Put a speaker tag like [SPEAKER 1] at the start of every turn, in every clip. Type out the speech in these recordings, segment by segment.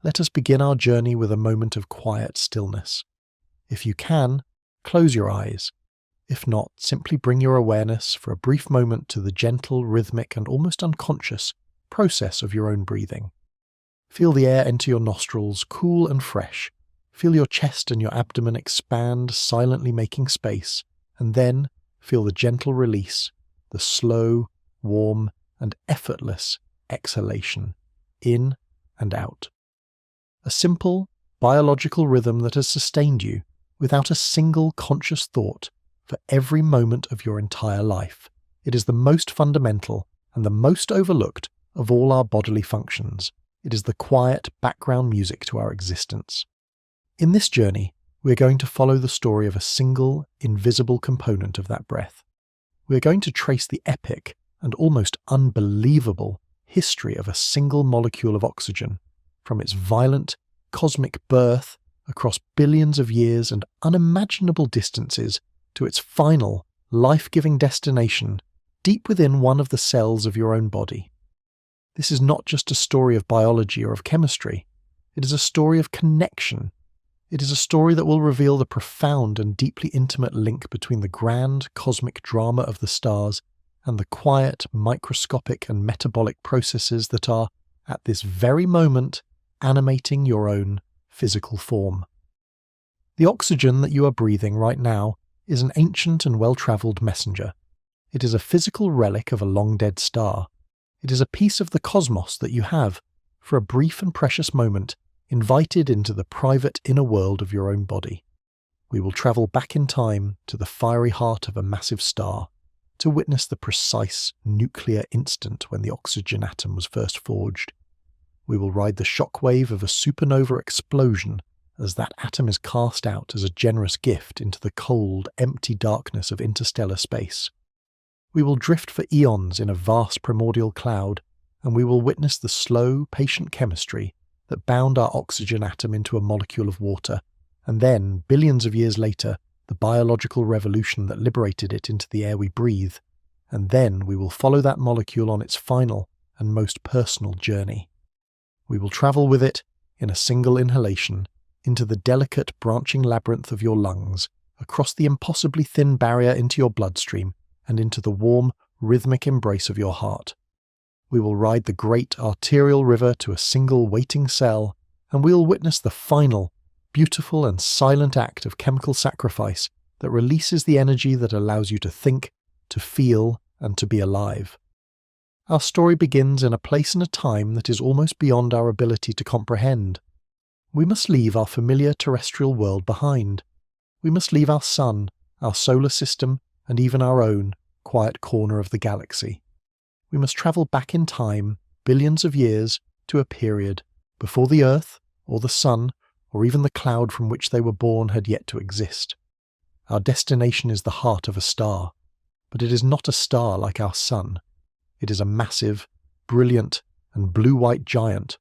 [SPEAKER 1] let us begin our journey with a moment of quiet stillness. If you can, close your eyes. If not, simply bring your awareness for a brief moment to the gentle, rhythmic, and almost unconscious process of your own breathing. Feel the air enter your nostrils, cool and fresh. Feel your chest and your abdomen expand, silently making space, and then feel the gentle release, the slow, warm, and effortless exhalation, in and out. A simple, biological rhythm that has sustained you without a single conscious thought for every moment of your entire life. It is the most fundamental and the most overlooked of all our bodily functions. It is the quiet background music to our existence. In this journey, we are going to follow the story of a single, invisible component of that breath. We are going to trace the epic and almost unbelievable history of a single molecule of oxygen, from its violent, cosmic birth across billions of years and unimaginable distances to its final, life-giving destination deep within one of the cells of your own body. This is not just a story of biology or of chemistry. It is a story of connection. It is a story that will reveal the profound and deeply intimate link between the grand cosmic drama of the stars and the quiet, microscopic and metabolic processes that are, at this very moment, animating your own physical form. The oxygen that you are breathing right now is an ancient and well-travelled messenger. It is a physical relic of a long-dead star. It is a piece of the cosmos that you have, for a brief and precious moment, invited into the private inner world of your own body. We will travel back in time to the fiery heart of a massive star, to witness the precise nuclear instant when the oxygen atom was first forged. We will ride the shockwave of a supernova explosion as that atom is cast out as a generous gift into the cold, empty darkness of interstellar space. We will drift for eons in a vast primordial cloud, and we will witness the slow, patient chemistry that bound our oxygen atom into a molecule of water, and then, billions of years later, the biological revolution that liberated it into the air we breathe, and then we will follow that molecule on its final and most personal journey. We will travel with it, in a single inhalation, into the delicate branching labyrinth of your lungs, across the impossibly thin barrier into your bloodstream, and into the warm, rhythmic embrace of your heart. We will ride the great arterial river to a single waiting cell, and we will witness the final, beautiful and silent act of chemical sacrifice that releases the energy that allows you to think, to feel, and to be alive. Our story begins in a place and a time that is almost beyond our ability to comprehend. We must leave our familiar terrestrial world behind. We must leave our sun, our solar system, and even our own quiet corner of the galaxy. We must travel back in time, billions of years, to a period before the Earth, or the sun, or even the cloud from which they were born had yet to exist. Our destination is the heart of a star, but it is not a star like our sun. It is a massive, brilliant, and blue-white giant,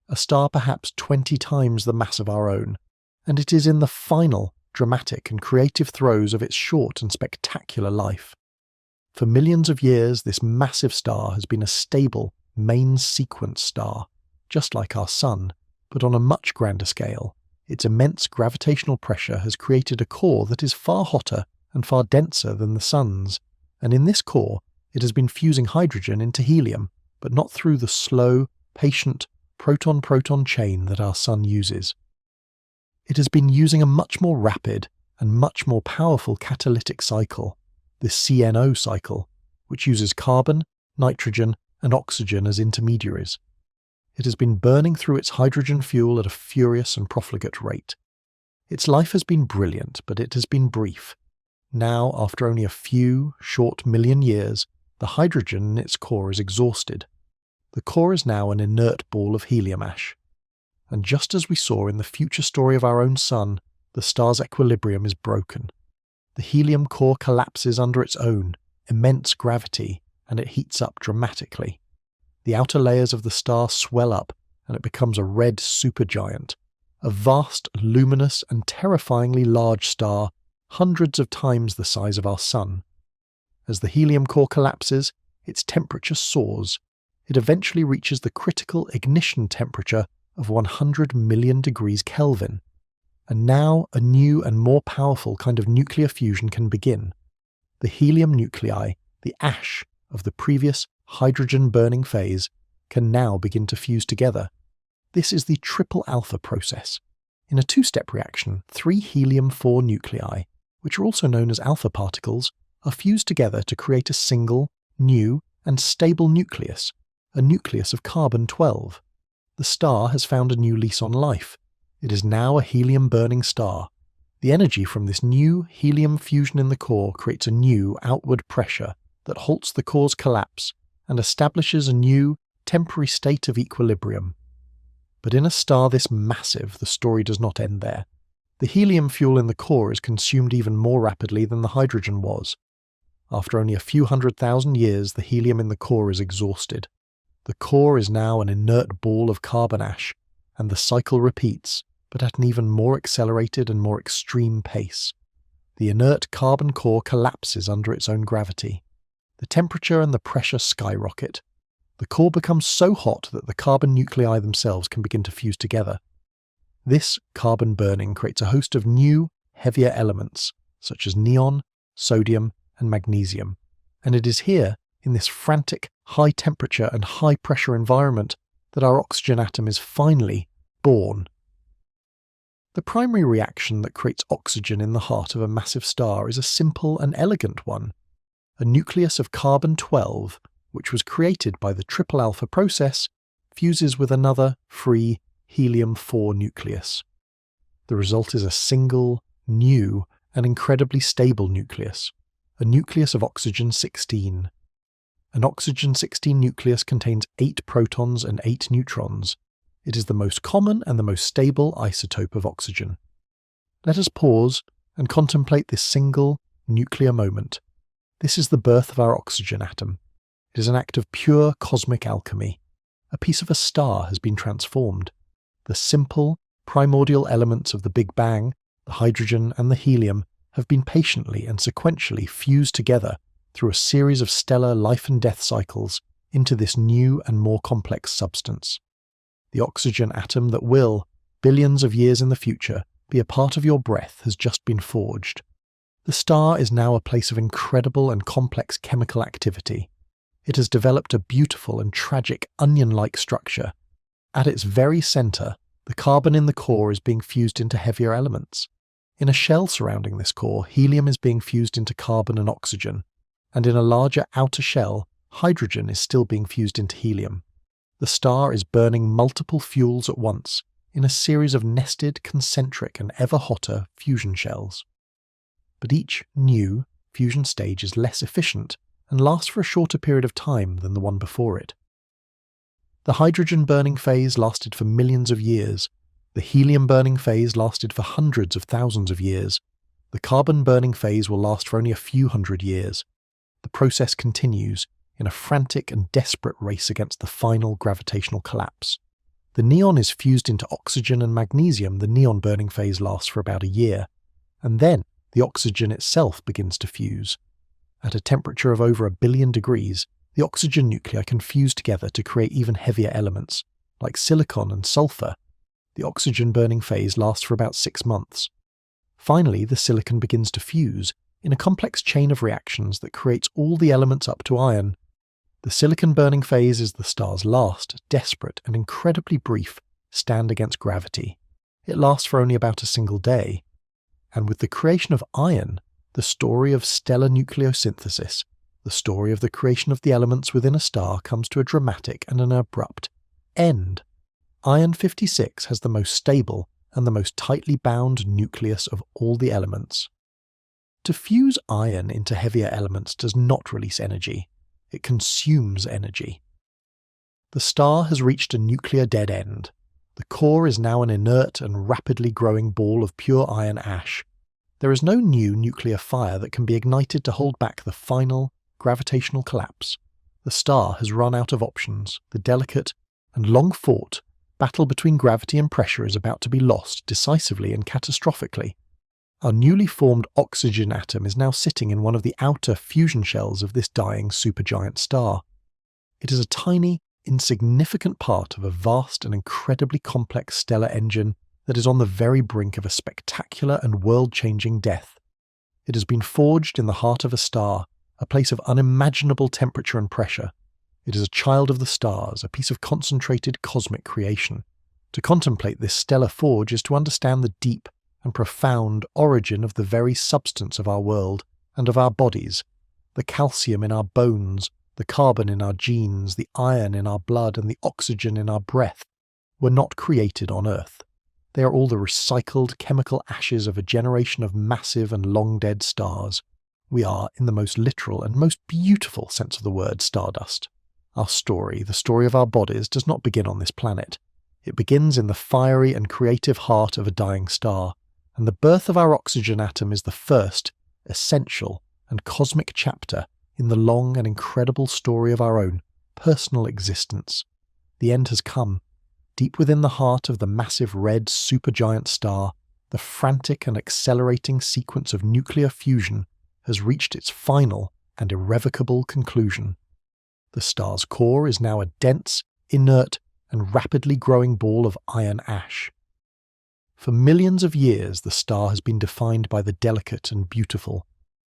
[SPEAKER 1] a star perhaps 20 times the mass of our own, and it is in the final, dramatic and creative throes of its short and spectacular life. For millions of years, this massive star has been a stable, main sequence star, just like our sun, but on a much grander scale. Its immense gravitational pressure has created a core that is far hotter and far denser than the sun's, and in this core, it has been fusing hydrogen into helium, but not through the slow, patient, proton-proton chain that our sun uses. It has been using a much more rapid and much more powerful catalytic cycle, the CNO cycle, which uses carbon, nitrogen, and oxygen as intermediaries. It has been burning through its hydrogen fuel at a furious and profligate rate. Its life has been brilliant, but it has been brief. Now, after only a few short million years, the hydrogen in its core is exhausted. The core is now an inert ball of helium ash. And just as we saw in the future story of our own sun, the star's equilibrium is broken. The helium core collapses under its own immense gravity, and it heats up dramatically. The outer layers of the star swell up, and it becomes a red supergiant, a vast, luminous, and terrifyingly large star, hundreds of times the size of our sun. As the helium core collapses, its temperature soars. It eventually reaches the critical ignition temperature of 100 million degrees Kelvin. And now a new and more powerful kind of nuclear fusion can begin. The helium nuclei, the ash of the previous hydrogen-burning phase, can now begin to fuse together. This is the triple alpha process. In a two-step reaction, 3 helium-4 nuclei, which are also known as alpha particles, are fused together to create a single, new, and stable nucleus, a nucleus of carbon-12. The star has found a new lease on life. It is now a helium-burning star. The energy from this new helium fusion in the core creates a new outward pressure that halts the core's collapse and establishes a new, temporary state of equilibrium. But in a star this massive, the story does not end there. The helium fuel in the core is consumed even more rapidly than the hydrogen was. After only a few 100,000 years, the helium in the core is exhausted. The core is now an inert ball of carbon ash, and the cycle repeats, but at an even more accelerated and more extreme pace. The inert carbon core collapses under its own gravity. The temperature and the pressure skyrocket. The core becomes so hot that the carbon nuclei themselves can begin to fuse together. This carbon burning creates a host of new, heavier elements, such as neon, sodium, and magnesium. And it is here, in this frantic, high-temperature and high-pressure environment, that our oxygen atom is finally born. The primary reaction that creates oxygen in the heart of a massive star is a simple and elegant one. A nucleus of carbon-12, which was created by the triple alpha process, fuses with another free helium-4 nucleus. The result is a single, new, and incredibly stable nucleus, a nucleus of oxygen-16. An oxygen-16 nucleus contains 8 protons and 8 neutrons. It is the most common and the most stable isotope of oxygen. Let us pause and contemplate this single, nuclear moment. This is the birth of our oxygen atom. It is an act of pure cosmic alchemy. A piece of a star has been transformed. The simple, primordial elements of the Big Bang, the hydrogen and the helium, have been patiently and sequentially fused together through a series of stellar life and death cycles into this new and more complex substance. The oxygen atom that will, billions of years in the future, be a part of your breath has just been forged. The star is now a place of incredible and complex chemical activity. It has developed a beautiful and tragic onion-like structure. At its very centre, the carbon in the core is being fused into heavier elements. In a shell surrounding this core, helium is being fused into carbon and oxygen, and in a larger outer shell, hydrogen is still being fused into helium. The star is burning multiple fuels at once in a series of nested, concentric, and ever hotter fusion shells. But each new fusion stage is less efficient and lasts for a shorter period of time than the one before it. The hydrogen-burning phase lasted for millions of years. The helium-burning phase lasted for hundreds of thousands of years. The carbon-burning phase will last for only a few hundred years. The process continues in a frantic and desperate race against the final gravitational collapse. The neon is fused into oxygen and magnesium. The neon-burning phase lasts for about a year. And then the oxygen itself begins to fuse. At a temperature of over 1 billion degrees, the oxygen nuclei can fuse together to create even heavier elements, like silicon and sulfur. The oxygen-burning phase lasts for about 6 months. Finally, the silicon begins to fuse in a complex chain of reactions that creates all the elements up to iron. The silicon-burning phase is the star's last, desperate, and incredibly brief stand against gravity. It lasts for only about a single day. And with the creation of iron, the story of stellar nucleosynthesis, the story of the creation of the elements within a star, comes to a dramatic and an abrupt end. Iron-56 has the most stable and the most tightly bound nucleus of all the elements. To fuse iron into heavier elements does not release energy. It consumes energy. The star has reached a nuclear dead end. The core is now an inert and rapidly growing ball of pure iron ash. There is no new nuclear fire that can be ignited to hold back the final gravitational collapse. The star has run out of options. The delicate and long-fought battle between gravity and pressure is about to be lost decisively and catastrophically. Our newly formed oxygen atom is now sitting in one of the outer fusion shells of this dying supergiant star. It is a tiny, insignificant part of a vast and incredibly complex stellar engine that is on the very brink of a spectacular and world-changing death. It has been forged in the heart of a star, a place of unimaginable temperature and pressure. It is a child of the stars, a piece of concentrated cosmic creation. To contemplate this stellar forge is to understand the deep and profound origin of the very substance of our world and of our bodies, the calcium in our bones, the carbon in our genes, the iron in our blood, and the oxygen in our breath were not created on Earth. They are all the recycled chemical ashes of a generation of massive and long-dead stars. We are, in the most literal and most beautiful sense of the word, stardust. Our story, the story of our bodies, does not begin on this planet. It begins in the fiery and creative heart of a dying star, and the birth of our oxygen atom is the first, essential, and cosmic chapter in the long and incredible story of our own personal existence. The end has come. Deep within the heart of the massive red supergiant star, the frantic and accelerating sequence of nuclear fusion has reached its final and irrevocable conclusion. The star's core is now a dense, inert, and rapidly growing ball of iron ash. For millions of years, the star has been defined by the delicate and beautiful,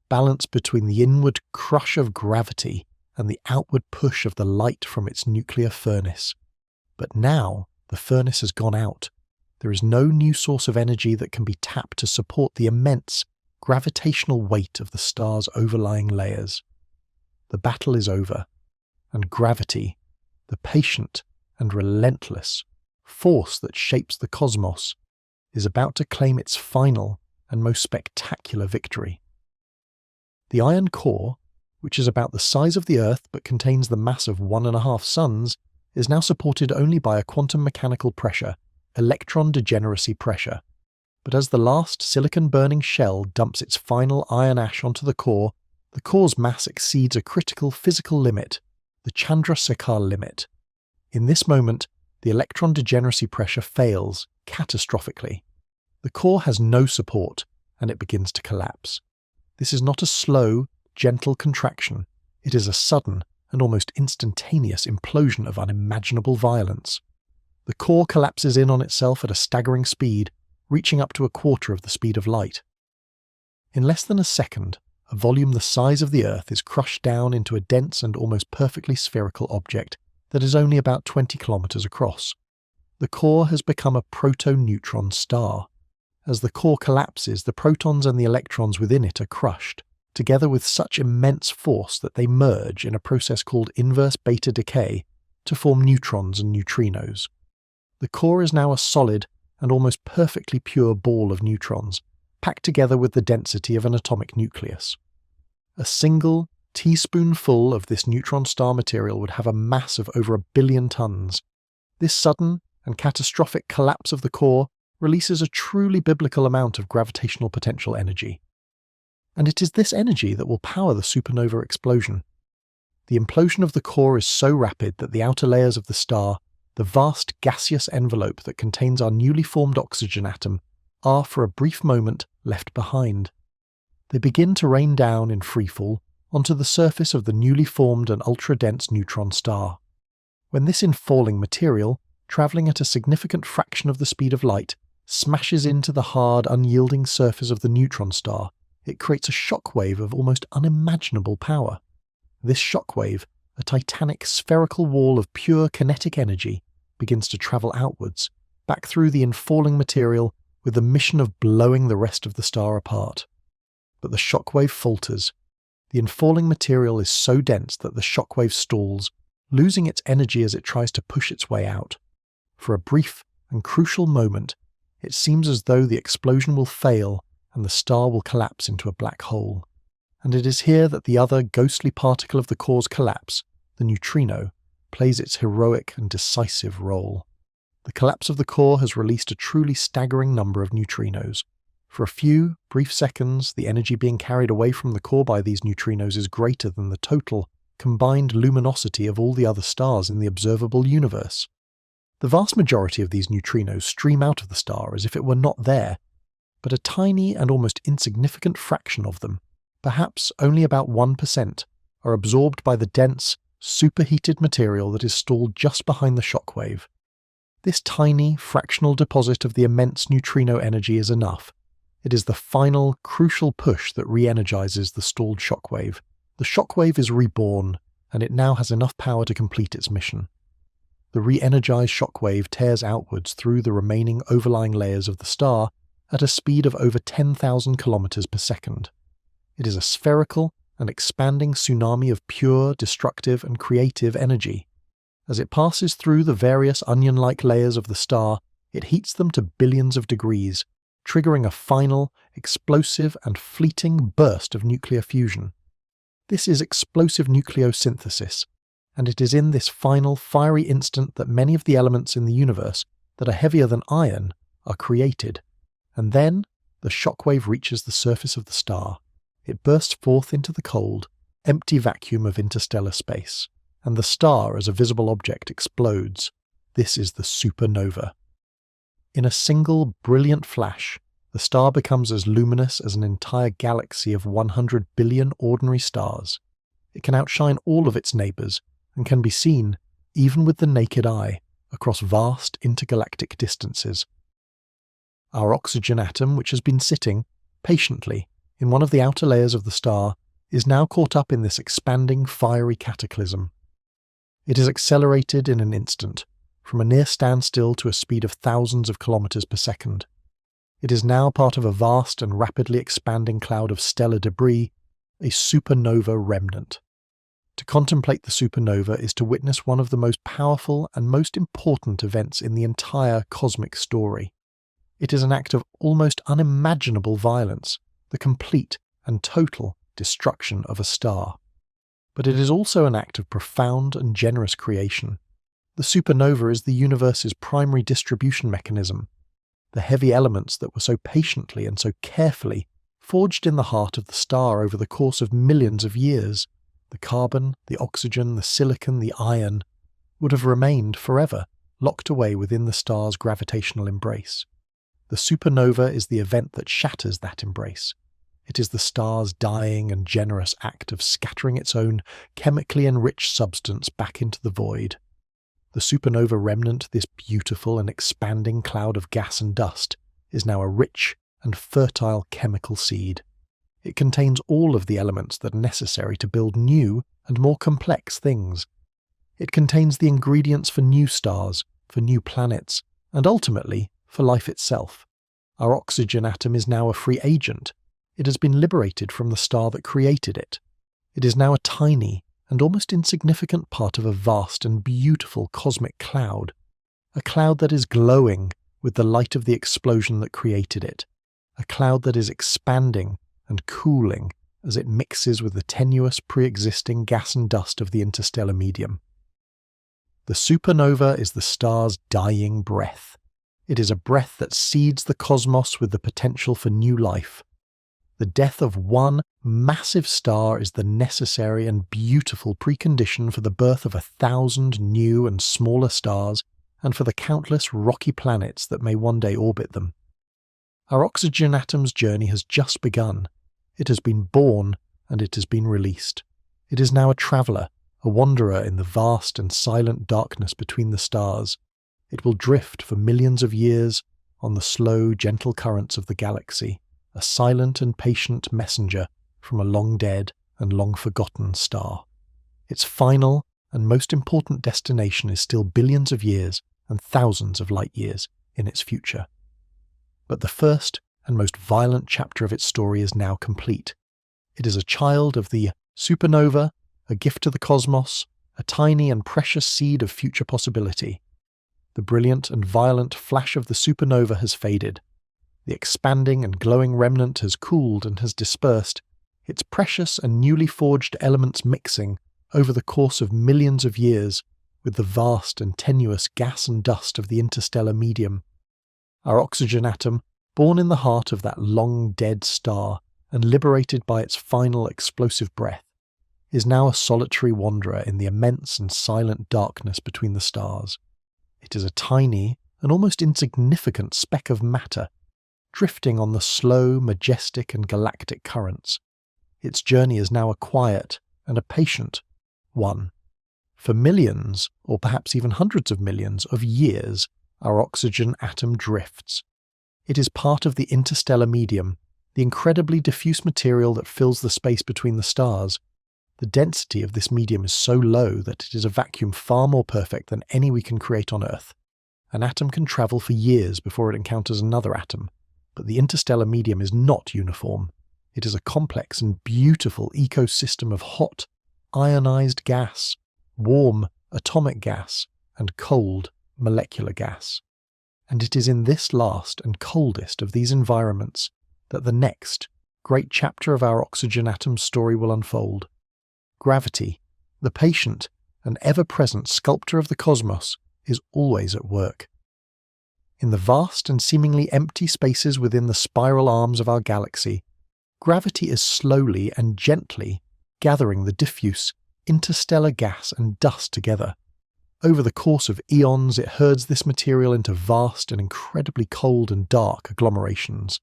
[SPEAKER 1] balance between the inward crush of gravity and the outward push of the light from its nuclear furnace. But now, the furnace has gone out. There is no new source of energy that can be tapped to support the immense gravitational weight of the star's overlying layers. The battle is over, and gravity, the patient and relentless force that shapes the cosmos, is about to claim its final and most spectacular victory. The iron core, which is about the size of the Earth but contains the mass of 1.5 suns, is now supported only by a quantum mechanical pressure, electron degeneracy pressure. But as the last silicon-burning shell dumps its final iron ash onto the core's mass exceeds a critical physical limit, the Chandrasekhar limit. In this moment, the electron degeneracy pressure fails catastrophically. The core has no support, and it begins to collapse. This is not a slow, gentle contraction. It is a sudden and almost instantaneous implosion of unimaginable violence. The core collapses in on itself at a staggering speed, reaching up to 1/4 of the speed of light. In less than a second, a volume the size of the Earth is crushed down into a dense and almost perfectly spherical object that is only about 20 kilometers across. The core has become a proto-neutron star. As the core collapses, the protons and the electrons within it are crushed, together with such immense force that they merge in a process called inverse beta decay to form neutrons and neutrinos. The core is now a solid and almost perfectly pure ball of neutrons, packed together with the density of an atomic nucleus. A single teaspoonful of this neutron star material would have a mass of over 1 billion tons. This sudden and catastrophic collapse of the core releases a truly biblical amount of gravitational potential energy. And it is this energy that will power the supernova explosion. The implosion of the core is so rapid that the outer layers of the star, the vast gaseous envelope that contains our newly formed oxygen atom, are for a brief moment left behind. They begin to rain down in freefall onto the surface of the newly formed and ultra-dense neutron star. When this infalling material, travelling at a significant fraction of the speed of light, smashes into the hard, unyielding surface of the neutron star, it creates a shockwave of almost unimaginable power. This shockwave, a titanic spherical wall of pure kinetic energy, begins to travel outwards, back through the infalling material with the mission of blowing the rest of the star apart. But the shockwave falters. The infalling material is so dense that the shockwave stalls, losing its energy as it tries to push its way out. For a brief and crucial moment, it seems as though the explosion will fail and the star will collapse into a black hole. And it is here that the other ghostly particle of the core's collapse, the neutrino, plays its heroic and decisive role. The collapse of the core has released a truly staggering number of neutrinos. For a few brief seconds, the energy being carried away from the core by these neutrinos is greater than the total combined luminosity of all the other stars in the observable universe. The vast majority of these neutrinos stream out of the star as if it were not there, but a tiny and almost insignificant fraction of them, perhaps only about 1%, are absorbed by the dense, superheated material that is stalled just behind the shockwave. This tiny, fractional deposit of the immense neutrino energy is enough. It is the final, crucial push that re-energizes the stalled shockwave. The shockwave is reborn, and it now has enough power to complete its mission. The re-energized shockwave tears outwards through the remaining overlying layers of the star at a speed of over 10,000 kilometers per second. It is a spherical and expanding tsunami of pure, destructive, and creative energy. As it passes through the various onion-like layers of the star, it heats them to billions of degrees, triggering a final, explosive, and fleeting burst of nuclear fusion. This is explosive nucleosynthesis, and it is in this final, fiery instant that many of the elements in the universe that are heavier than iron are created. And then, the shockwave reaches the surface of the star. It bursts forth into the cold, empty vacuum of interstellar space, and the star as a visible object explodes. This is the supernova. In a single, brilliant flash, the star becomes as luminous as an entire galaxy of 100 billion ordinary stars. It can outshine all of its neighbours, and can be seen, even with the naked eye, across vast intergalactic distances. Our oxygen atom, which has been sitting, patiently, in one of the outer layers of the star, is now caught up in this expanding fiery cataclysm. It is accelerated in an instant, from a near standstill to a speed of thousands of kilometers per second. It is now part of a vast and rapidly expanding cloud of stellar debris, a supernova remnant. To contemplate the supernova is to witness one of the most powerful and most important events in the entire cosmic story. It is an act of almost unimaginable violence, the complete and total destruction of a star. But it is also an act of profound and generous creation. The supernova is the universe's primary distribution mechanism. The heavy elements that were so patiently and so carefully forged in the heart of the star over the course of millions of years, the carbon, the oxygen, the silicon, the iron, would have remained forever locked away within the star's gravitational embrace. The supernova is the event that shatters that embrace. It is the star's dying and generous act of scattering its own chemically enriched substance back into the void. The supernova remnant, this beautiful and expanding cloud of gas and dust, is now a rich and fertile chemical seed. It contains all of the elements that are necessary to build new and more complex things. It contains the ingredients for new stars, for new planets, and ultimately for life itself. Our oxygen atom is now a free agent. It has been liberated from the star that created it. It is now a tiny and almost insignificant part of a vast and beautiful cosmic cloud, a cloud that is glowing with the light of the explosion that created it, a cloud that is expanding and cooling as it mixes with the tenuous pre-existing gas and dust of the interstellar medium. The supernova is the star's dying breath. It is a breath that seeds the cosmos with the potential for new life. The death of one massive star is the necessary and beautiful precondition for the birth of 1,000 new and smaller stars, and for the countless rocky planets that may one day orbit them. Our oxygen atom's journey has just begun. It has been born, and it has been released. It is now a traveller, a wanderer in the vast and silent darkness between the stars. It will drift for millions of years on the slow, gentle currents of the galaxy, a silent and patient messenger from a long-dead and long-forgotten star. Its final and most important destination is still billions of years and thousands of light years in its future. But the first and most violent chapter of its story is now complete. It is a child of the supernova, a gift to the cosmos, a tiny and precious seed of future possibility. The brilliant and violent flash of the supernova has faded. The expanding and glowing remnant has cooled and has dispersed, its precious and newly forged elements mixing over the course of millions of years with the vast and tenuous gas and dust of the interstellar medium. Our oxygen atom, born in the heart of that long-dead star and liberated by its final explosive breath, is now a solitary wanderer in the immense and silent darkness between the stars. It is a tiny and almost insignificant speck of matter, drifting on the slow, majestic and galactic currents. Its journey is now a quiet and a patient one. For millions, or perhaps even hundreds of millions of years, our oxygen atom drifts. It is part of the interstellar medium, the incredibly diffuse material that fills the space between the stars. The density of this medium is so low that it is a vacuum far more perfect than any we can create on Earth. An atom can travel for years before it encounters another atom, but the interstellar medium is not uniform. It is a complex and beautiful ecosystem of hot, ionized gas, warm, atomic gas, and cold, molecular gas. And it is in this last and coldest of these environments that the next great chapter of our oxygen atom story will unfold. Gravity, the patient and ever-present sculptor of the cosmos, is always at work. In the vast and seemingly empty spaces within the spiral arms of our galaxy, gravity is slowly and gently gathering the diffuse, interstellar gas and dust together. Over the course of eons, it herds this material into vast and incredibly cold and dark agglomerations.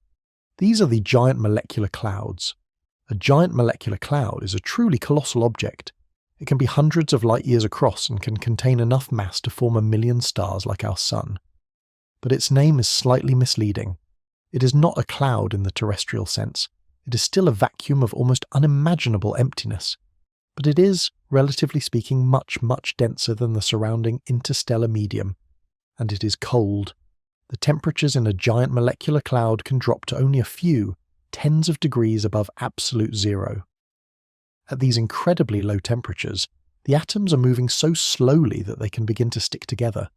[SPEAKER 1] These are the giant molecular clouds. A giant molecular cloud is a truly colossal object. It can be hundreds of light years across and can contain enough mass to form 1 million stars like our Sun. But its name is slightly misleading. It is not a cloud in the terrestrial sense. It is still a vacuum of almost unimaginable emptiness. But it is, relatively speaking, much, much denser than the surrounding interstellar medium. And it is cold. The temperatures in a giant molecular cloud can drop to only a few, tens of degrees above absolute zero. At these incredibly low temperatures, the atoms are moving so slowly that they can begin to stick together.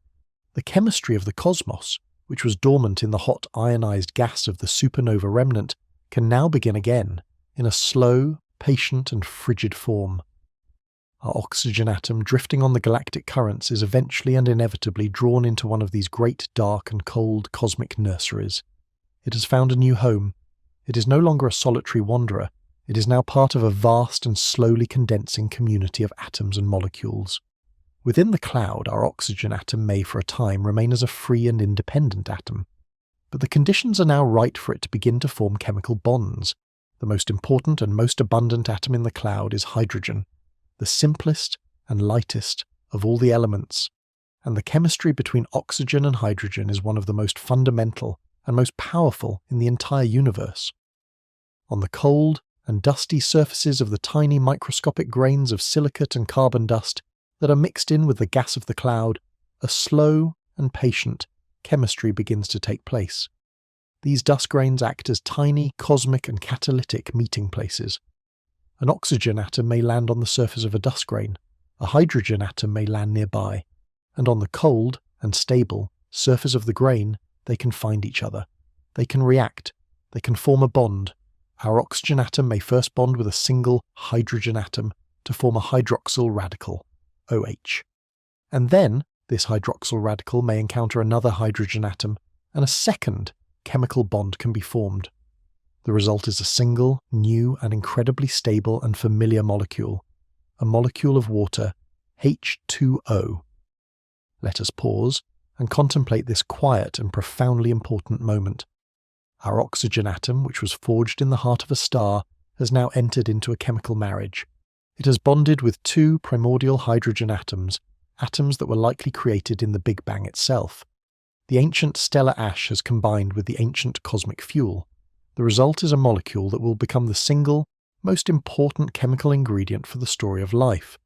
[SPEAKER 1] The chemistry of the cosmos, which was dormant in the hot ionized gas of the supernova remnant, can now begin again, in a slow, patient and frigid form. Our oxygen atom drifting on the galactic currents is eventually and inevitably drawn into one of these great dark and cold cosmic nurseries. It has found a new home. It is no longer a solitary wanderer. It is now part of a vast and slowly condensing community of atoms and molecules. Within the cloud, our oxygen atom may for a time remain as a free and independent atom. But the conditions are now right for it to begin to form chemical bonds. The most important and most abundant atom in the cloud is hydrogen, the simplest and lightest of all the elements. And the chemistry between oxygen and hydrogen is one of the most fundamental and most powerful in the entire universe. On the cold and dusty surfaces of the tiny microscopic grains of silicate and carbon dust that are mixed in with the gas of the cloud, a slow and patient chemistry begins to take place. These dust grains act as tiny cosmic and catalytic meeting places. An oxygen atom may land on the surface of a dust grain, a hydrogen atom may land nearby, and on the cold and stable surface of the grain they can find each other. They can react, they can form a bond. Our oxygen atom may first bond with a single hydrogen atom to form a hydroxyl radical, OH. And then this hydroxyl radical may encounter another hydrogen atom, and a second chemical bond can be formed. The result is a single, new and incredibly stable and familiar molecule, a molecule of water, H2O. Let us pause and contemplate this quiet and profoundly important moment. Our oxygen atom, which was forged in the heart of a star, has now entered into a chemical marriage. It has bonded with two primordial hydrogen atoms, atoms that were likely created in the Big Bang itself. The ancient stellar ash has combined with the ancient cosmic fuel. The result is a molecule that will become the single, most important chemical ingredient for the story of life.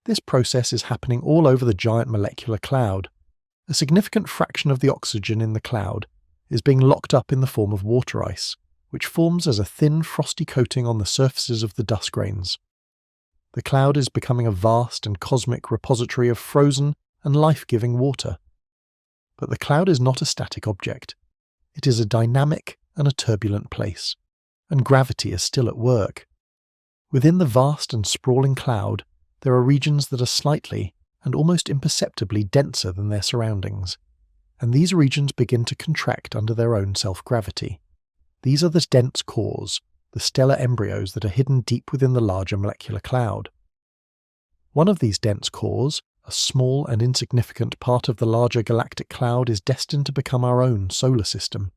[SPEAKER 1] This process is happening all over the giant molecular cloud. A significant fraction of the oxygen in the cloud is being locked up in the form of water ice, which forms as a thin frosty coating on the surfaces of the dust grains. The cloud is becoming a vast and cosmic repository of frozen and life-giving water. But the cloud is not a static object. It is a dynamic and a turbulent place, and gravity is still at work. Within the vast and sprawling cloud, there are regions that are slightly and almost imperceptibly denser than their surroundings, and these regions begin to contract under their own self-gravity. These are the dense cores, the stellar embryos that are hidden deep within the larger molecular cloud. One of these dense cores, a small and insignificant part of the larger galactic cloud, is destined to become our own solar system.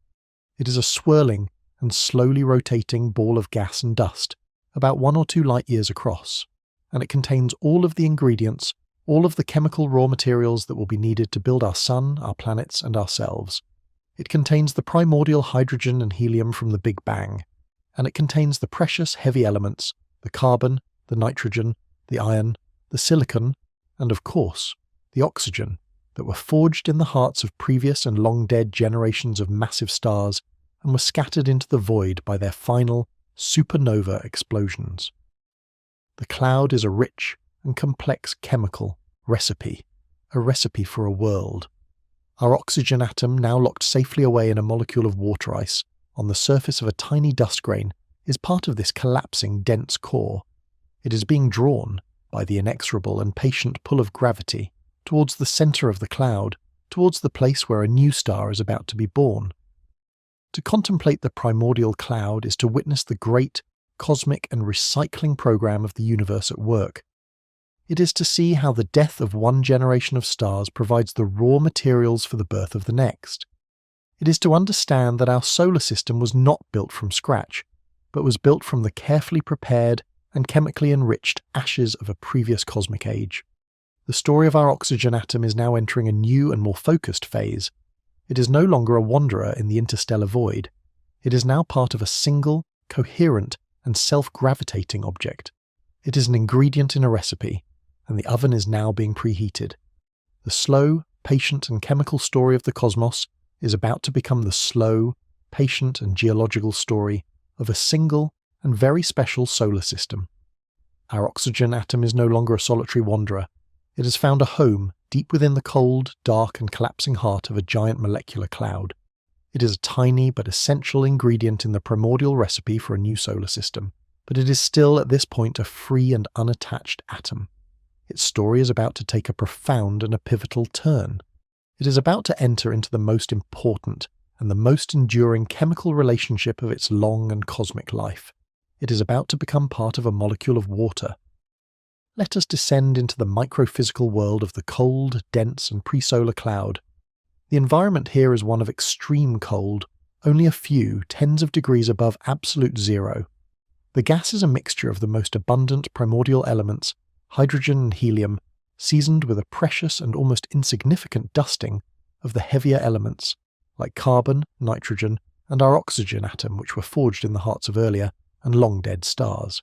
[SPEAKER 1] It is a swirling and slowly rotating ball of gas and dust, about 1 or 2 light years across, and it contains all of the ingredients, all of the chemical raw materials that will be needed to build our sun, our planets, and ourselves. It contains the primordial hydrogen and helium from the Big Bang, and it contains the precious heavy elements, the carbon, the nitrogen, the iron, the silicon, and of course, the oxygen, that were forged in the hearts of previous and long-dead generations of massive stars and were scattered into the void by their final supernova explosions. The cloud is a rich and complex chemical recipe, a recipe for a world. Our oxygen atom, now locked safely away in a molecule of water ice on the surface of a tiny dust grain, is part of this collapsing dense core. It is being drawn by the inexorable and patient pull of gravity towards the centre of the cloud, towards the place where a new star is about to be born. To contemplate the primordial cloud is to witness the great cosmic and recycling program of the universe at work. It is to see how the death of one generation of stars provides the raw materials for the birth of the next. It is to understand that our solar system was not built from scratch, but was built from the carefully prepared and chemically enriched ashes of a previous cosmic age. The story of our oxygen atom is now entering a new and more focused phase. It is no longer a wanderer in the interstellar void. It is now part of a single, coherent, and self-gravitating object. It is an ingredient in a recipe, and the oven is now being preheated. The slow, patient, and chemical story of the cosmos is about to become the slow, patient, and geological story of a single and very special solar system. Our oxygen atom is no longer a solitary wanderer. It has found a home deep within the cold, dark, and collapsing heart of a giant molecular cloud. It is a tiny but essential ingredient in the primordial recipe for a new solar system, but it is still at this point a free and unattached atom. Its story is about to take a profound and a pivotal turn. It is about to enter into the most important and the most enduring chemical relationship of its long and cosmic life. It is about to become part of a molecule of water. Let us descend into the microphysical world of the cold, dense, and pre-solar cloud. The environment here is one of extreme cold, only a few tens of degrees above absolute zero. The gas is a mixture of the most abundant primordial elements, hydrogen and helium, seasoned with a precious and almost insignificant dusting of the heavier elements, like carbon, nitrogen, and our oxygen atom, which were forged in the hearts of earlier and long-dead stars.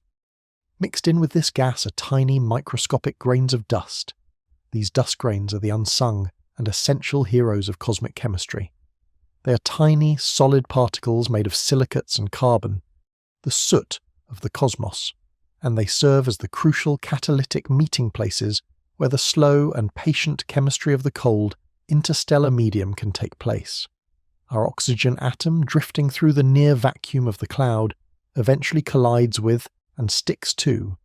[SPEAKER 1] Mixed in with this gas are tiny microscopic grains of dust. These dust grains are the unsung and essential heroes of cosmic chemistry. They are tiny, solid particles made of silicates and carbon, the soot of the cosmos, and they serve as the crucial catalytic meeting places where the slow and patient chemistry of the cold, interstellar medium can take place. Our oxygen atom, drifting through the near vacuum of the cloud, eventually collides with and sticks to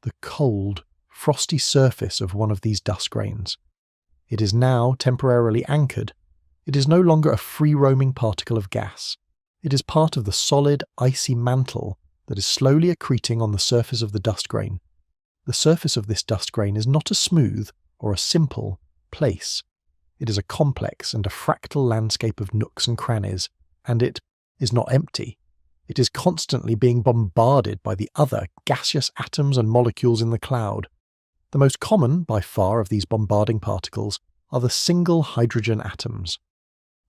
[SPEAKER 1] the cold, frosty surface of one of these dust grains. It is now temporarily anchored. It is no longer a free-roaming particle of gas. It is part of the solid, icy mantle that is slowly accreting on the surface of the dust grain. The surface of this dust grain is not a smooth or a simple place. It is a complex and a fractal landscape of nooks and crannies, and it is not empty. It is constantly being bombarded by the other gaseous atoms and molecules in the cloud. The most common, by far, of these bombarding particles are the single hydrogen atoms.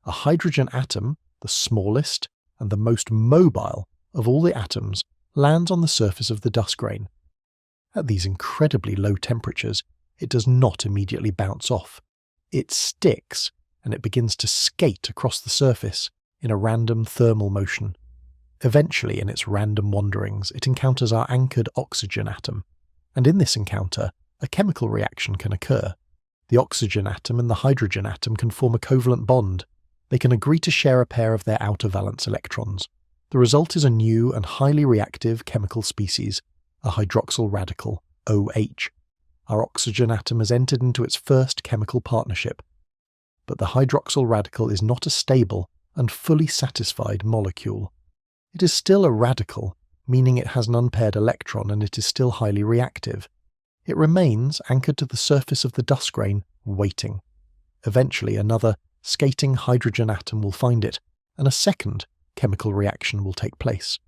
[SPEAKER 1] A hydrogen atom, the smallest and the most mobile of all the atoms, lands on the surface of the dust grain. At these incredibly low temperatures, it does not immediately bounce off. It sticks, and it begins to skate across the surface in a random thermal motion. Eventually, in its random wanderings, it encounters our anchored oxygen atom, and in this encounter, a chemical reaction can occur. The oxygen atom and the hydrogen atom can form a covalent bond. They can agree to share a pair of their outer valence electrons. The result is a new and highly reactive chemical species, a hydroxyl radical, OH. Our oxygen atom has entered into its first chemical partnership. But the hydroxyl radical is not a stable and fully satisfied molecule. It is still a radical, meaning it has an unpaired electron and it is still highly reactive. It remains anchored to the surface of the dust grain, waiting. Eventually another, skating hydrogen atom will find it, and a second chemical reaction will take place.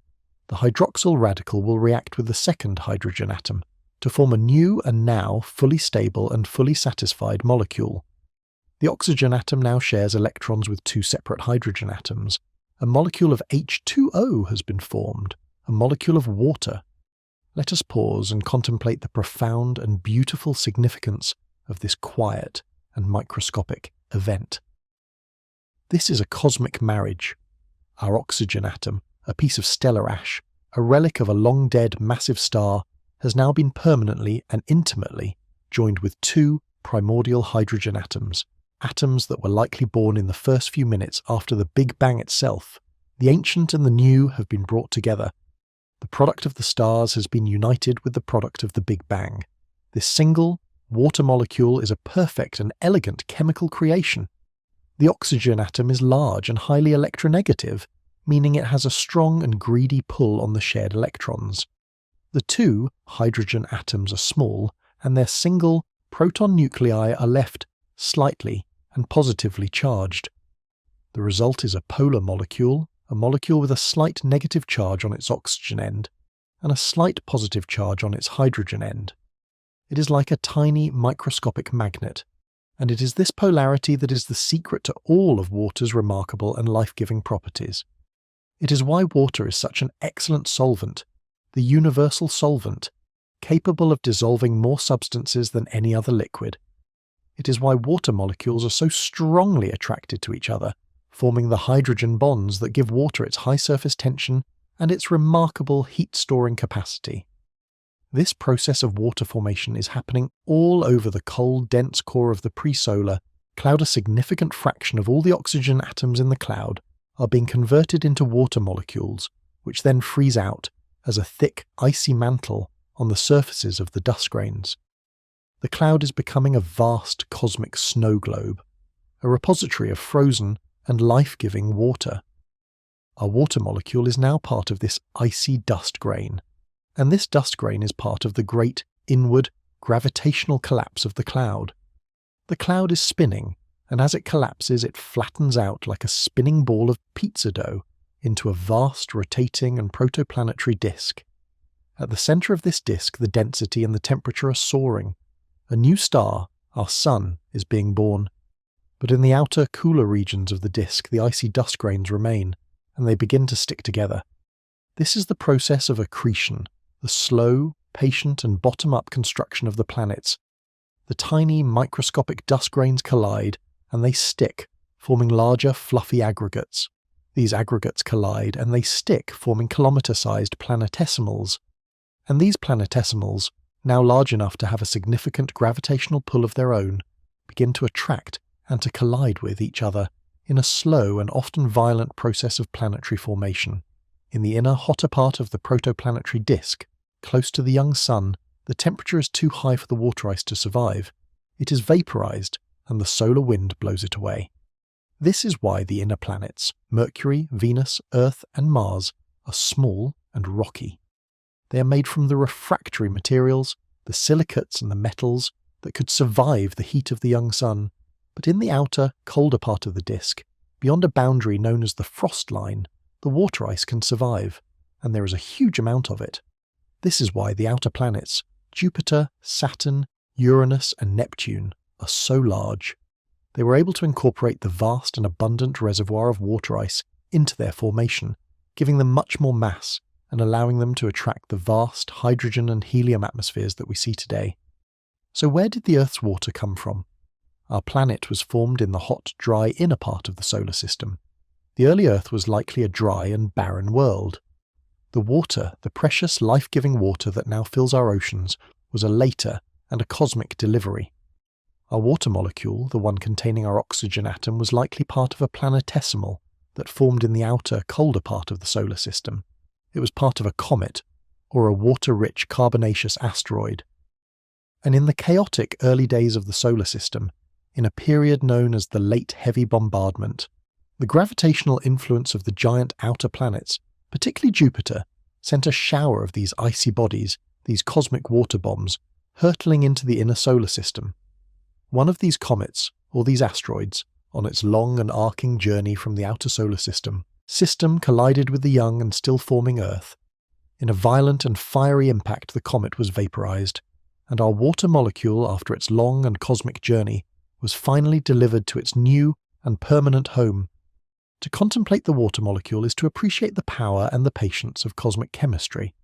[SPEAKER 1] The hydroxyl radical will react with the second hydrogen atom, to form a new and now fully stable and fully satisfied molecule. The oxygen atom now shares electrons with two separate hydrogen atoms. A molecule of H2O has been formed, a molecule of water. Let us pause and contemplate the profound and beautiful significance of this quiet and microscopic event. This is a cosmic marriage. Our oxygen atom, a piece of stellar ash, a relic of a long-dead massive star, has now been permanently and intimately joined with two primordial hydrogen atoms, atoms that were likely born in the first few minutes after the Big Bang itself. The ancient and the new have been brought together. The product of the stars has been united with the product of the Big Bang. This single, water molecule is a perfect and elegant chemical creation. The oxygen atom is large and highly electronegative, meaning it has a strong and greedy pull on the shared electrons. The two hydrogen atoms are small, and their single proton nuclei are left slightly and positively charged. The result is a polar molecule, a molecule with a slight negative charge on its oxygen end, and a slight positive charge on its hydrogen end. It is like a tiny microscopic magnet, and it is this polarity that is the secret to all of water's remarkable and life-giving properties. It is why water is such an excellent solvent, the universal solvent, capable of dissolving more substances than any other liquid. It is why water molecules are so strongly attracted to each other, forming the hydrogen bonds that give water its high surface tension and its remarkable heat-storing capacity. This process of water formation is happening all over the cold, dense core of the presolar cloud. A significant fraction of all the oxygen atoms in the cloud are being converted into water molecules, which then freeze out as a thick, icy mantle on the surfaces of the dust grains. The cloud is becoming a vast cosmic snow globe, a repository of frozen and life-giving water. Our water molecule is now part of this icy dust grain, and this dust grain is part of the great inward gravitational collapse of the cloud. The cloud is spinning, and as it collapses it flattens out like a spinning ball of pizza dough into a vast rotating and protoplanetary disk. At the centre of this disk the density and the temperature are soaring. A new star, our Sun, is being born. But in the outer, cooler regions of the disk the icy dust grains remain, and they begin to stick together. This is the process of accretion, the slow, patient and bottom-up construction of the planets. The tiny microscopic dust grains collide, and they stick, forming larger, fluffy aggregates. These aggregates collide, and they stick, forming kilometre-sized planetesimals. And these planetesimals, now large enough to have a significant gravitational pull of their own, begin to attract and to collide with each other in a slow and often violent process of planetary formation. In the inner, hotter part of the protoplanetary disk, close to the young Sun, the temperature is too high for the water ice to survive. It is vaporized, and the solar wind blows it away. This is why the inner planets, Mercury, Venus, Earth, and Mars, are small and rocky. They are made from the refractory materials, the silicates and the metals that could survive the heat of the young Sun. But in the outer, colder part of the disk, beyond a boundary known as the frost line, the water ice can survive, and there is a huge amount of it. This is why the outer planets, Jupiter, Saturn, Uranus, and Neptune, are so large. They were able to incorporate the vast and abundant reservoir of water ice into their formation, giving them much more mass and allowing them to attract the vast hydrogen and helium atmospheres that we see today. So where did the Earth's water come from? Our planet was formed in the hot, dry inner part of the solar system. The early Earth was likely a dry and barren world. The water, the precious life-giving water that now fills our oceans, was a later and a cosmic delivery. Our water molecule, the one containing our oxygen atom, was likely part of a planetesimal that formed in the outer, colder part of the solar system. It was part of a comet, or a water-rich carbonaceous asteroid. And in the chaotic early days of the solar system, in a period known as the Late Heavy Bombardment, the gravitational influence of the giant outer planets, particularly Jupiter, sent a shower of these icy bodies, these cosmic water bombs, hurtling into the inner solar system. One of these comets, or these asteroids, on its long and arcing journey from the outer solar system collided with the young and still forming Earth. In a violent and fiery impact the comet was vaporized, and our water molecule, after its long and cosmic journey, was finally delivered to its new and permanent home. To contemplate the water molecule is to appreciate the power and the patience of cosmic chemistry.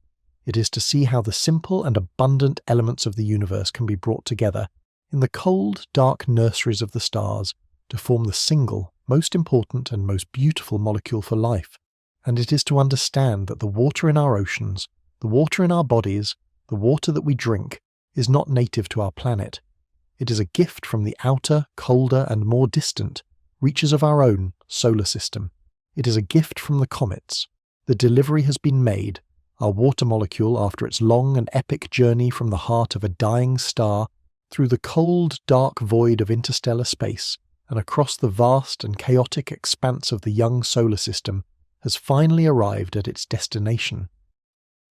[SPEAKER 1] It is to see how the simple and abundant elements of the universe can be brought together in the cold, dark nurseries of the stars to form the single, most important and most beautiful molecule for life. And it is to understand that the water in our oceans, the water in our bodies, the water that we drink, is not native to our planet. It is a gift from the outer, colder and more distant reaches of our own solar system. It is a gift from the comets. The delivery has been made. Our water molecule, after its long and epic journey from the heart of a dying star through the cold, dark void of interstellar space and across the vast and chaotic expanse of the young solar system, has finally arrived at its destination.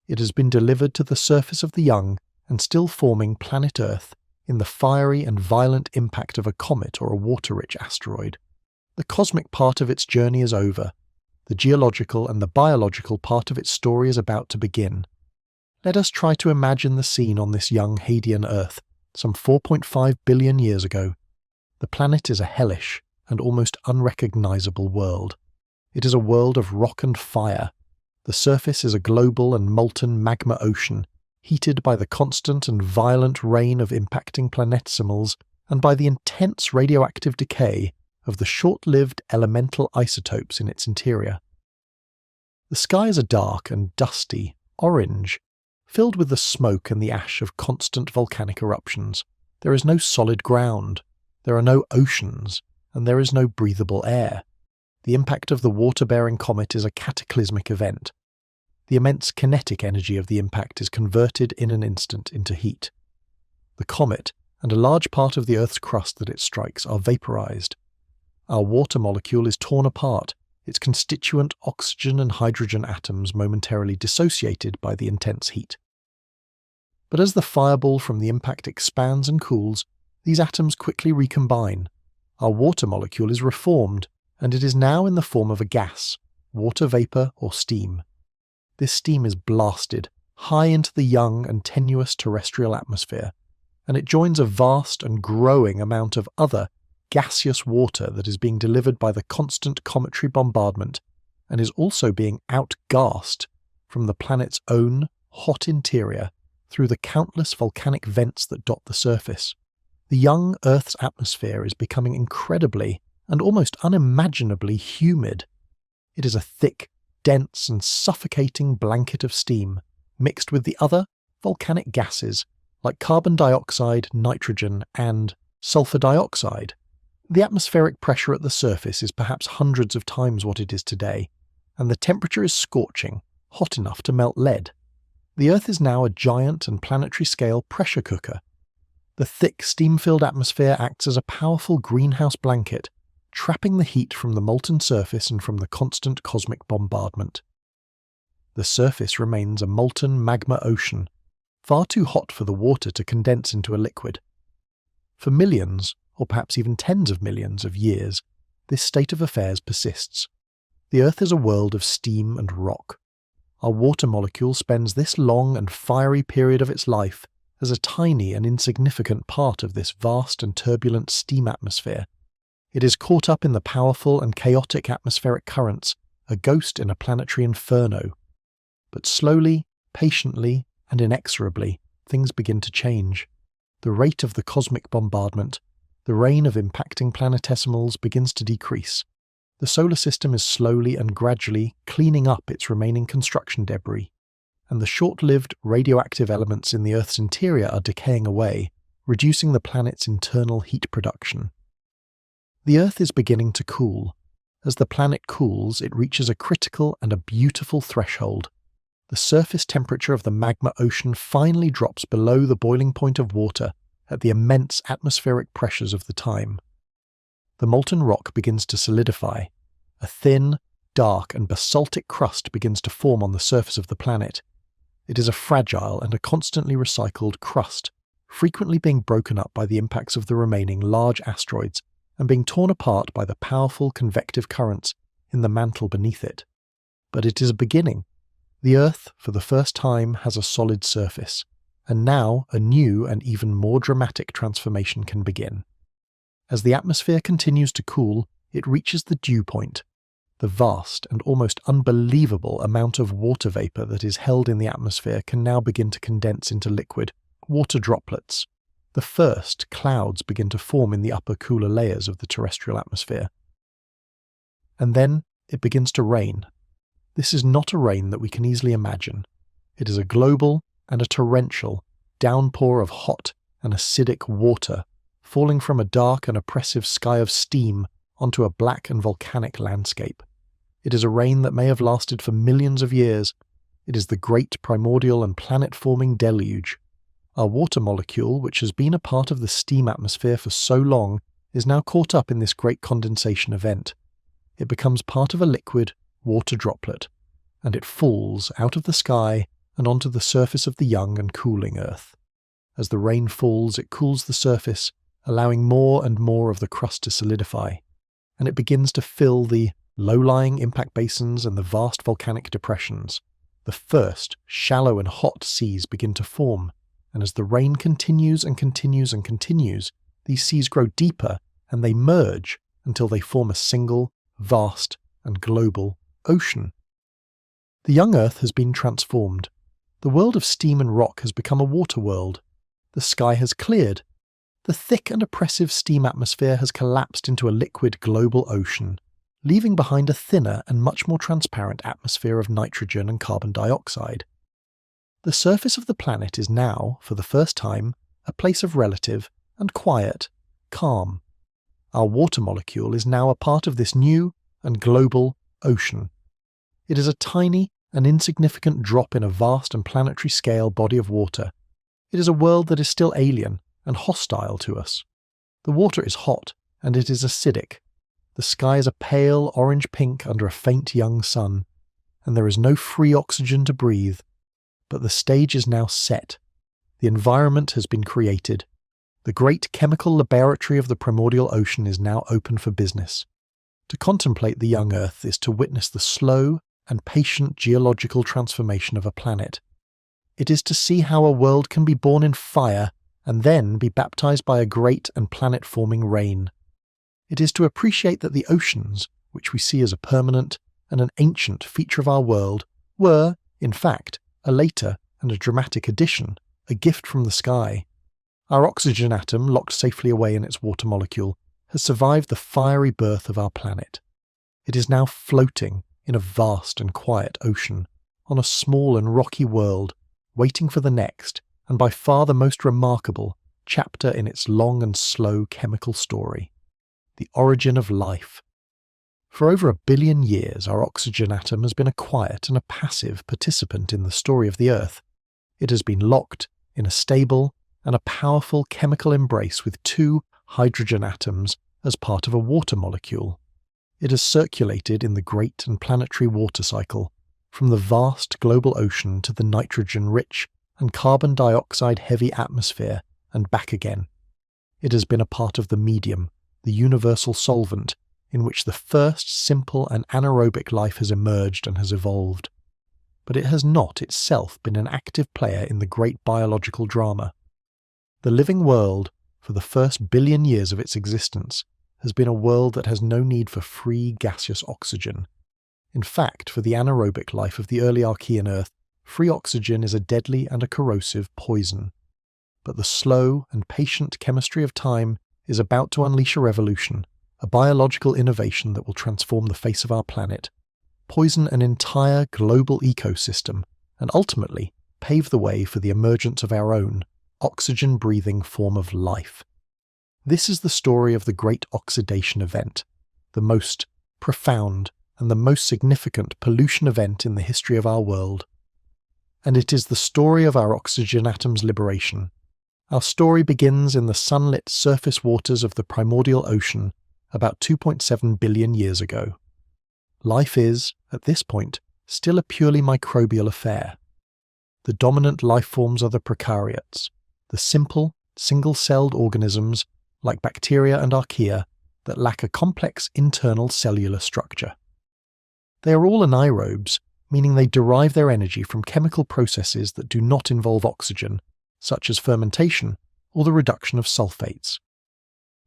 [SPEAKER 1] It has been delivered to the surface of the young and still forming planet Earth in the fiery and violent impact of a comet or a water-rich asteroid. The cosmic part of its journey is over. The geological and the biological part of its story is about to begin. Let us try to imagine the scene on this young Hadean Earth, some 4.5 billion years ago. The planet is a hellish and almost unrecognizable world. It is a world of rock and fire. The surface is a global and molten magma ocean, heated by the constant and violent rain of impacting planetesimals and by the intense radioactive decay of the short-lived elemental isotopes in its interior. The skies are dark and dusty, orange, filled with the smoke and the ash of constant volcanic eruptions. There is no solid ground, there are no oceans, and there is no breathable air. The impact of the water-bearing comet is a cataclysmic event. The immense kinetic energy of the impact is converted in an instant into heat. The comet and a large part of the Earth's crust that it strikes are vaporized. Our water molecule is torn apart, its constituent oxygen and hydrogen atoms momentarily dissociated by the intense heat. But as the fireball from the impact expands and cools, these atoms quickly recombine. Our water molecule is reformed, and it is now in the form of a gas, water vapor or steam. This steam is blasted high into the young and tenuous terrestrial atmosphere, and it joins a vast and growing amount of other gaseous water that is being delivered by the constant cometary bombardment and is also being outgassed from the planet's own hot interior through the countless volcanic vents that dot the surface. The young Earth's atmosphere is becoming incredibly and almost unimaginably humid. It is a thick, dense and suffocating blanket of steam, mixed with the other volcanic gases like carbon dioxide, nitrogen and sulfur dioxide. The atmospheric pressure at the surface is perhaps hundreds of times what it is today, and the temperature is scorching, hot enough to melt lead. The Earth is now a giant and planetary-scale pressure cooker. The thick, steam-filled atmosphere acts as a powerful greenhouse blanket, trapping the heat from the molten surface and from the constant cosmic bombardment. The surface remains a molten magma ocean, far too hot for the water to condense into a liquid. For millions, or perhaps even tens of millions of years, this state of affairs persists. The Earth is a world of steam and rock. Our water molecule spends this long and fiery period of its life as a tiny and insignificant part of this vast and turbulent steam atmosphere. It is caught up in the powerful and chaotic atmospheric currents, a ghost in a planetary inferno. But slowly, patiently, and inexorably, things begin to change. The rate of the cosmic bombardment, the rain of impacting planetesimals begins to decrease. The solar system is slowly and gradually cleaning up its remaining construction debris, and the short-lived radioactive elements in the Earth's interior are decaying away, reducing the planet's internal heat production. The Earth is beginning to cool. As the planet cools, it reaches a critical and a beautiful threshold. The surface temperature of the magma ocean finally drops below the boiling point of water at the immense atmospheric pressures of the time. The molten rock begins to solidify. A thin, dark and basaltic crust begins to form on the surface of the planet. It is a fragile and a constantly recycled crust, frequently being broken up by the impacts of the remaining large asteroids and being torn apart by the powerful convective currents in the mantle beneath it. But it is a beginning. The Earth, for the first time, has a solid surface, and now a new and even more dramatic transformation can begin. As the atmosphere continues to cool, it reaches the dew point, the vast and almost unbelievable amount of water vapor that is held in the atmosphere can now begin to condense into liquid, water droplets. The first clouds begin to form in the upper cooler layers of the terrestrial atmosphere. And then it begins to rain. This is not a rain that we can easily imagine. It is a global and a torrential downpour of hot and acidic water falling from a dark and oppressive sky of steam onto a black and volcanic landscape. It is a rain that may have lasted for millions of years. It is the great primordial and planet-forming deluge. Our water molecule, which has been a part of the steam atmosphere for so long, is now caught up in this great condensation event. It becomes part of a liquid water droplet, and it falls out of the sky and onto the surface of the young and cooling Earth. As the rain falls, it cools the surface, allowing more and more of the crust to solidify, and it begins to fill the low-lying impact basins and the vast volcanic depressions. The first shallow and hot seas begin to form, and as the rain continues and continues and continues, these seas grow deeper and they merge until they form a single, vast and global ocean. The young Earth has been transformed. The world of steam and rock has become a water world. The sky has cleared. The thick and oppressive steam atmosphere has collapsed into a liquid global ocean, leaving behind a thinner and much more transparent atmosphere of nitrogen and carbon dioxide. The surface of the planet is now, for the first time, a place of relative and quiet calm. Our water molecule is now a part of this new and global ocean. It is a tiny and insignificant drop in a vast and planetary scale body of water. It is a world that is still alien and hostile to us. The water is hot and it is acidic. The sky is a pale orange-pink under a faint young sun, and there is no free oxygen to breathe. But the stage is now set. The environment has been created. The great chemical laboratory of the primordial ocean is now open for business. To contemplate the young Earth is to witness the slow and patient geological transformation of a planet. It is to see how a world can be born in fire and then be baptized by a great and planet-forming rain. It is to appreciate that the oceans, which we see as a permanent and an ancient feature of our world, were, in fact, a later and a dramatic addition, a gift from the sky. Our oxygen atom, locked safely away in its water molecule, has survived the fiery birth of our planet. It is now floating in a vast and quiet ocean, on a small and rocky world, waiting for the next, and by far the most remarkable, chapter in its long and slow chemical story. The origin of life. For over 1 billion years, our oxygen atom has been a quiet and a passive participant in the story of the Earth. It has been locked in a stable and a powerful chemical embrace with 2 hydrogen atoms as part of a water molecule. It has circulated in the great and planetary water cycle, from the vast global ocean to the nitrogen-rich and carbon dioxide-heavy atmosphere and back again. It has been a part of the medium, the universal solvent, in which the first simple and anaerobic life has emerged and has evolved. But it has not itself been an active player in the great biological drama. The living world, for the first 1 billion years of its existence, has been a world that has no need for free gaseous oxygen. In fact, for the anaerobic life of the early Archean Earth, free oxygen is a deadly and a corrosive poison. But the slow and patient chemistry of time is about to unleash a revolution, a biological innovation that will transform the face of our planet, poison an entire global ecosystem, and ultimately pave the way for the emergence of our own, oxygen-breathing form of life. This is the story of the Great Oxidation Event, the most profound and the most significant pollution event in the history of our world. And it is the story of our oxygen atom's liberation. Our story begins in the sunlit surface waters of the primordial ocean about 2.7 billion years ago. Life is, at this point, still a purely microbial affair. The dominant life forms are the prokaryotes, the simple, single-celled organisms like bacteria and archaea that lack a complex internal cellular structure. They are all anaerobes, meaning they derive their energy from chemical processes that do not involve oxygen, such as fermentation or the reduction of sulfates.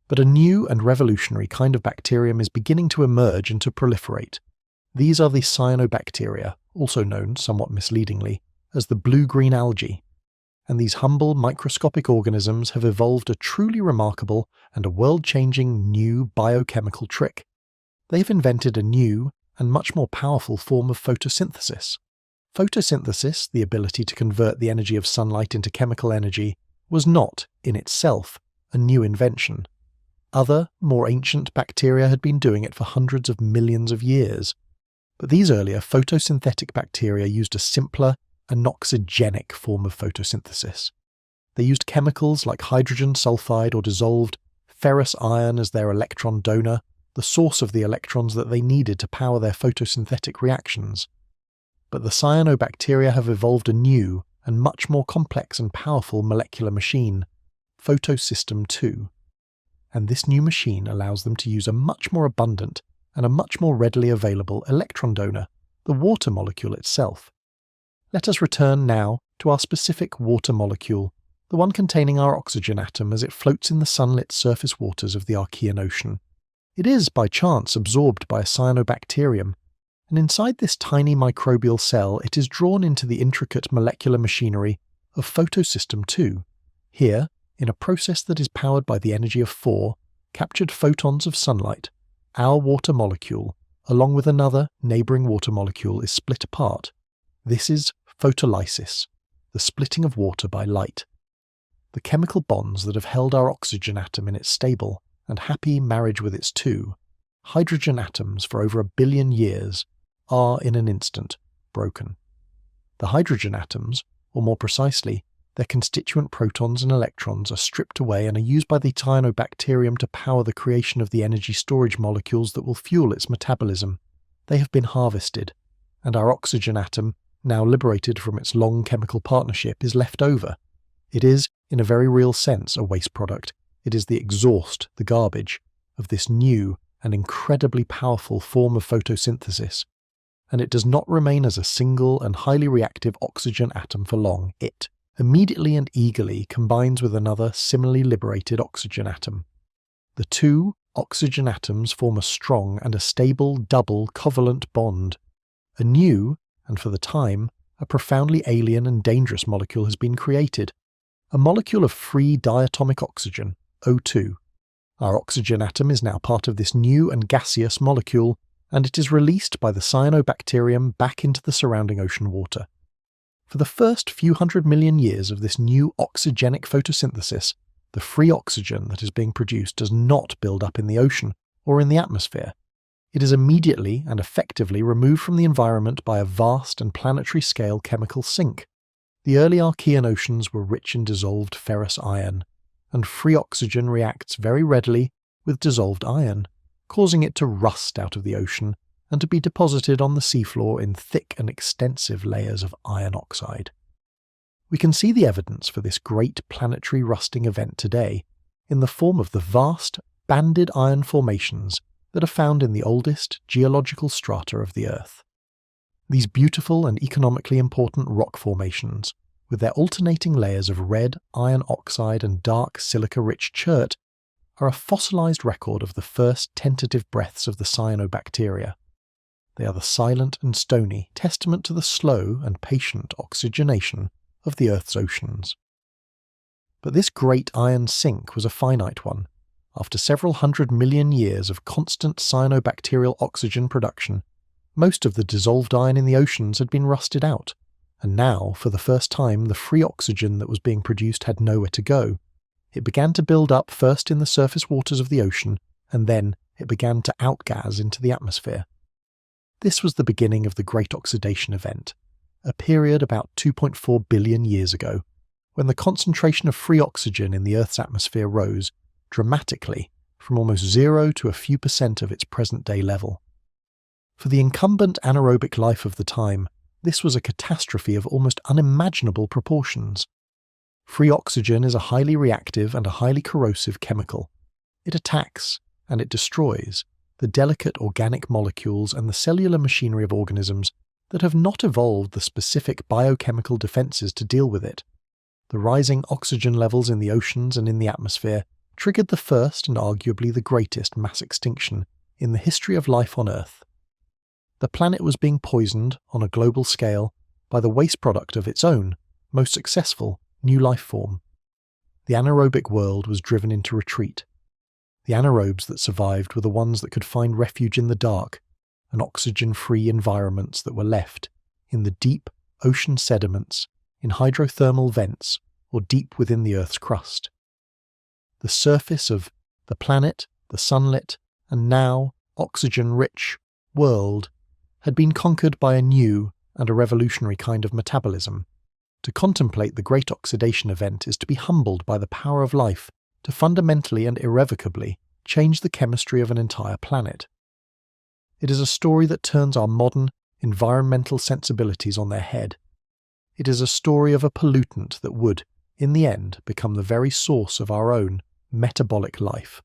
[SPEAKER 1] But a new and revolutionary kind of bacterium is beginning to emerge and to proliferate. These are the cyanobacteria, also known, somewhat misleadingly, as the blue-green algae. And these humble microscopic organisms have evolved a truly remarkable and a world-changing new biochemical trick. They have invented a new and much more powerful form of photosynthesis. Photosynthesis, the ability to convert the energy of sunlight into chemical energy, was not, in itself, a new invention. Other, more ancient bacteria had been doing it for hundreds of millions of years. But these earlier photosynthetic bacteria used a simpler, anoxygenic form of photosynthesis. They used chemicals like hydrogen sulfide or dissolved ferrous iron as their electron donor, the source of the electrons that they needed to power their photosynthetic reactions. But the cyanobacteria have evolved a new and much more complex and powerful molecular machine, photosystem II. And this new machine allows them to use a much more abundant and a much more readily available electron donor, the water molecule itself. Let us return now to our specific water molecule, the one containing our oxygen atom as it floats in the sunlit surface waters of the Archean Ocean. It is, by chance, absorbed by a cyanobacterium, and inside this tiny microbial cell it is drawn into the intricate molecular machinery of photosystem II. Here, in a process that is powered by the energy of 4 captured photons of sunlight, our water molecule, along with another neighbouring water molecule, is split apart. This is photolysis, the splitting of water by light. The chemical bonds that have held our oxygen atom in its stable and happy marriage with its two hydrogen atoms for over 1 billion years are, in an instant, broken. The hydrogen atoms, or more precisely, their constituent protons and electrons, are stripped away and are used by the cyanobacterium to power the creation of the energy storage molecules that will fuel its metabolism. They have been harvested, and our oxygen atom, now liberated from its long chemical partnership, is left over. It is, in a very real sense, a waste product. It is the exhaust, the garbage, of this new and incredibly powerful form of photosynthesis. And it does not remain as a single and highly reactive oxygen atom for long. It immediately and eagerly combines with another similarly liberated oxygen atom. The two oxygen atoms form a strong and a stable double covalent bond. A new, and for the time, a profoundly alien and dangerous molecule has been created. A molecule of free diatomic oxygen, O2. Our oxygen atom is now part of this new and gaseous molecule, and it is released by the cyanobacterium back into the surrounding ocean water. For the first few 100 million years of this new oxygenic photosynthesis, the free oxygen that is being produced does not build up in the ocean or in the atmosphere. It is immediately and effectively removed from the environment by a vast and planetary-scale chemical sink. The early Archean oceans were rich in dissolved ferrous iron, and free oxygen reacts very readily with dissolved iron, causing it to rust out of the ocean and to be deposited on the seafloor in thick and extensive layers of iron oxide. We can see the evidence for this great planetary rusting event today in the form of the vast, banded iron formations that are found in the oldest geological strata of the Earth. These beautiful and economically important rock formations, with their alternating layers of red iron oxide and dark silica-rich chert, are a fossilized record of the first tentative breaths of the cyanobacteria. They are the silent and stony testament to the slow and patient oxygenation of the Earth's oceans. But this great iron sink was a finite one. After several 100 million years of constant cyanobacterial oxygen production, most of the dissolved iron in the oceans had been rusted out, and now, for the first time, the free oxygen that was being produced had nowhere to go. It began to build up first in the surface waters of the ocean, and then it began to outgas into the atmosphere. This was the beginning of the Great Oxidation Event, a period about 2.4 billion years ago, when the concentration of free oxygen in the Earth's atmosphere rose dramatically from almost 0 to a few % of its present-day level. For the incumbent anaerobic life of the time, this was a catastrophe of almost unimaginable proportions. Free oxygen is a highly reactive and a highly corrosive chemical. It attacks, and it destroys, the delicate organic molecules and the cellular machinery of organisms that have not evolved the specific biochemical defenses to deal with it. The rising oxygen levels in the oceans and in the atmosphere triggered the first and arguably the greatest mass extinction in the history of life on Earth. The planet was being poisoned on a global scale by the waste product of its own, most successful, new life form. The anaerobic world was driven into retreat. The anaerobes that survived were the ones that could find refuge in the dark and oxygen-free environments that were left in the deep ocean sediments, in hydrothermal vents, or deep within the Earth's crust. The surface of the planet, the sunlit, and now oxygen-rich world had been conquered by a new and a revolutionary kind of metabolism. To contemplate the great oxidation event is to be humbled by the power of life to fundamentally and irrevocably change the chemistry of an entire planet. It is a story that turns our modern environmental sensibilities on their head. It is a story of a pollutant that would, in the end, become the very source of our own metabolic life.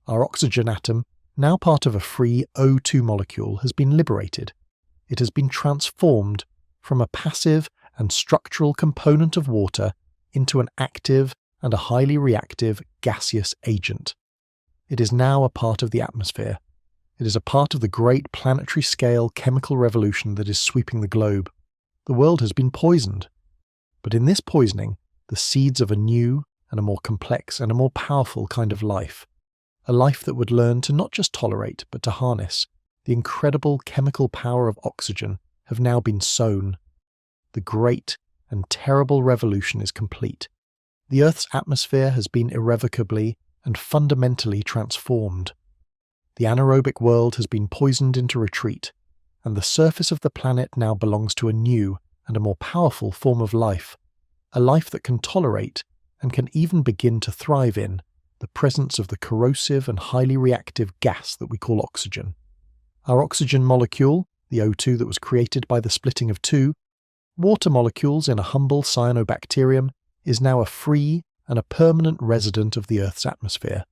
[SPEAKER 1] Our oxygen atom, now part of a free O2 molecule, has been liberated. It has been transformed from a passive and structural component of water into an active and a highly reactive gaseous agent. It is now a part of the atmosphere. It is a part of the great planetary-scale chemical revolution that is sweeping the globe. The world has been poisoned. But in this poisoning, the seeds of a new and a more complex and a more powerful kind of life. A life that would learn to not just tolerate, but to harness the incredible chemical power of oxygen have now been sown. The great and terrible revolution is complete. The Earth's atmosphere has been irrevocably and fundamentally transformed. The anaerobic world has been poisoned into retreat, and the surface of the planet now belongs to a new and a more powerful form of life, a life that can tolerate and can even begin to thrive in the presence of the corrosive and highly reactive gas that we call oxygen. Our oxygen molecule, the O2 that was created by the splitting of two water molecules in a humble cyanobacterium, is now a free and a permanent resident of the Earth's atmosphere.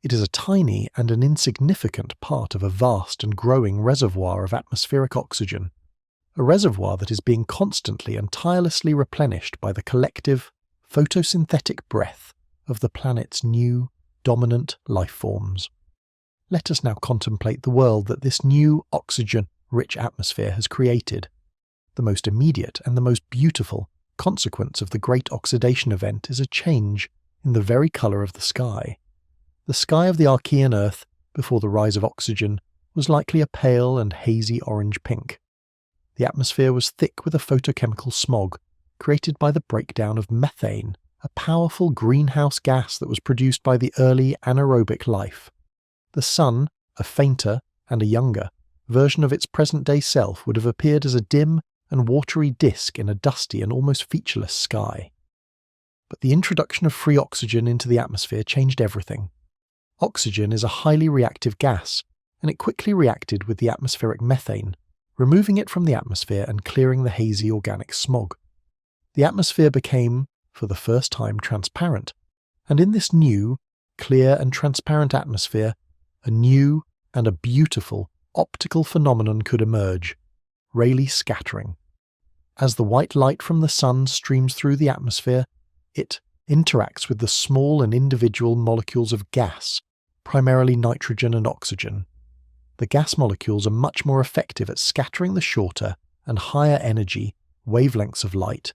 [SPEAKER 1] It is a tiny and an insignificant part of a vast and growing reservoir of atmospheric oxygen, a reservoir that is being constantly and tirelessly replenished by the collective, photosynthetic breath of the planet's new, dominant life forms. Let us now contemplate the world that this new oxygen-rich atmosphere has created. The most immediate and the most beautiful consequence of the great oxidation event is a change in the very colour of the sky. The sky of the Archean Earth, before the rise of oxygen, was likely a pale and hazy orange-pink. The atmosphere was thick with a photochemical smog, created by the breakdown of methane, a powerful greenhouse gas that was produced by the early anaerobic life. The sun, a fainter and a younger version of its present-day self, would have appeared as a dim and watery disk in a dusty and almost featureless sky. But the introduction of free oxygen into the atmosphere changed everything. Oxygen is a highly reactive gas, and it quickly reacted with the atmospheric methane, removing it from the atmosphere and clearing the hazy organic smog. The atmosphere became, for the first time, transparent, and in this new, clear and transparent atmosphere, a new and a beautiful optical phenomenon could emerge, Rayleigh scattering. As the white light from the sun streams through the atmosphere, it interacts with the small and individual molecules of gas, primarily nitrogen and oxygen. The gas molecules are much more effective at scattering the shorter and higher energy wavelengths of light,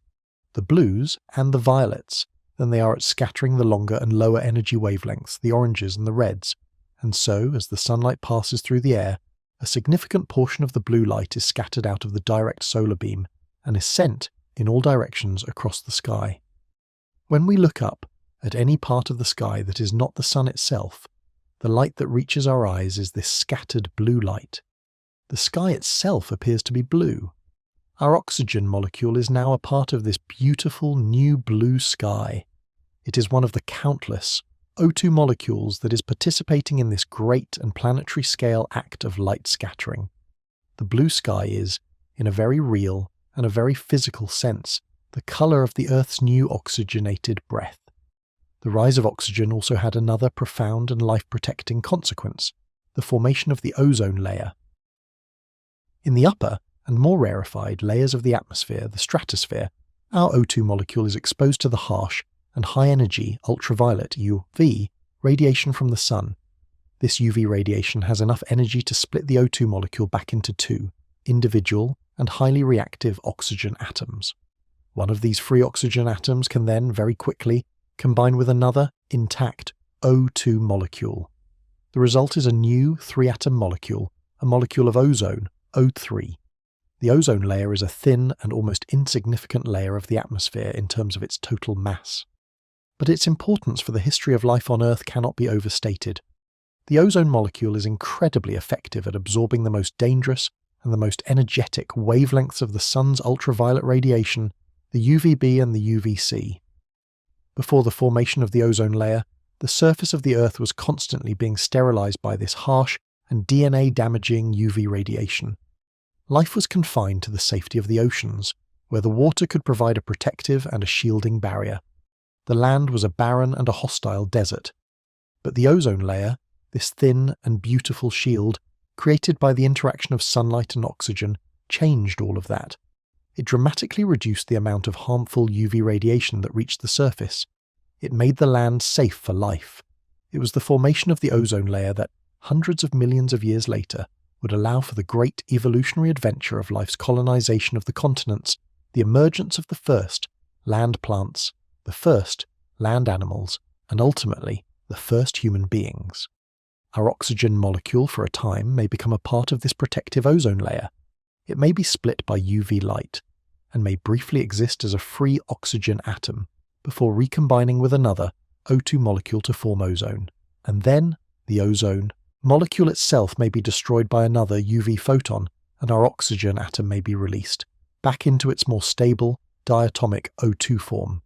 [SPEAKER 1] the blues and the violets, than they are at scattering the longer and lower energy wavelengths, the oranges and the reds. And so, as the sunlight passes through the air, a significant portion of the blue light is scattered out of the direct solar beam and is sent in all directions across the sky. When we look up at any part of the sky that is not the sun itself, the light that reaches our eyes is this scattered blue light. The sky itself appears to be blue. Our oxygen molecule is now a part of this beautiful new blue sky. It is one of the countless O2 molecules that is participating in this great and planetary scale act of light scattering. The blue sky is, in a very real and a very physical sense, the colour of the Earth's new oxygenated breath. The rise of oxygen also had another profound and life-protecting consequence, the formation of the ozone layer. In the upper and more rarefied layers of the atmosphere, the stratosphere, our O2 molecule is exposed to the harsh and high-energy ultraviolet UV radiation from the sun. This UV radiation has enough energy to split the O2 molecule back into two individual and highly reactive oxygen atoms. One of these free oxygen atoms can then, very quickly, combine with another intact O2 molecule. The result is a new 3-atom molecule, a molecule of ozone, O3. The ozone layer is a thin and almost insignificant layer of the atmosphere in terms of its total mass. But its importance for the history of life on Earth cannot be overstated. The ozone molecule is incredibly effective at absorbing the most dangerous and the most energetic wavelengths of the sun's ultraviolet radiation, the UVB and the UVC. Before the formation of the ozone layer, the surface of the Earth was constantly being sterilized by this harsh and DNA-damaging UV radiation. Life was confined to the safety of the oceans, where the water could provide a protective and a shielding barrier. The land was a barren and a hostile desert. But the ozone layer, this thin and beautiful shield, created by the interaction of sunlight and oxygen, changed all of that. It dramatically reduced the amount of harmful UV radiation that reached the surface. It made the land safe for life. It was the formation of the ozone layer that, hundreds of millions of years later, would allow for the great evolutionary adventure of life's colonization of the continents, the emergence of the first land plants, the first land animals, and ultimately the first human beings. Our oxygen molecule for a time may become a part of this protective ozone layer. It may be split by UV light, and may briefly exist as a free oxygen atom before recombining with another O2 molecule to form ozone. And then, the ozone molecule itself may be destroyed by another UV photon, and our oxygen atom may be released, back into its more stable, diatomic O2 form.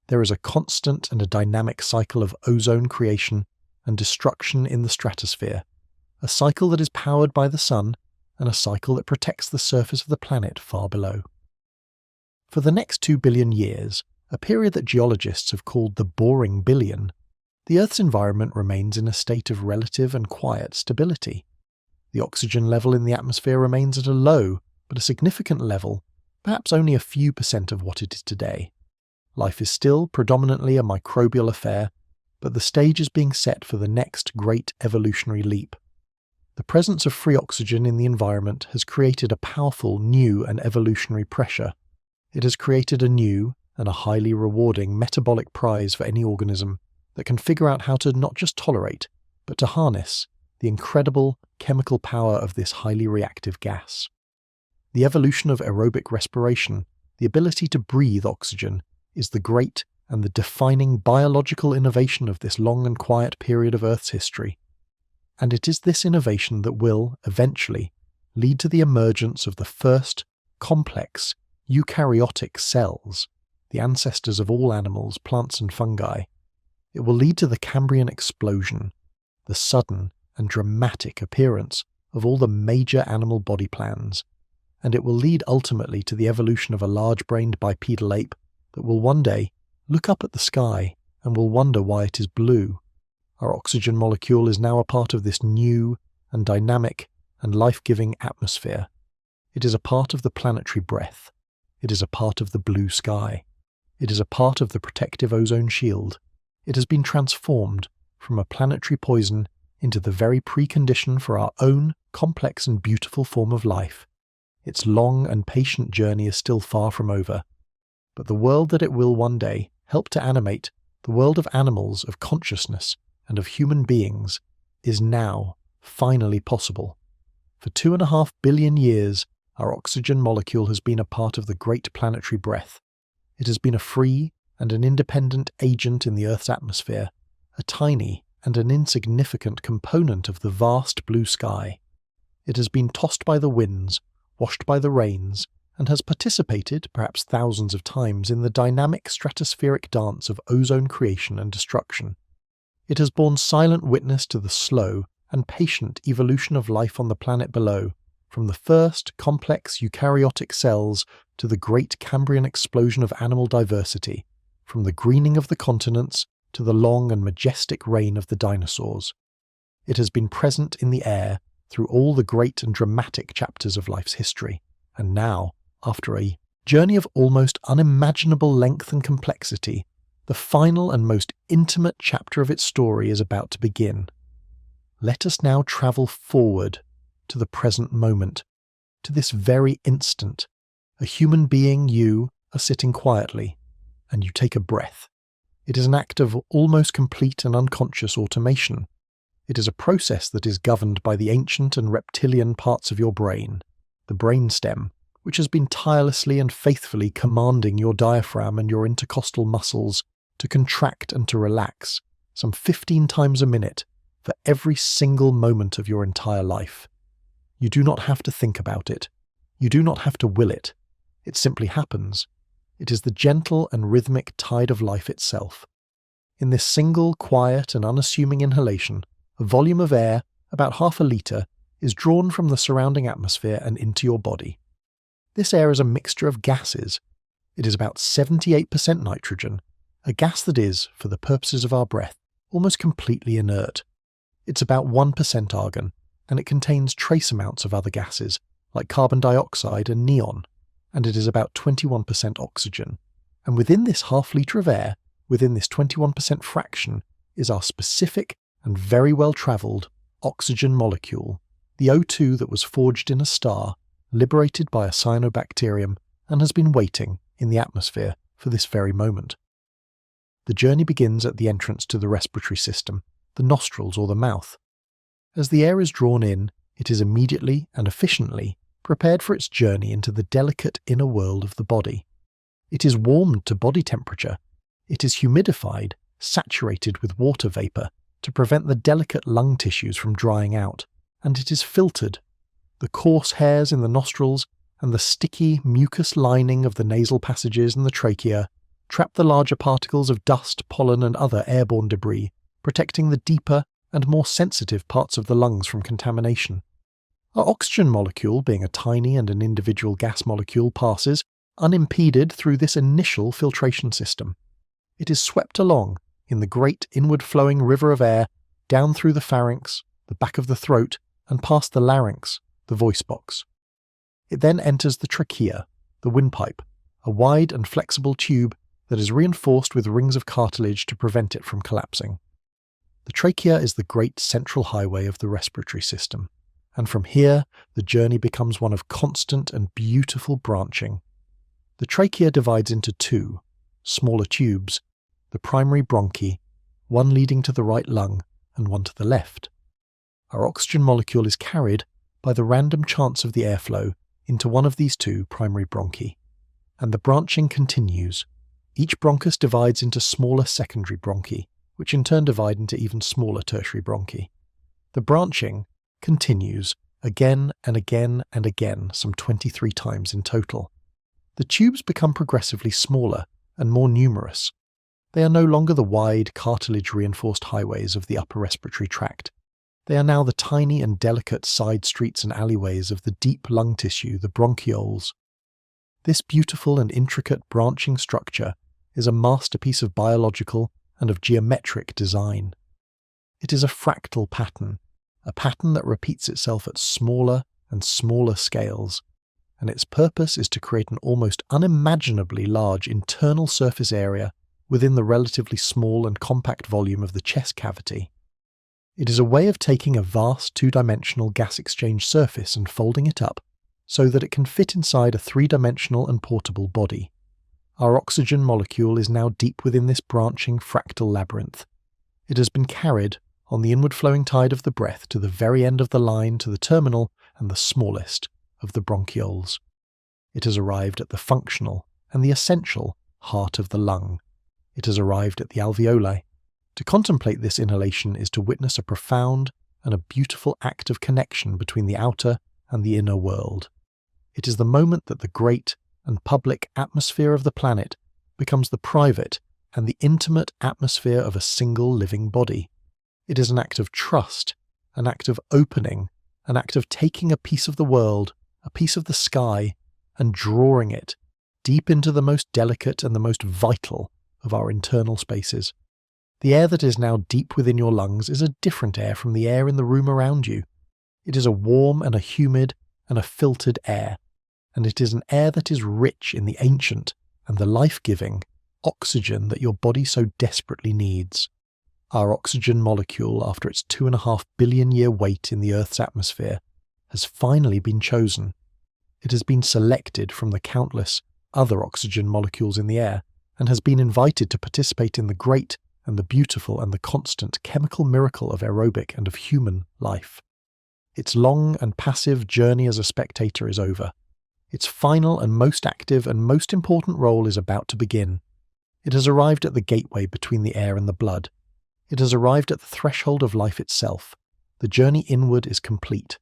[SPEAKER 1] There is a constant and a dynamic cycle of ozone creation and destruction in the stratosphere, a cycle that is powered by the sun, and a cycle that protects the surface of the planet far below. For the next 2 billion years, a period that geologists have called the boring billion, the Earth's environment remains in a state of relative and quiet stability. The oxygen level in the atmosphere remains at a low, but a significant level, perhaps only a few % of what it is today. Life is still predominantly a microbial affair, but the stage is being set for the next great evolutionary leap. The presence of free oxygen in the environment has created a powerful new and evolutionary pressure. It has created a new and a highly rewarding metabolic prize for any organism that can figure out how to not just tolerate, but to harness the incredible chemical power of this highly reactive gas. The evolution of aerobic respiration, the ability to breathe oxygen, is the great and the defining biological innovation of this long and quiet period of Earth's history. And it is this innovation that will, eventually, lead to the emergence of the first complex eukaryotic cells, the ancestors of all animals, plants and fungi. It will lead to the Cambrian explosion, the sudden and dramatic appearance of all the major animal body plans, and it will lead ultimately to the evolution of a large-brained bipedal ape that will one day look up at the sky and will wonder why it is blue. Our oxygen molecule is now a part of this new and dynamic and life-giving atmosphere. It is a part of the planetary breath. It is a part of the blue sky. It is a part of the protective ozone shield. It has been transformed from a planetary poison into the very precondition for our own complex and beautiful form of life. Its long and patient journey is still far from over, but the world that it will one day help to animate, the world of animals, of consciousness, and of human beings, is now finally possible. For 2.5 billion years, our oxygen molecule has been a part of the great planetary breath. It has been a free and an independent agent in the Earth's atmosphere, a tiny and an insignificant component of the vast blue sky. It has been tossed by the winds, washed by the rains, and has participated, perhaps thousands of times, in the dynamic stratospheric dance of ozone creation and destruction. It has borne silent witness to the slow and patient evolution of life on the planet below, from the first complex eukaryotic cells to the great Cambrian explosion of animal diversity, from the greening of the continents to the long and majestic reign of the dinosaurs. It has been present in the air through all the great and dramatic chapters of life's history, and now, after a journey of almost unimaginable length and complexity, the final and most intimate chapter of its story is about to begin. Let us now travel forward to the present moment, to this very instant. A human being, you, are sitting quietly, and you take a breath. It is an act of almost complete and unconscious automation. It is a process that is governed by the ancient and reptilian parts of your brain, the brainstem, which has been tirelessly and faithfully commanding your diaphragm and your intercostal muscles to contract and to relax some 15 times a minute for every single moment of your entire life. You do not have to think about it. You do not have to will it. It simply happens. It is the gentle and rhythmic tide of life itself. In this single, quiet and unassuming inhalation, a volume of air, about half a litre, is drawn from the surrounding atmosphere and into your body. This air is a mixture of gases. It is about 78% nitrogen, a gas that is, for the purposes of our breath, almost completely inert. It's about 1% argon, and it contains trace amounts of other gases, like carbon dioxide and neon, and it is about 21% oxygen. And within this half litre of air, within this 21% fraction, is our specific and very well travelled oxygen molecule, the O2 that was forged in a star, liberated by a cyanobacterium, and has been waiting in the atmosphere for this very moment. The journey begins at the entrance to the respiratory system, the nostrils or the mouth. As the air is drawn in, it is immediately and efficiently prepared for its journey into the delicate inner world of the body. It is warmed to body temperature. It is humidified, saturated with water vapour to prevent the delicate lung tissues from drying out, and it is filtered. The coarse hairs in the nostrils and the sticky mucous lining of the nasal passages and the trachea trap the larger particles of dust, pollen and other airborne debris, protecting the deeper and more sensitive parts of the lungs from contamination. Our oxygen molecule, being a tiny and an individual gas molecule, passes, unimpeded, through this initial filtration system. It is swept along in the great inward-flowing river of air, down through the pharynx, the back of the throat, and past the larynx, the voice box. It then enters the trachea, the windpipe, a wide and flexible tube that is reinforced with rings of cartilage to prevent it from collapsing. The trachea is the great central highway of the respiratory system, and from here the journey becomes one of constant and beautiful branching. The trachea divides into two, smaller tubes, the primary bronchi, one leading to the right lung and one to the left. Our oxygen molecule is carried, by the random chance of the airflow, into one of these two primary bronchi, and the branching continues. Each bronchus divides into smaller secondary bronchi, which in turn divide into even smaller tertiary bronchi. The branching continues again and again and again, some 23 times in total. The tubes become progressively smaller and more numerous. They are no longer the wide, cartilage-reinforced highways of the upper respiratory tract. They are now the tiny and delicate side streets and alleyways of the deep lung tissue, the bronchioles. This beautiful and intricate branching structure is a masterpiece of biological and of geometric design. It is a fractal pattern, a pattern that repeats itself at smaller and smaller scales, and its purpose is to create an almost unimaginably large internal surface area within the relatively small and compact volume of the chest cavity. It is a way of taking a vast two-dimensional gas exchange surface and folding it up so that it can fit inside a three-dimensional and portable body. Our oxygen molecule is now deep within this branching fractal labyrinth. It has been carried on the inward-flowing tide of the breath to the very end of the line, to the terminal and the smallest of the bronchioles. It has arrived at the functional and the essential heart of the lung. It has arrived at the alveoli. To contemplate this inhalation is to witness a profound and a beautiful act of connection between the outer and the inner world. It is the moment that the great and public atmosphere of the planet becomes the private and the intimate atmosphere of a single living body. It is an act of trust, an act of opening, an act of taking a piece of the world, a piece of the sky, and drawing it deep into the most delicate and the most vital of our internal spaces. The air that is now deep within your lungs is a different air from the air in the room around you. It is a warm and a humid and a filtered air, and it is an air that is rich in the ancient and the life-giving oxygen that your body so desperately needs. Our oxygen molecule, after its 2.5 billion year wait in the Earth's atmosphere, has finally been chosen. It has been selected from the countless other oxygen molecules in the air and has been invited to participate in the great and the beautiful and the constant chemical miracle of aerobic and of human life. Its long and passive journey as a spectator is over. Its final and most active and most important role is about to begin. It has arrived at the gateway between the air and the blood. It has arrived at the threshold of life itself. The journey inward is complete.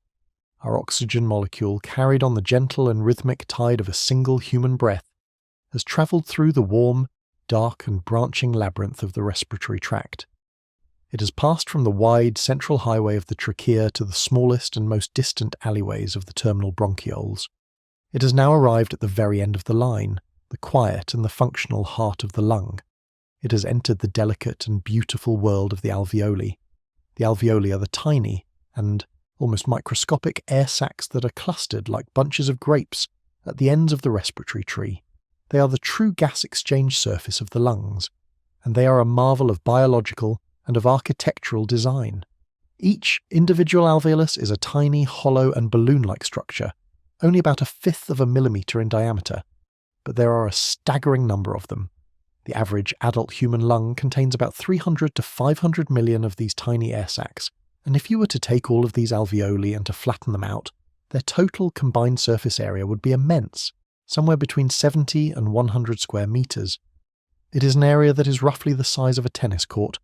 [SPEAKER 1] Our oxygen molecule, carried on the gentle and rhythmic tide of a single human breath, has travelled through the warm, dark and branching labyrinth of the respiratory tract. It has passed from the wide central highway of the trachea to the smallest and most distant alleyways of the terminal bronchioles. It has now arrived at the very end of the line, the quiet and the functional heart of the lung. It has entered the delicate and beautiful world of the alveoli. The alveoli are the tiny and almost microscopic air sacs that are clustered like bunches of grapes at the ends of the respiratory tree. They are the true gas exchange surface of the lungs, and they are a marvel of biological and of architectural design. Each individual alveolus is a tiny, hollow and balloon-like structure, only about 1/5 of a millimetre in diameter, but there are a staggering number of them. The average adult human lung contains about 300 to 500 million of these tiny air sacs, and if you were to take all of these alveoli and to flatten them out, their total combined surface area would be immense, somewhere between 70 and 100 square metres. It is an area that is roughly the size of a tennis court,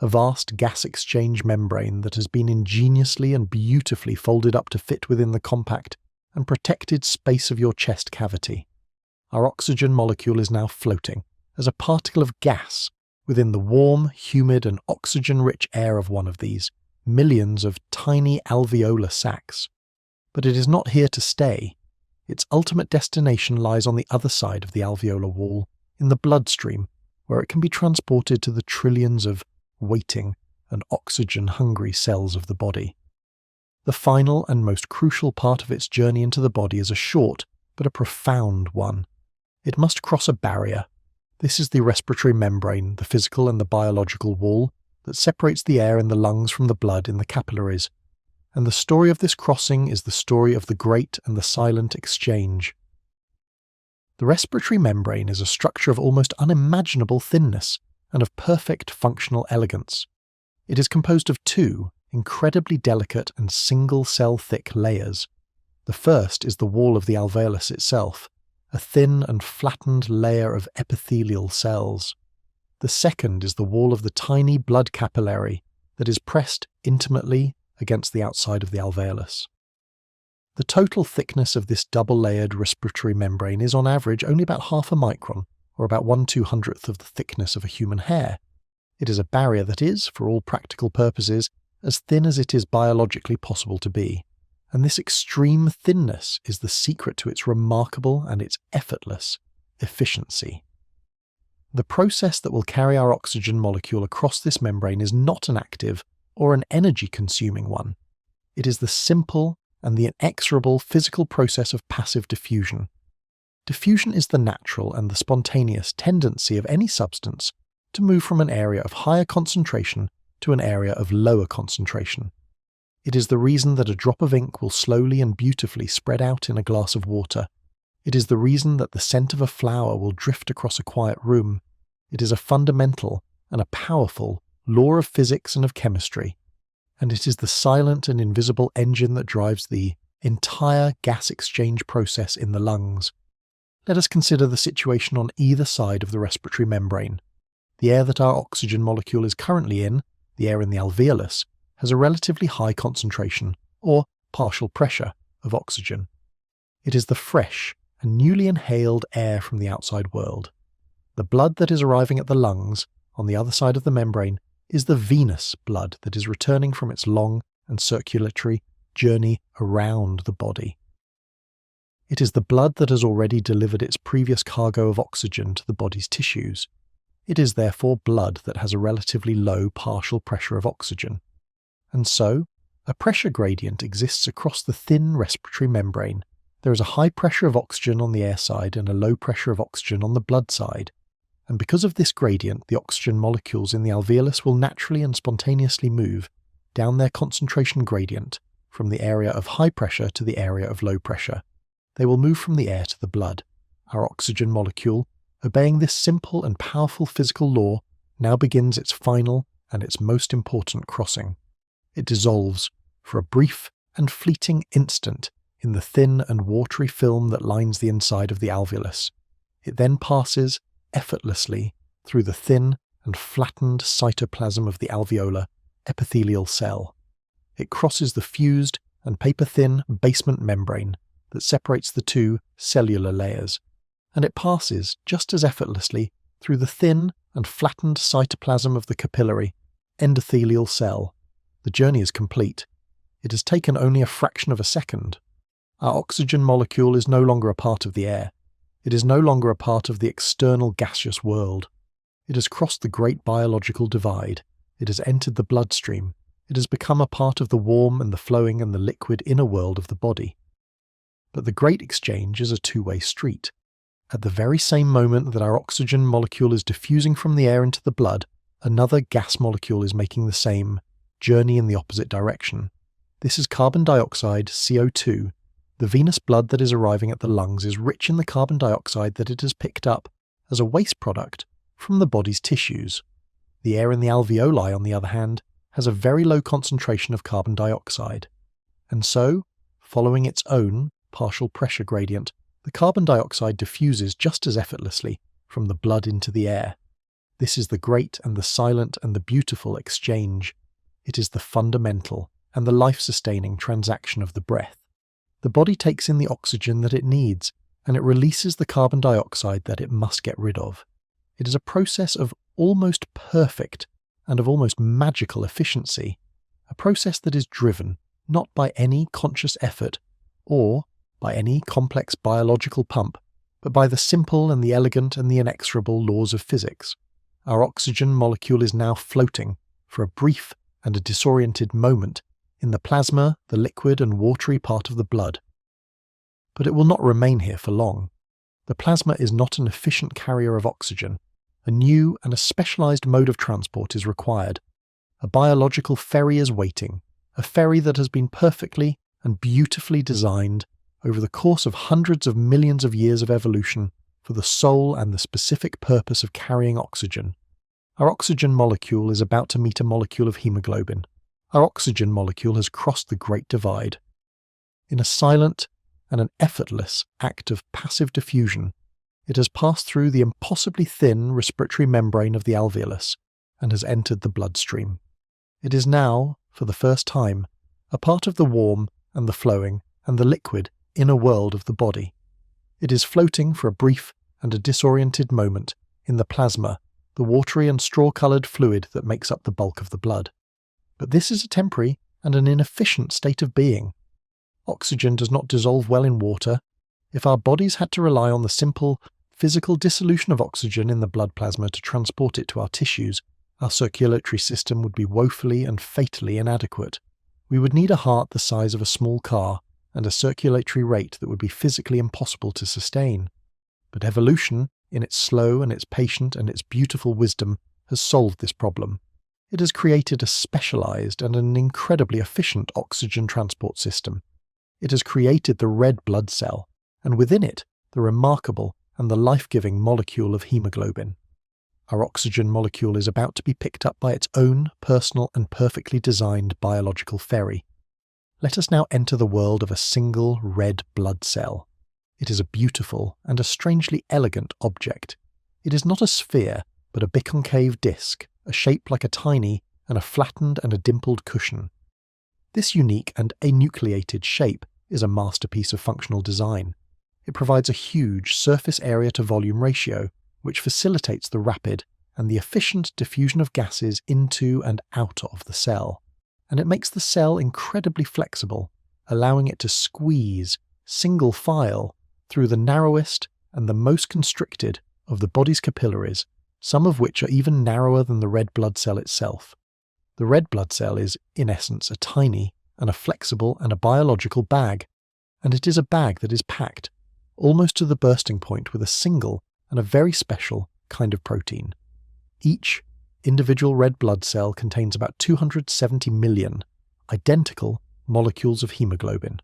[SPEAKER 1] a vast gas exchange membrane that has been ingeniously and beautifully folded up to fit within the compact and protected space of your chest cavity. Our oxygen molecule is now floating, as a particle of gas, within the warm, humid and oxygen-rich air of one of these millions of tiny alveolar sacs. But it is not here to stay. Its ultimate destination lies on the other side of the alveolar wall, in the bloodstream, where it can be transported to the trillions of waiting and oxygen-hungry cells of the body. The final and most crucial part of its journey into the body is a short, but a profound one. It must cross a barrier. This is the respiratory membrane, the physical and the biological wall, that separates the air in the lungs from the blood in the capillaries. And the story of this crossing is the story of the great and the silent exchange. The respiratory membrane is a structure of almost unimaginable thinness and of perfect functional elegance. It is composed of 2 incredibly delicate and single-cell thick layers. The first is the wall of the alveolus itself, a thin and flattened layer of epithelial cells. The second is the wall of the tiny blood capillary that is pressed intimately against the outside of the alveolus. The total thickness of this double-layered respiratory membrane is on average only about 1/2 micron, or about 1/200th of the thickness of a human hair. It is a barrier that is, for all practical purposes, as thin as it is biologically possible to be, and this extreme thinness is the secret to its remarkable and its effortless efficiency. The process that will carry our oxygen molecule across this membrane is not an active or an energy-consuming one. It is the simple and the inexorable physical process of passive diffusion. Diffusion is the natural and the spontaneous tendency of any substance to move from an area of higher concentration to an area of lower concentration. It is the reason that a drop of ink will slowly and beautifully spread out in a glass of water. It is the reason that the scent of a flower will drift across a quiet room. It is a fundamental and a powerful law of physics and of chemistry, and it is the silent and invisible engine that drives the entire gas exchange process in the lungs. Let us consider the situation on either side of the respiratory membrane. The air that our oxygen molecule is currently in, the air in the alveolus, has a relatively high concentration, or partial pressure, of oxygen. It is the fresh and newly inhaled air from the outside world. The blood that is arriving at the lungs, on the other side of the membrane, is the venous blood that is returning from its long and circulatory journey around the body. It is the blood that has already delivered its previous cargo of oxygen to the body's tissues. It is therefore blood that has a relatively low partial pressure of oxygen. And so, a pressure gradient exists across the thin respiratory membrane There is a high pressure of oxygen on the air side and a low pressure of oxygen on the blood side. And because of this gradient, the oxygen molecules in the alveolus will naturally and spontaneously move down their concentration gradient from the area of high pressure to the area of low pressure. They will move from the air to the blood. Our oxygen molecule, obeying this simple and powerful physical law, now begins its final and its most important crossing. It dissolves for a brief and fleeting instant in the thin and watery film that lines the inside of the alveolus. It then passes effortlessly through the thin and flattened cytoplasm of the alveolar epithelial cell. It crosses the fused and paper-thin basement membrane that separates the two cellular layers, and it passes just as effortlessly through the thin and flattened cytoplasm of the capillary endothelial cell. The journey is complete. It has taken only a fraction of a second. Our oxygen molecule is no longer a part of the air. It is no longer a part of the external gaseous world. It has crossed the great biological divide. It has entered the bloodstream. It has become a part of the warm and the flowing and the liquid inner world of the body. But the great exchange is a two-way street. At the very same moment that our oxygen molecule is diffusing from the air into the blood, another gas molecule is making the same journey in the opposite direction. This is carbon dioxide, CO2. The venous blood that is arriving at the lungs is rich in the carbon dioxide that it has picked up as a waste product from the body's tissues. The air in the alveoli, on the other hand, has a very low concentration of carbon dioxide. And so, following its own partial pressure gradient, the carbon dioxide diffuses just as effortlessly from the blood into the air. This is the great and the silent and the beautiful exchange. It is the fundamental and the life-sustaining transaction of the breath. The body takes in the oxygen that it needs, and it releases the carbon dioxide that it must get rid of. It is a process of almost perfect and of almost magical efficiency, a process that is driven not by any conscious effort or by any complex biological pump, but by the simple and the elegant and the inexorable laws of physics. Our oxygen molecule is now floating, for a brief and a disoriented moment, in the plasma, the liquid and watery part of the blood. But it will not remain here for long. The plasma is not an efficient carrier of oxygen. A new and a specialized mode of transport is required. A biological ferry is waiting, a ferry that has been perfectly and beautifully designed over the course of hundreds of millions of years of evolution for the sole and the specific purpose of carrying oxygen. Our oxygen molecule is about to meet a molecule of hemoglobin. Our oxygen molecule has crossed the Great Divide. In a silent and an effortless act of passive diffusion, it has passed through the impossibly thin respiratory membrane of the alveolus and has entered the bloodstream. It is now, for the first time, a part of the warm and the flowing and the liquid inner world of the body. It is floating for a brief and a disoriented moment in the plasma, the watery and straw-coloured fluid that makes up the bulk of the blood. But this is a temporary and an inefficient state of being. Oxygen does not dissolve well in water. If our bodies had to rely on the simple physical dissolution of oxygen in the blood plasma to transport it to our tissues, our circulatory system would be woefully and fatally inadequate. We would need a heart the size of a small car and a circulatory rate that would be physically impossible to sustain. But evolution, in its slow and its patient and its beautiful wisdom, has solved this problem. It has created a specialized and an incredibly efficient oxygen transport system. It has created the red blood cell, and within it, the remarkable and the life-giving molecule of hemoglobin. Our oxygen molecule is about to be picked up by its own personal and perfectly designed biological ferry. Let us now enter the world of a single red blood cell. It is a beautiful and a strangely elegant object. It is not a sphere, but a biconcave disc, a shape like a tiny and a flattened and a dimpled cushion. This unique and enucleated shape is a masterpiece of functional design. It provides a huge surface area to volume ratio, which facilitates the rapid and the efficient diffusion of gases into and out of the cell. And it makes the cell incredibly flexible, allowing it to squeeze, single file, through the narrowest and the most constricted of the body's capillaries, some of which are even narrower than the red blood cell itself. The red blood cell is, in essence, a tiny and a flexible and a biological bag. and it is a bag that is packed, almost to the bursting point, with a single and a very special kind of protein. Each individual red blood cell contains about 270 million identical molecules of hemoglobin.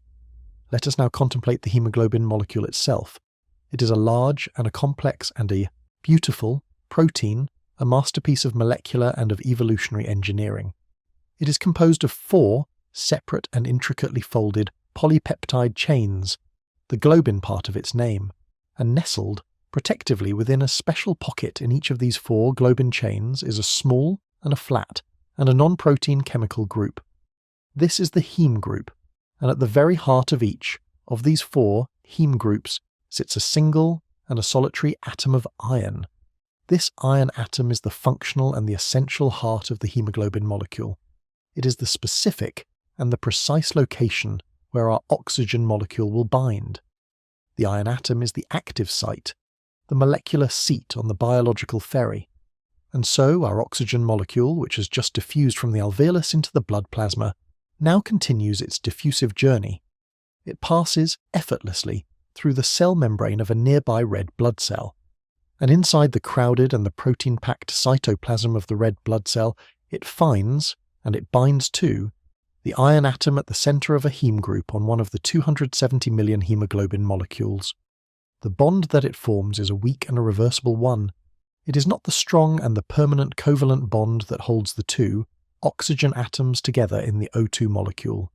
[SPEAKER 1] Let us now contemplate the hemoglobin molecule itself. It is a large and a complex and a beautiful protein, a masterpiece of molecular and of evolutionary engineering. It is composed of 4 separate and intricately folded polypeptide chains, the globin part of its name, and nestled protectively within a special pocket in each of these 4 globin chains is a small and a flat and a non-protein chemical group. This is the heme group, and at the very heart of each of these 4 heme groups sits a single and a solitary atom of iron. This iron atom is the functional and the essential heart of the hemoglobin molecule. It is the specific and the precise location where our oxygen molecule will bind. The iron atom is the active site, the molecular seat on the biological ferry. And so our oxygen molecule, which has just diffused from the alveolus into the blood plasma, now continues its diffusive journey. It passes effortlessly through the cell membrane of a nearby red blood cell. And inside the crowded and the protein-packed cytoplasm of the red blood cell, it finds, and it binds to, the iron atom at the center of a heme group on one of the 270 million hemoglobin molecules. The bond that it forms is a weak and a reversible one. It is not the strong and the permanent covalent bond that holds the 2 oxygen atoms together in the O2 molecule.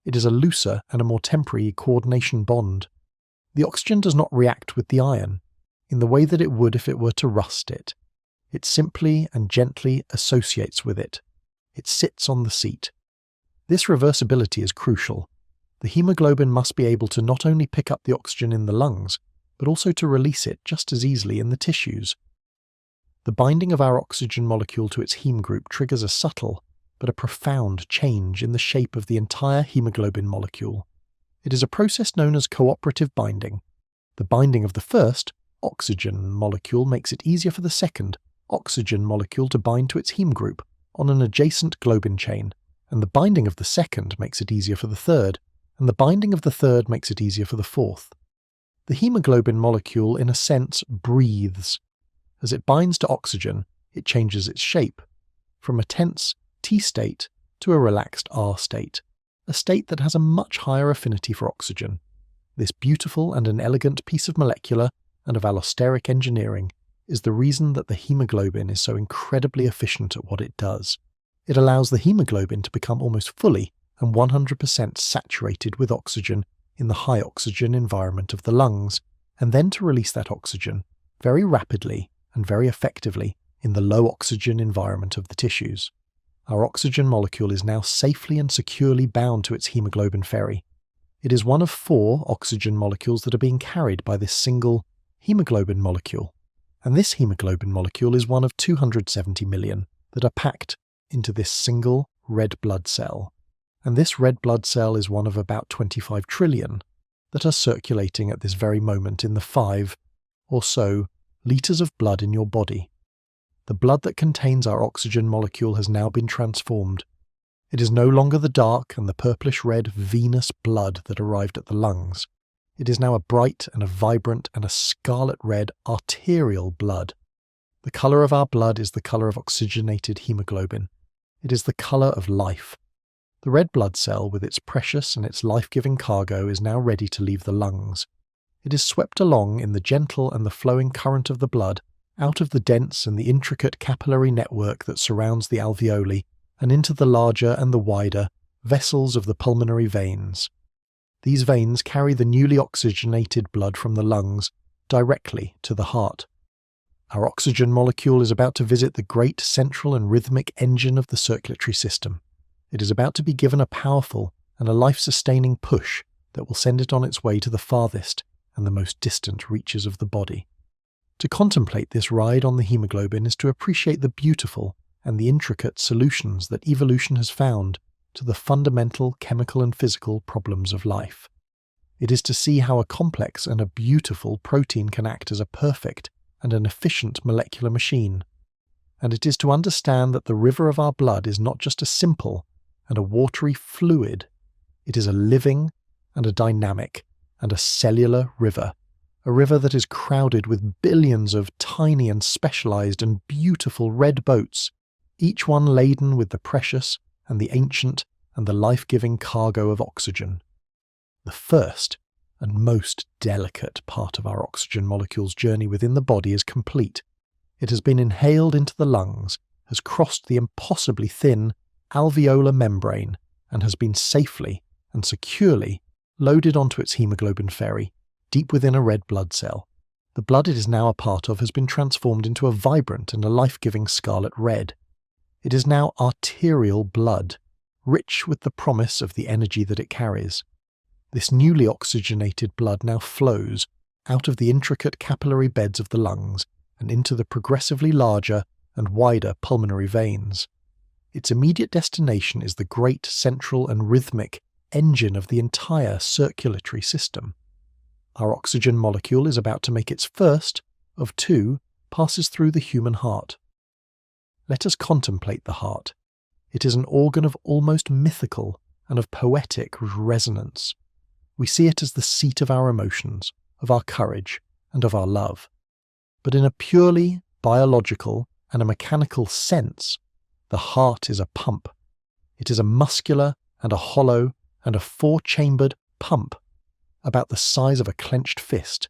[SPEAKER 1] It is a looser and a more temporary coordination bond. The oxygen does not react with the iron in the way that it would if it were to rust it. It simply and gently associates with it. It sits on the seat. This reversibility is crucial. The hemoglobin must be able to not only pick up the oxygen in the lungs, but also to release it just as easily in the tissues. The binding of our oxygen molecule to its heme group triggers a subtle but a profound change in the shape of the entire hemoglobin molecule. It is a process known as cooperative binding. The binding of the first, oxygen molecule, makes it easier for the second, oxygen molecule, to bind to its heme group on an adjacent globin chain, and the binding of the second makes it easier for the third, and the binding of the third makes it easier for the fourth. The hemoglobin molecule, in a sense, breathes. As it binds to oxygen, it changes its shape, from a tense T state to a relaxed R state, a state that has a much higher affinity for oxygen. This beautiful and an elegant piece of molecular and of allosteric engineering is the reason that the hemoglobin is so incredibly efficient at what it does. It allows the hemoglobin to become almost fully and 100% saturated with oxygen in the high oxygen environment of the lungs, and then to release that oxygen very rapidly and very effectively in the low oxygen environment of the tissues. Our oxygen molecule is now safely and securely bound to its hemoglobin ferry. It is one of 4 oxygen molecules that are being carried by this single hemoglobin molecule, and this hemoglobin molecule is one of 270 million that are packed into this single red blood cell, and this red blood cell is one of about 25 trillion that are circulating at this very moment in the 5 or so litres of blood in your body. The blood that contains our oxygen molecule has now been transformed. It is no longer the dark and the purplish-red venous blood that arrived at the lungs. It is now a bright and a vibrant and a scarlet-red arterial blood. The colour of our blood is the colour of oxygenated hemoglobin. It is the colour of life. The red blood cell, with its precious and its life-giving cargo, is now ready to leave the lungs. It is swept along in the gentle and the flowing current of the blood, out of the dense and the intricate capillary network that surrounds the alveoli, and into the larger and the wider vessels of the pulmonary veins. These veins carry the newly oxygenated blood from the lungs directly to the heart. Our oxygen molecule is about to visit the great central and rhythmic engine of the circulatory system. It is about to be given a powerful and a life-sustaining push that will send it on its way to the farthest and the most distant reaches of the body. To contemplate this ride on the hemoglobin is to appreciate the beautiful and the intricate solutions that evolution has found to the fundamental chemical and physical problems of life. It is to see how a complex and a beautiful protein can act as a perfect and an efficient molecular machine. And it is to understand that the river of our blood is not just a simple and a watery fluid. It is a living and a dynamic and a cellular river, a river that is crowded with billions of tiny and specialized and beautiful red boats, each one laden with the precious and the ancient and the life-giving cargo of oxygen. The first and most delicate part of our oxygen molecule's journey within the body is complete. It has been inhaled into the lungs, has crossed the impossibly thin alveolar membrane, and has been safely and securely loaded onto its hemoglobin ferry, deep within a red blood cell. The blood it is now a part of has been transformed into a vibrant and a life-giving scarlet red. It is now arterial blood, rich with the promise of the energy that it carries. This newly oxygenated blood now flows out of the intricate capillary beds of the lungs and into the progressively larger and wider pulmonary veins. Its immediate destination is the great central and rhythmic engine of the entire circulatory system. Our oxygen molecule is about to make its first of two passes through the human heart. Let us contemplate the heart. It is an organ of almost mythical and of poetic resonance. We see it as the seat of our emotions, of our courage, and of our love. But in a purely biological and a mechanical sense, the heart is a pump. It is a muscular and a hollow and a four-chambered pump about the size of a clenched fist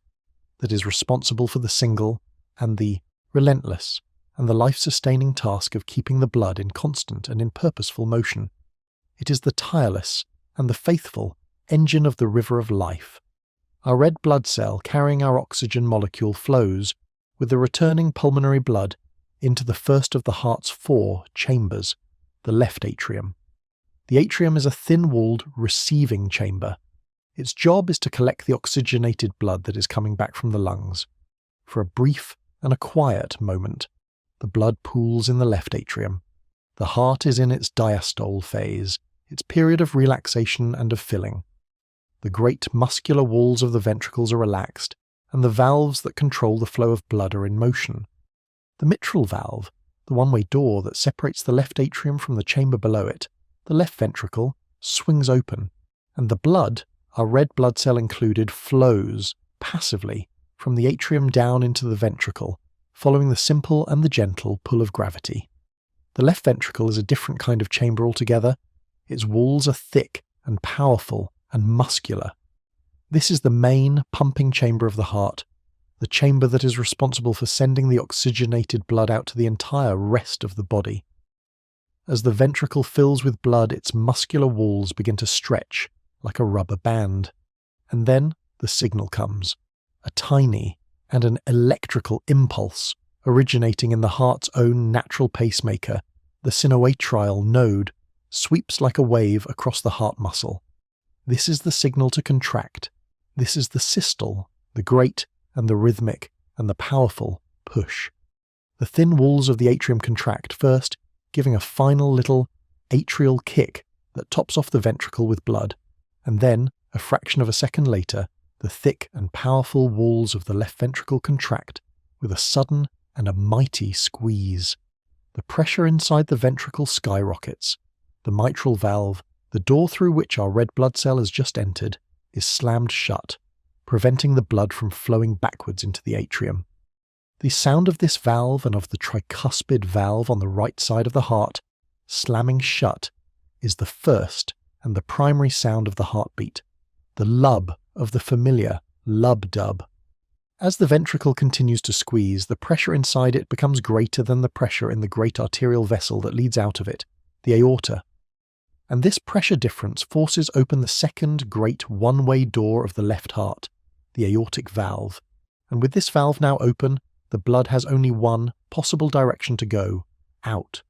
[SPEAKER 1] that is responsible for the single and the relentless and the life-sustaining task of keeping the blood in constant and in purposeful motion. It is the tireless and the faithful engine of the river of life. Our red blood cell carrying our oxygen molecule flows with the returning pulmonary blood into the first of the heart's four chambers, the left atrium. The atrium is a thin-walled receiving chamber. Its job is to collect the oxygenated blood that is coming back from the lungs. For a brief and a quiet moment, the blood pools in the left atrium. The heart is in its diastole phase, its period of relaxation and of filling. The great muscular walls of the ventricles are relaxed, and the valves that control the flow of blood are in motion. The mitral valve, the one-way door that separates the left atrium from the chamber below it, the left ventricle, swings open, and the blood, our red blood cell included, flows passively from the atrium down into the ventricle, following the simple and the gentle pull of gravity. The left ventricle is a different kind of chamber altogether. Its walls are thick and powerful and muscular. This is the main pumping chamber of the heart, the chamber that is responsible for sending the oxygenated blood out to the entire rest of the body. As the ventricle fills with blood, its muscular walls begin to stretch like a rubber band. And then the signal comes, a tiny and an electrical impulse originating in the heart's own natural pacemaker. The sinoatrial node sweeps like a wave across the heart muscle. This is the signal to contract. This is the systole, the great and the rhythmic and the powerful push. The thin walls of the atrium contract first, giving a final little atrial kick that tops off the ventricle with blood, and then, a fraction of a second later, the thick and powerful walls of the left ventricle contract with a sudden and a mighty squeeze. The pressure inside the ventricle skyrockets. The mitral valve, the door through which our red blood cell has just entered, is slammed shut, preventing the blood from flowing backwards into the atrium. The sound of this valve and of the tricuspid valve on the right side of the heart slamming shut is the first and the primary sound of the heartbeat, the lub of the familiar lub-dub. As the ventricle continues to squeeze, the pressure inside it becomes greater than the pressure in the great arterial vessel that leads out of it, the aorta. And this pressure difference forces open the second great one-way door of the left heart, the aortic valve. And with this valve now open, the blood has only one possible direction to go, out.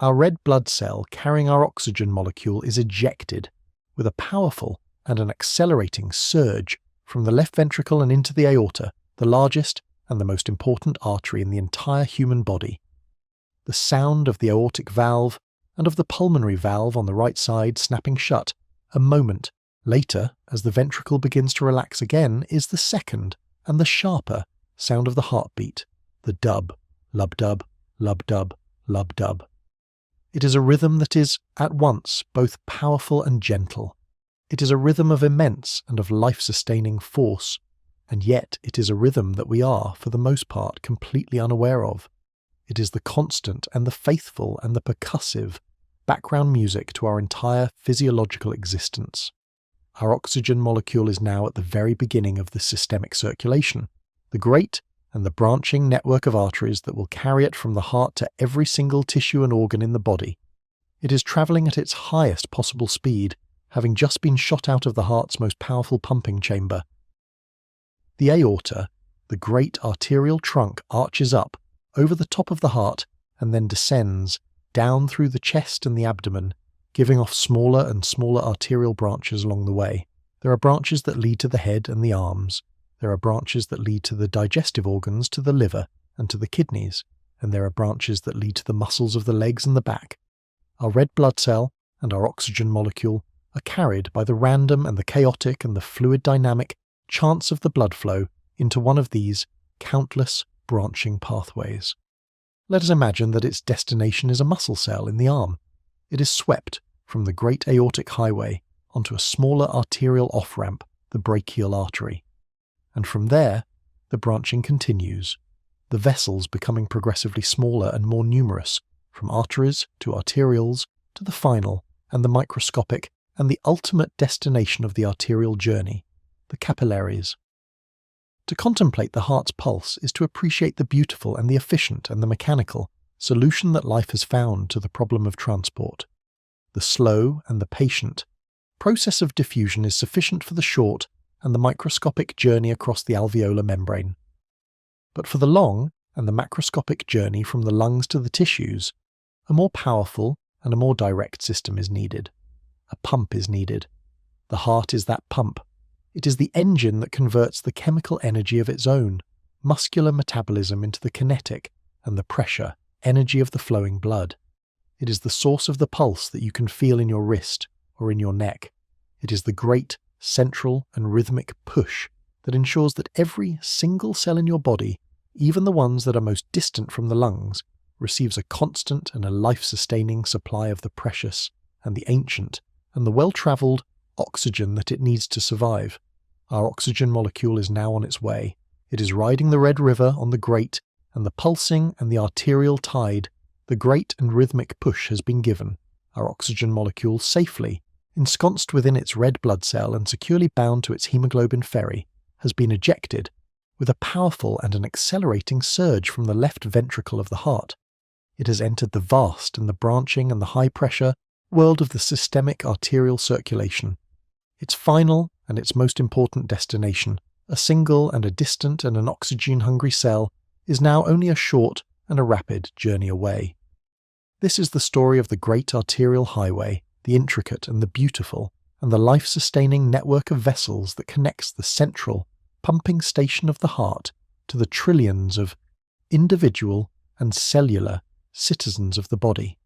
[SPEAKER 1] Our red blood cell carrying our oxygen molecule is ejected with a powerful and an accelerating surge from the left ventricle and into the aorta, the largest and the most important artery in the entire human body. The sound of the aortic valve and of the pulmonary valve on the right side snapping shut a moment later as the ventricle begins to relax again is the second and the sharper sound of the heartbeat, the dub, lub-dub, lub-dub, lub-dub. It is a rhythm that is at once both powerful and gentle. It is a rhythm of immense and of life-sustaining force, and yet it is a rhythm that we are, for the most part, completely unaware of. It is the constant and the faithful and the percussive background music to our entire physiological existence. Our oxygen molecule is now at the very beginning of the systemic circulation, the great and the branching network of arteries that will carry it from the heart to every single tissue and organ in the body. It is travelling at its highest possible speed, having just been shot out of the heart's most powerful pumping chamber. The aorta, the great arterial trunk, arches up over the top of the heart and then descends down through the chest and the abdomen, giving off smaller and smaller arterial branches along the way. There are branches that lead to the head and the arms. There are branches that lead to the digestive organs, to the liver and to the kidneys, and there are branches that lead to the muscles of the legs and the back. Our red blood cell and our oxygen molecule are carried by the random and the chaotic and the fluid dynamic chance of the blood flow into one of these countless branching pathways. Let us imagine that its destination is a muscle cell in the arm. It is swept from the great aortic highway onto a smaller arterial off-ramp, the brachial artery. And from there, the branching continues, the vessels becoming progressively smaller and more numerous, from arteries to arterioles to the final and the microscopic and the ultimate destination of the arterial journey, the capillaries. To contemplate the heart's pulse is to appreciate the beautiful and the efficient and the mechanical solution that life has found to the problem of transport. The slow and the patient process of diffusion is sufficient for the short and the microscopic journey across the alveolar membrane. But for the long and the macroscopic journey from the lungs to the tissues, a more powerful and a more direct system is needed. A pump is needed. The heart is that pump. It is the engine that converts the chemical energy of its own, muscular metabolism into the kinetic and the pressure, energy of the flowing blood. It is the source of the pulse that you can feel in your wrist or in your neck. It is the great, central and rhythmic push that ensures that every single cell in your body, even the ones that are most distant from the lungs, receives a constant and a life-sustaining supply of the precious and the ancient and the well-travelled oxygen that it needs to survive. Our oxygen molecule is now on its way. It is riding the Red River on the great and the pulsing and the arterial tide. The great and rhythmic push has been given. Our oxygen molecule safely, ensconced within its red blood cell and securely bound to its hemoglobin ferry, has been ejected with a powerful and an accelerating surge from the left ventricle of the heart. It has entered the vast and the branching and the high-pressure world of the systemic arterial circulation. Its final and its most important destination, a single and a distant and an oxygen-hungry cell, is now only a short and a rapid journey away. This is the story of the great arterial highway, the intricate and the beautiful, and the life-sustaining network of vessels that connects the central, pumping station of the heart to the trillions of individual and cellular citizens of the body.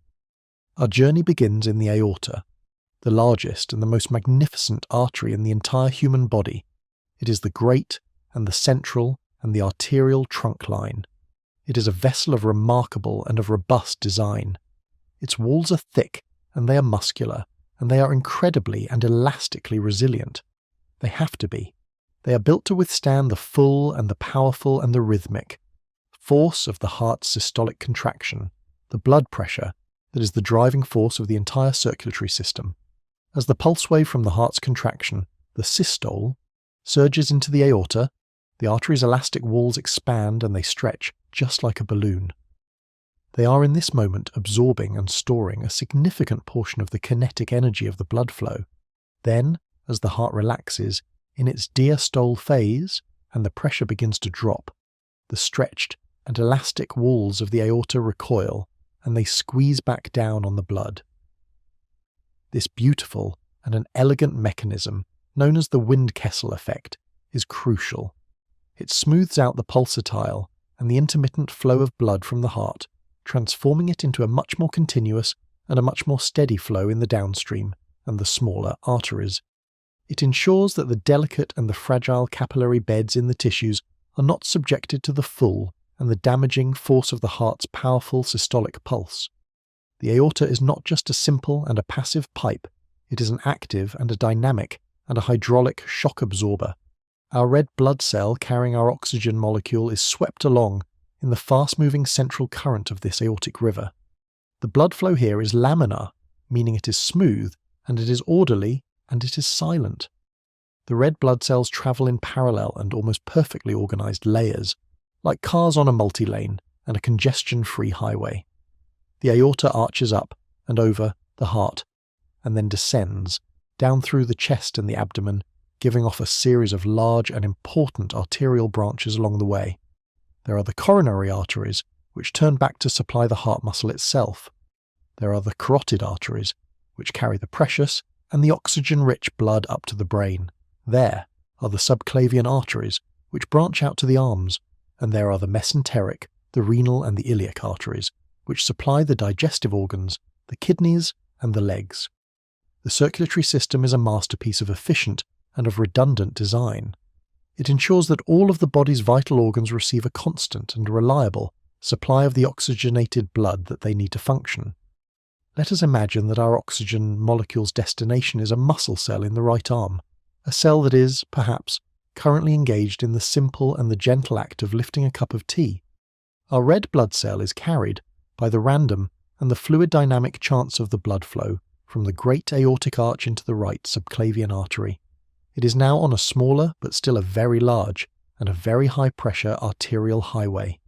[SPEAKER 1] Our journey begins in the aorta, the largest and the most magnificent artery in the entire human body. It is the great and the central and the arterial trunk line. It is a vessel of remarkable and of robust design. Its walls are thick and they are muscular, and they are incredibly and elastically resilient. They have to be. They are built to withstand the full and the powerful and the rhythmic force of the heart's systolic contraction, the blood pressure that is the driving force of the entire circulatory system. As the pulse wave from the heart's contraction, the systole, surges into the aorta, the artery's elastic walls expand and they stretch just like a balloon. They are in this moment absorbing and storing a significant portion of the kinetic energy of the blood flow. Then, as the heart relaxes in its diastole phase and the pressure begins to drop, the stretched and elastic walls of the aorta recoil and they squeeze back down on the blood. This beautiful and an elegant mechanism, known as the Windkessel effect, is crucial. It smooths out the pulsatile and the intermittent flow of blood from the heart, transforming it into a much more continuous and a much more steady flow in the downstream and the smaller arteries. It ensures that the delicate and the fragile capillary beds in the tissues are not subjected to the full and the damaging force of the heart's powerful systolic pulse. The aorta is not just a simple and a passive pipe, It is an active and a dynamic and a hydraulic shock absorber. Our red blood cell carrying our oxygen molecule is swept along in the fast-moving central current of this aortic river. The blood flow here is laminar, meaning it is smooth, and it is orderly, and it is silent. The red blood cells travel in parallel and almost perfectly organized layers, like cars on a multi-lane and a congestion-free highway. The aorta arches up and over the heart, and then descends down through the chest and the abdomen, giving off a series of large and important arterial branches along the way. There are the coronary arteries, which turn back to supply the heart muscle itself. There are the carotid arteries, which carry the precious and the oxygen-rich blood up to the brain. There are the subclavian arteries, which branch out to the arms, and there are the mesenteric, the renal and the iliac arteries, which supply the digestive organs, the kidneys and the legs. The circulatory system is a masterpiece of efficient and of redundant design. It ensures that all of the body's vital organs receive a constant and reliable supply of the oxygenated blood that they need to function. Let us imagine that our oxygen molecule's destination is a muscle cell in the right arm, a cell that is, perhaps, currently engaged in the simple and the gentle act of lifting a cup of tea. Our red blood cell is carried by the random and the fluid dynamic chance of the blood flow from the great aortic arch into the right subclavian artery. It is now on a smaller but still a very large and a very high pressure arterial highway.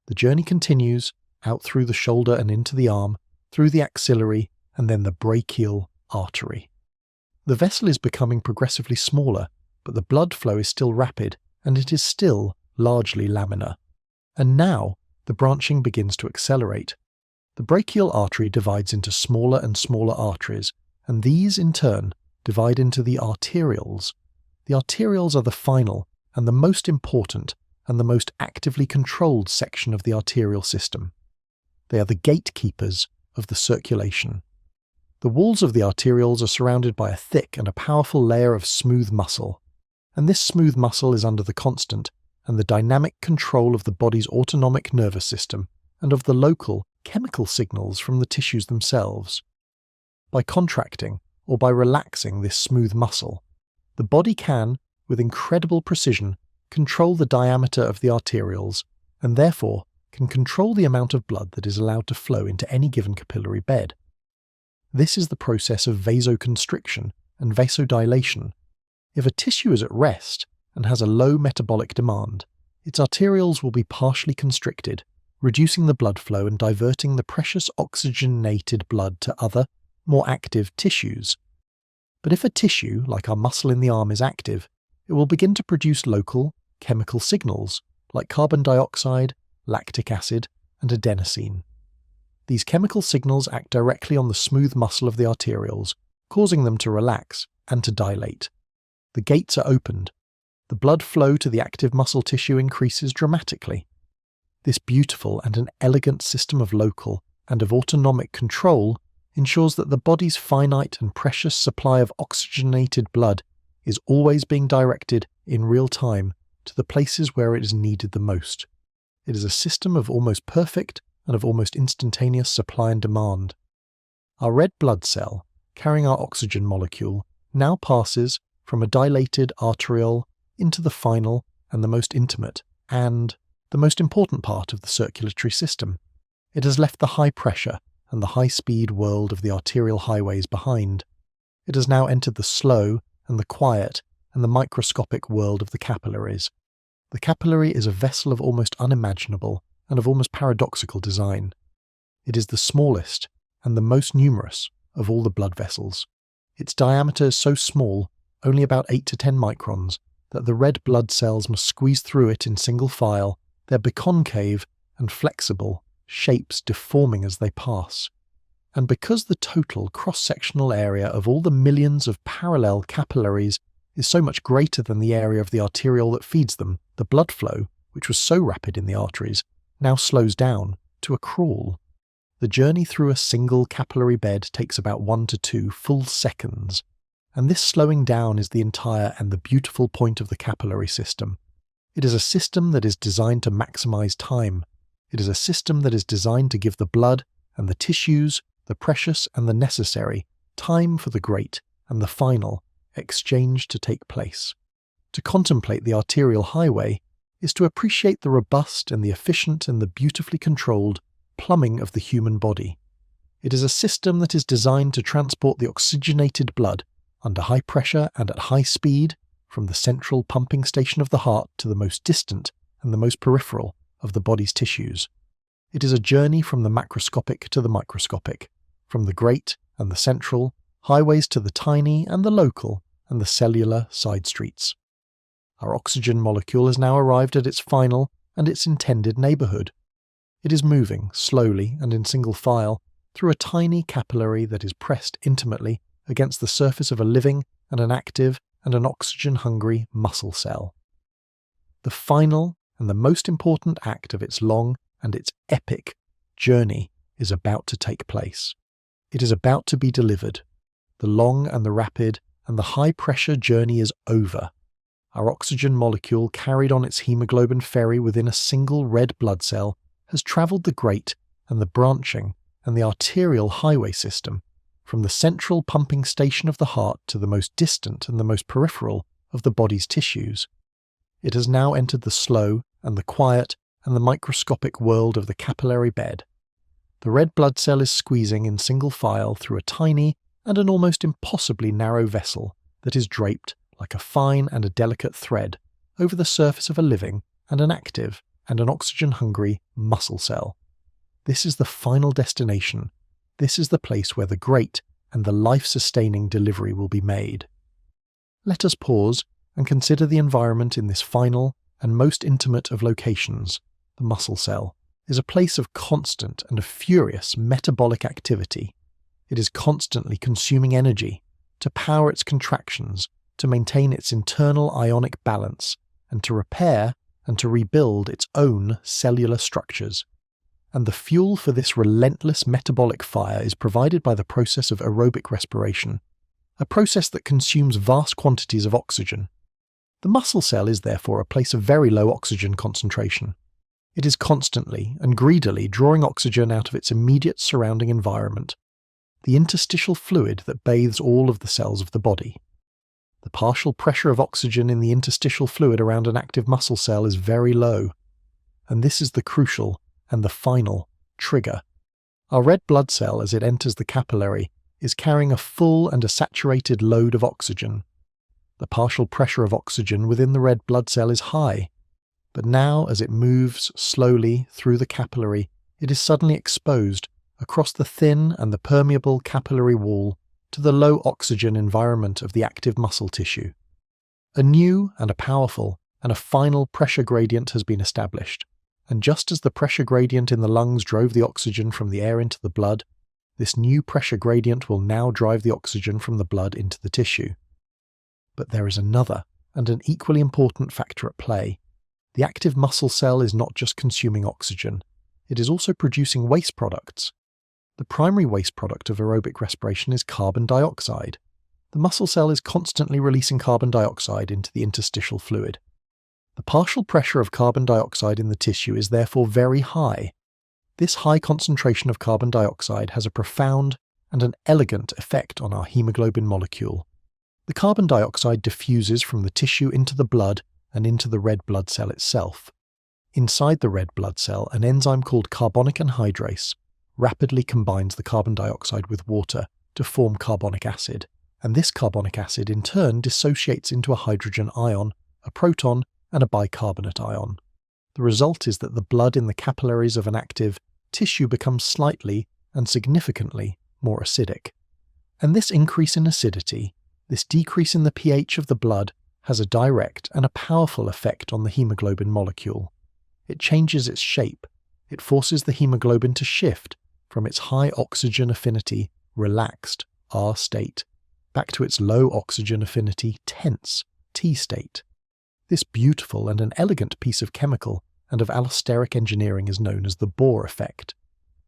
[SPEAKER 1] The journey continues out through the shoulder and into the arm, through the axillary and then the brachial artery. The vessel is becoming progressively smaller, but the blood flow is still rapid and it is still largely laminar. And now the branching begins to accelerate. The brachial artery divides into smaller and smaller arteries, and these in turn divide into the arterioles. The arterioles are the final and the most important and the most actively controlled section of the arterial system. They are the gatekeepers of the circulation. The walls of the arterioles are surrounded by a thick and a powerful layer of smooth muscle, and this smooth muscle is under the constant and the dynamic control of the body's autonomic nervous system and of the local chemical signals from the tissues themselves. By contracting or by relaxing this smooth muscle, the body can, with incredible precision, control the diameter of the arterioles and therefore can control the amount of blood that is allowed to flow into any given capillary bed. This is the process of vasoconstriction and vasodilation. If a tissue is at rest and has a low metabolic demand, its arterioles will be partially constricted, reducing the blood flow and diverting the precious oxygenated blood to other, more active tissues. But if a tissue, like our muscle in the arm, is active, it will begin to produce local, chemical signals, like carbon dioxide, lactic acid, and adenosine. These chemical signals act directly on the smooth muscle of the arterioles, causing them to relax and to dilate. The gates are opened. The blood flow to the active muscle tissue increases dramatically. This beautiful and an elegant system of local and of autonomic control ensures that the body's finite and precious supply of oxygenated blood is always being directed in real time to the places where it is needed the most. It is a system of almost perfect and of almost instantaneous supply and demand. Our red blood cell, carrying our oxygen molecule, now passes from a dilated arteriole into the final and the most intimate and the most important part of the circulatory system. It has left the high pressure and the high-speed world of the arterial highways behind. It has now entered the slow and the quiet and the microscopic world of the capillaries. The capillary is a vessel of almost unimaginable and of almost paradoxical design. It is the smallest and the most numerous of all the blood vessels. Its diameter is so small, only about 8 to 10 microns, that the red blood cells must squeeze through it in single file, their biconcave and flexible shapes deforming as they pass. And because the total cross-sectional area of all the millions of parallel capillaries is so much greater than the area of the arteriole that feeds them, the blood flow, which was so rapid in the arteries, now slows down to a crawl. The journey through a single capillary bed takes about 1 to 2 full seconds, and this slowing down is the entire and the beautiful point of the capillary system. It is a system that is designed to maximize time. It is a system that is designed to give the blood and the tissues the precious and the necessary time for the great and the final exchange to take place. To contemplate the arterial highway is to appreciate the robust and the efficient and the beautifully controlled plumbing of the human body. It is a system that is designed to transport the oxygenated blood under high pressure and at high speed from the central pumping station of the heart to the most distant and the most peripheral of the body's tissues. It is a journey from the macroscopic to the microscopic, from the great and the central highways to the tiny and the local and the cellular side streets. Our oxygen molecule has now arrived at its final and its intended neighbourhood. It is moving slowly and in single file through a tiny capillary that is pressed intimately against the surface of a living and an active and an oxygen-hungry muscle cell. The final and the most important act of its long and its epic journey is about to take place. It is about to be delivered. The long and the rapid and the high-pressure journey is over. Our oxygen molecule, carried on its hemoglobin ferry within a single red blood cell, has travelled the great and the branching and the arterial highway system, from the central pumping station of the heart to the most distant and the most peripheral of the body's tissues. It has now entered the slow and the quiet and the microscopic world of the capillary bed. The red blood cell is squeezing in single file through a tiny and an almost impossibly narrow vessel that is draped like a fine and a delicate thread over the surface of a living and an active and an oxygen-hungry muscle cell. This is the final destination. This is the place where the great and the life-sustaining delivery will be made. Let us pause and consider the environment in this final and most intimate of locations. The muscle cell is a place of constant and of furious metabolic activity. It is constantly consuming energy to power its contractions, to maintain its internal ionic balance, and to repair and to rebuild its own cellular structures. And the fuel for this relentless metabolic fire is provided by the process of aerobic respiration, a process that consumes vast quantities of oxygen. The muscle cell is therefore a place of very low oxygen concentration. It is constantly and greedily drawing oxygen out of its immediate surrounding environment, the interstitial fluid that bathes all of the cells of the body. The partial pressure of oxygen in the interstitial fluid around an active muscle cell is very low, and this is the crucial and the final trigger. Our red blood cell, as it enters the capillary, is carrying a full and a saturated load of oxygen. The partial pressure of oxygen within the red blood cell is high, but now as it moves slowly through the capillary, it is suddenly exposed across the thin and the permeable capillary wall to the low oxygen environment of the active muscle tissue. A new and a powerful and a final pressure gradient has been established, and just as the pressure gradient in the lungs drove the oxygen from the air into the blood, this new pressure gradient will now drive the oxygen from the blood into the tissue. But there is another and an equally important factor at play. The active muscle cell is not just consuming oxygen, it is also producing waste products. The primary waste product of aerobic respiration is carbon dioxide. The muscle cell is constantly releasing carbon dioxide into the interstitial fluid. The partial pressure of carbon dioxide in the tissue is therefore very high. This high concentration of carbon dioxide has a profound and an elegant effect on our hemoglobin molecule. The carbon dioxide diffuses from the tissue into the blood and into the red blood cell itself. Inside the red blood cell, an enzyme called carbonic anhydrase rapidly combines the carbon dioxide with water to form carbonic acid, and this carbonic acid in turn dissociates into a hydrogen ion, a proton, and a bicarbonate ion. The result is that the blood in the capillaries of an active tissue becomes slightly and significantly more acidic. And this increase in acidity, this decrease in the pH of the blood, has a direct and a powerful effect on the hemoglobin molecule. It changes its shape. It forces the hemoglobin to shift from its high oxygen affinity, relaxed R state, back to its low oxygen affinity, tense T state. This beautiful and an elegant piece of chemical and of allosteric engineering is known as the Bohr effect.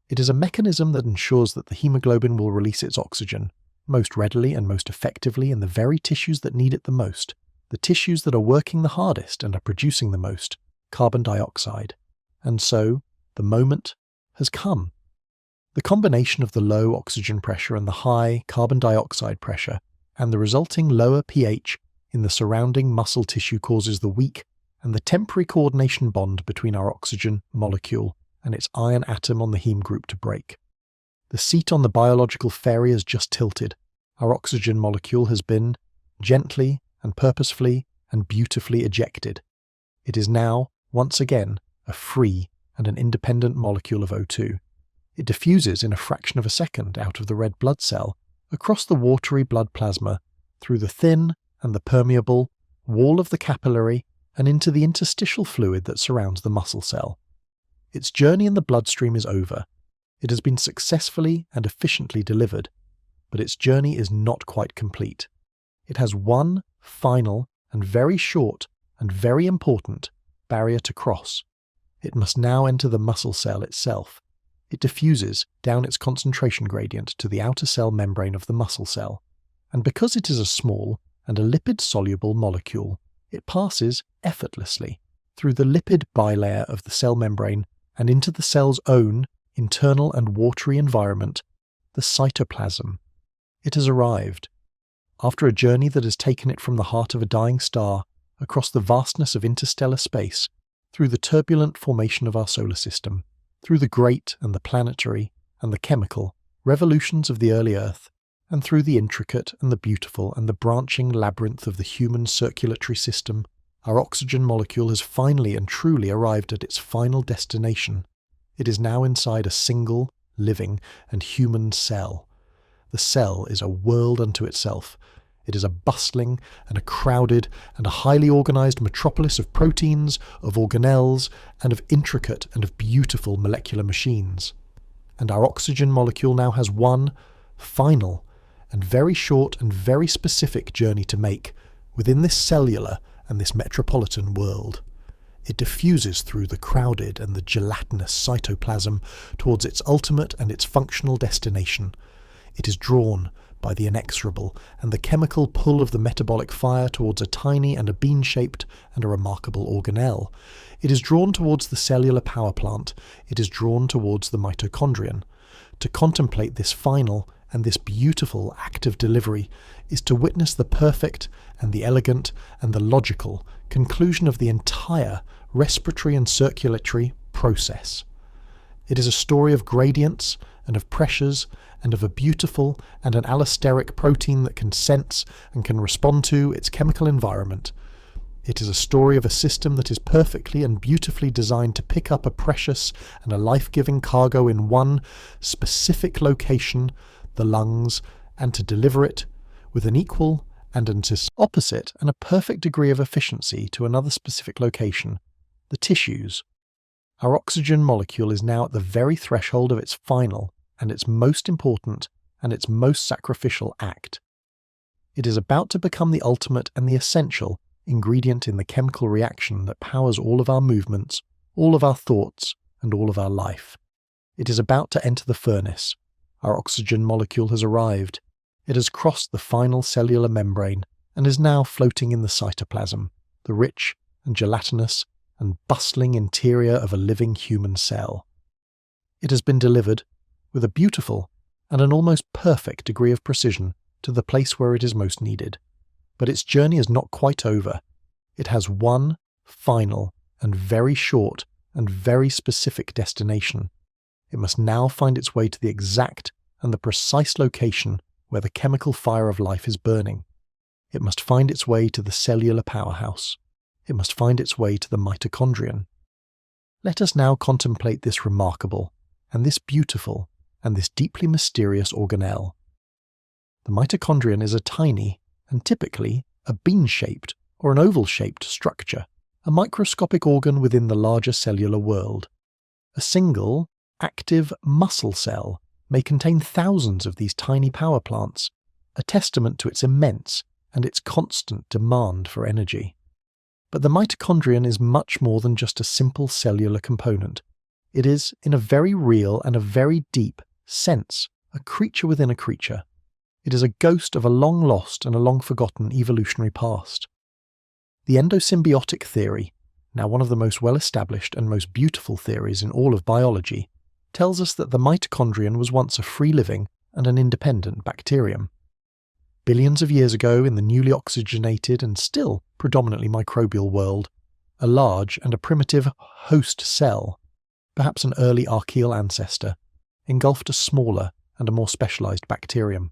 [SPEAKER 1] It is a mechanism that ensures that the hemoglobin will release its oxygen most readily and most effectively in the very tissues that need it the most, the tissues that are working the hardest and are producing the most carbon dioxide. And so, the moment has come. The combination of the low oxygen pressure and the high carbon dioxide pressure and the resulting lower pH in the surrounding muscle tissue causes the weak and the temporary coordination bond between our oxygen molecule and its iron atom on the heme group to break. The seat on the biological ferry has just tilted. Our oxygen molecule has been gently and purposefully and beautifully ejected. It is now, once again, a free and an independent molecule of O2. It diffuses in a fraction of a second out of the red blood cell, across the watery blood plasma, through the thin and the permeable wall of the capillary and into the interstitial fluid that surrounds the muscle cell. Its journey in the bloodstream is over. It has been successfully and efficiently delivered, but its journey is not quite complete. It has one final and very short and very important barrier to cross. It must now enter the muscle cell itself. It diffuses down its concentration gradient to the outer cell membrane of the muscle cell, and because it is a small and a lipid-soluble molecule, it passes effortlessly through the lipid bilayer of the cell membrane and into the cell's own internal and watery environment, the cytoplasm. It has arrived. After a journey that has taken it from the heart of a dying star, across the vastness of interstellar space, through the turbulent formation of our solar system, through the great and the planetary and the chemical revolutions of the early Earth, and through the intricate and the beautiful and the branching labyrinth of the human circulatory system, our oxygen molecule has finally and truly arrived at its final destination. It is now inside a single, living, and human cell. The cell is a world unto itself. It is a bustling and a crowded and a highly organized metropolis of proteins, of organelles, and of intricate and of beautiful molecular machines. And our oxygen molecule now has one final and very short and very specific journey to make within this cellular and this metropolitan world. It diffuses through the crowded and the gelatinous cytoplasm towards its ultimate and its functional destination. It is drawn by the inexorable and the chemical pull of the metabolic fire towards a tiny and a bean-shaped and a remarkable organelle. It is drawn towards the cellular power plant. It is drawn towards the mitochondrion. To contemplate this final and this beautiful act of delivery is to witness the perfect and the elegant and the logical conclusion of the entire respiratory and circulatory process. It is a story of gradients and of pressures and of a beautiful and an allosteric protein that can sense and can respond to its chemical environment. It is a story of a system that is perfectly and beautifully designed to pick up a precious and a life-giving cargo in one specific location, the lungs, and to deliver it with an equal and an opposite and a perfect degree of efficiency to another specific location, the tissues. Our oxygen molecule is now at the very threshold of its final and its most important and its most sacrificial act. It is about to become the ultimate and the essential ingredient in the chemical reaction that powers all of our movements, all of our thoughts, and all of our life. It is about to enter the furnace. Our oxygen molecule has arrived. It has crossed the final cellular membrane and is now floating in the cytoplasm, the rich and gelatinous and bustling interior of a living human cell. It has been delivered with a beautiful and an almost perfect degree of precision to the place where it is most needed. But its journey is not quite over. It has one final and very short and very specific destination. It must now find its way to the exact and the precise location where the chemical fire of life is burning. It must find its way to the cellular powerhouse. It must find its way to the mitochondrion. Let us now contemplate this remarkable and this beautiful and this deeply mysterious organelle. The mitochondrion is a tiny and typically a bean-shaped or an oval-shaped structure, a microscopic organ within the larger cellular world. A single, active muscle cell may contain thousands of these tiny power plants, a testament to its immense and its constant demand for energy. But the mitochondrion is much more than just a simple cellular component. It is, in a very real and a very deep sense, a creature within a creature. It is a ghost of a long-lost and a long-forgotten evolutionary past. The endosymbiotic theory, now one of the most well-established and most beautiful theories in all of biology, tells us that the mitochondrion was once a free-living and an independent bacterium. Billions of years ago, in the newly oxygenated and still predominantly microbial world, a large and a primitive host cell, perhaps an early archaeal ancestor, engulfed a smaller and a more specialized bacterium.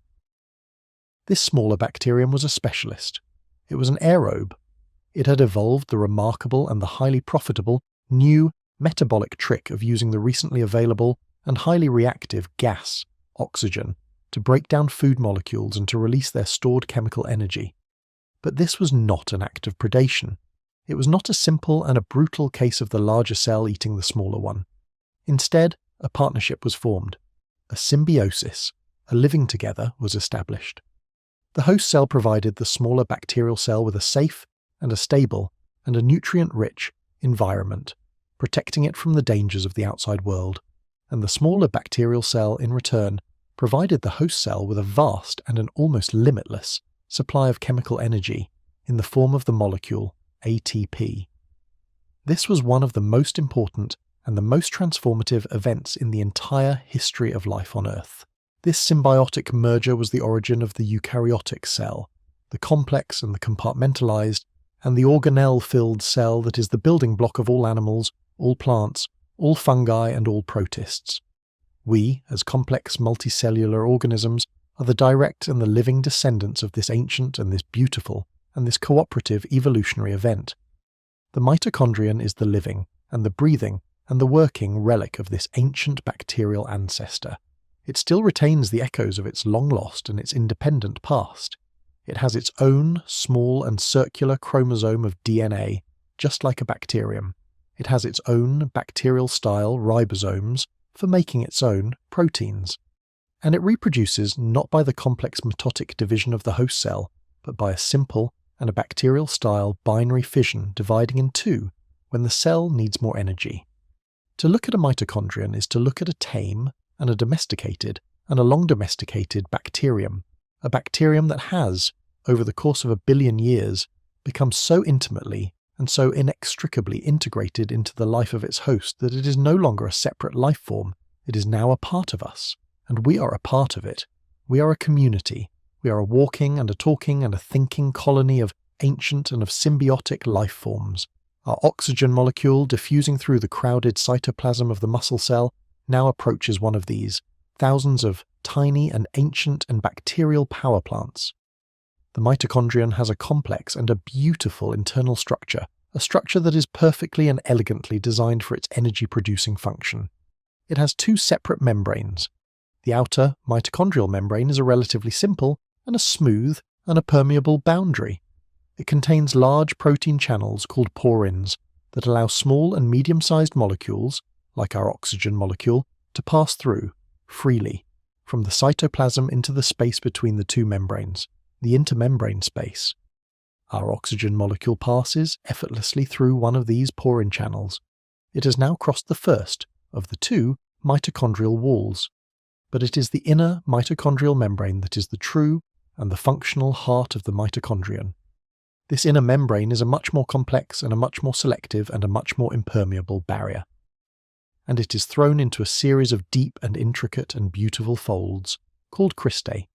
[SPEAKER 1] This smaller bacterium was a specialist. It was an aerobe. It had evolved the remarkable and the highly profitable new metabolic trick of using the recently available and highly reactive gas, oxygen, to break down food molecules and to release their stored chemical energy. But this was not an act of predation. It was not a simple and a brutal case of the larger cell eating the smaller one. Instead, a partnership was formed. A symbiosis, a living together, was established. The host cell provided the smaller bacterial cell with a safe and a stable and a nutrient-rich environment, protecting it from the dangers of the outside world, and the smaller bacterial cell, in return, provided the host cell with a vast and an almost limitless supply of chemical energy in the form of the molecule ATP. This was one of the most important and the most transformative events in the entire history of life on Earth. This symbiotic merger was the origin of the eukaryotic cell, the complex and the compartmentalized, and the organelle-filled cell that is the building block of all animals, all plants, all fungi, and all protists. We, as complex multicellular organisms, are the direct and the living descendants of this ancient and this beautiful and this cooperative evolutionary event. The mitochondrion is the living and the breathing and the working relic of this ancient bacterial ancestor. It still retains the echoes of its long-lost and its independent past. It has its own small and circular chromosome of DNA, just like a bacterium. It has its own bacterial-style ribosomes for making its own proteins. And it reproduces not by the complex mitotic division of the host cell, but by a simple and a bacterial-style binary fission dividing in two when the cell needs more energy. To look at a mitochondrion is to look at a tame and a domesticated and a long-domesticated bacterium, a bacterium that has, over the course of 1 billion years, become so intimately and so inextricably integrated into the life of its host that it is no longer a separate life form. It is now a part of us, and we are a part of it. We are a community. We are a walking and a talking and a thinking colony of ancient and of symbiotic life forms. Our oxygen molecule, diffusing through the crowded cytoplasm of the muscle cell, now approaches one of these, thousands of tiny and ancient and bacterial power plants. The mitochondrion has a complex and a beautiful internal structure, a structure that is perfectly and elegantly designed for its energy-producing function. It has 2 separate membranes. The outer mitochondrial membrane is a relatively simple and a smooth and a permeable boundary. It contains large protein channels called porins that allow small and medium-sized molecules, like our oxygen molecule, to pass through, freely, from the cytoplasm into the space between the 2 membranes, the intermembrane space. Our oxygen molecule passes effortlessly through one of these porin channels. It has now crossed the first of the 2 mitochondrial walls, but it is the inner mitochondrial membrane that is the true and the functional heart of the mitochondrion. This inner membrane is a much more complex and a much more selective and a much more impermeable barrier. And it is thrown into a series of deep and intricate and beautiful folds, called cristae.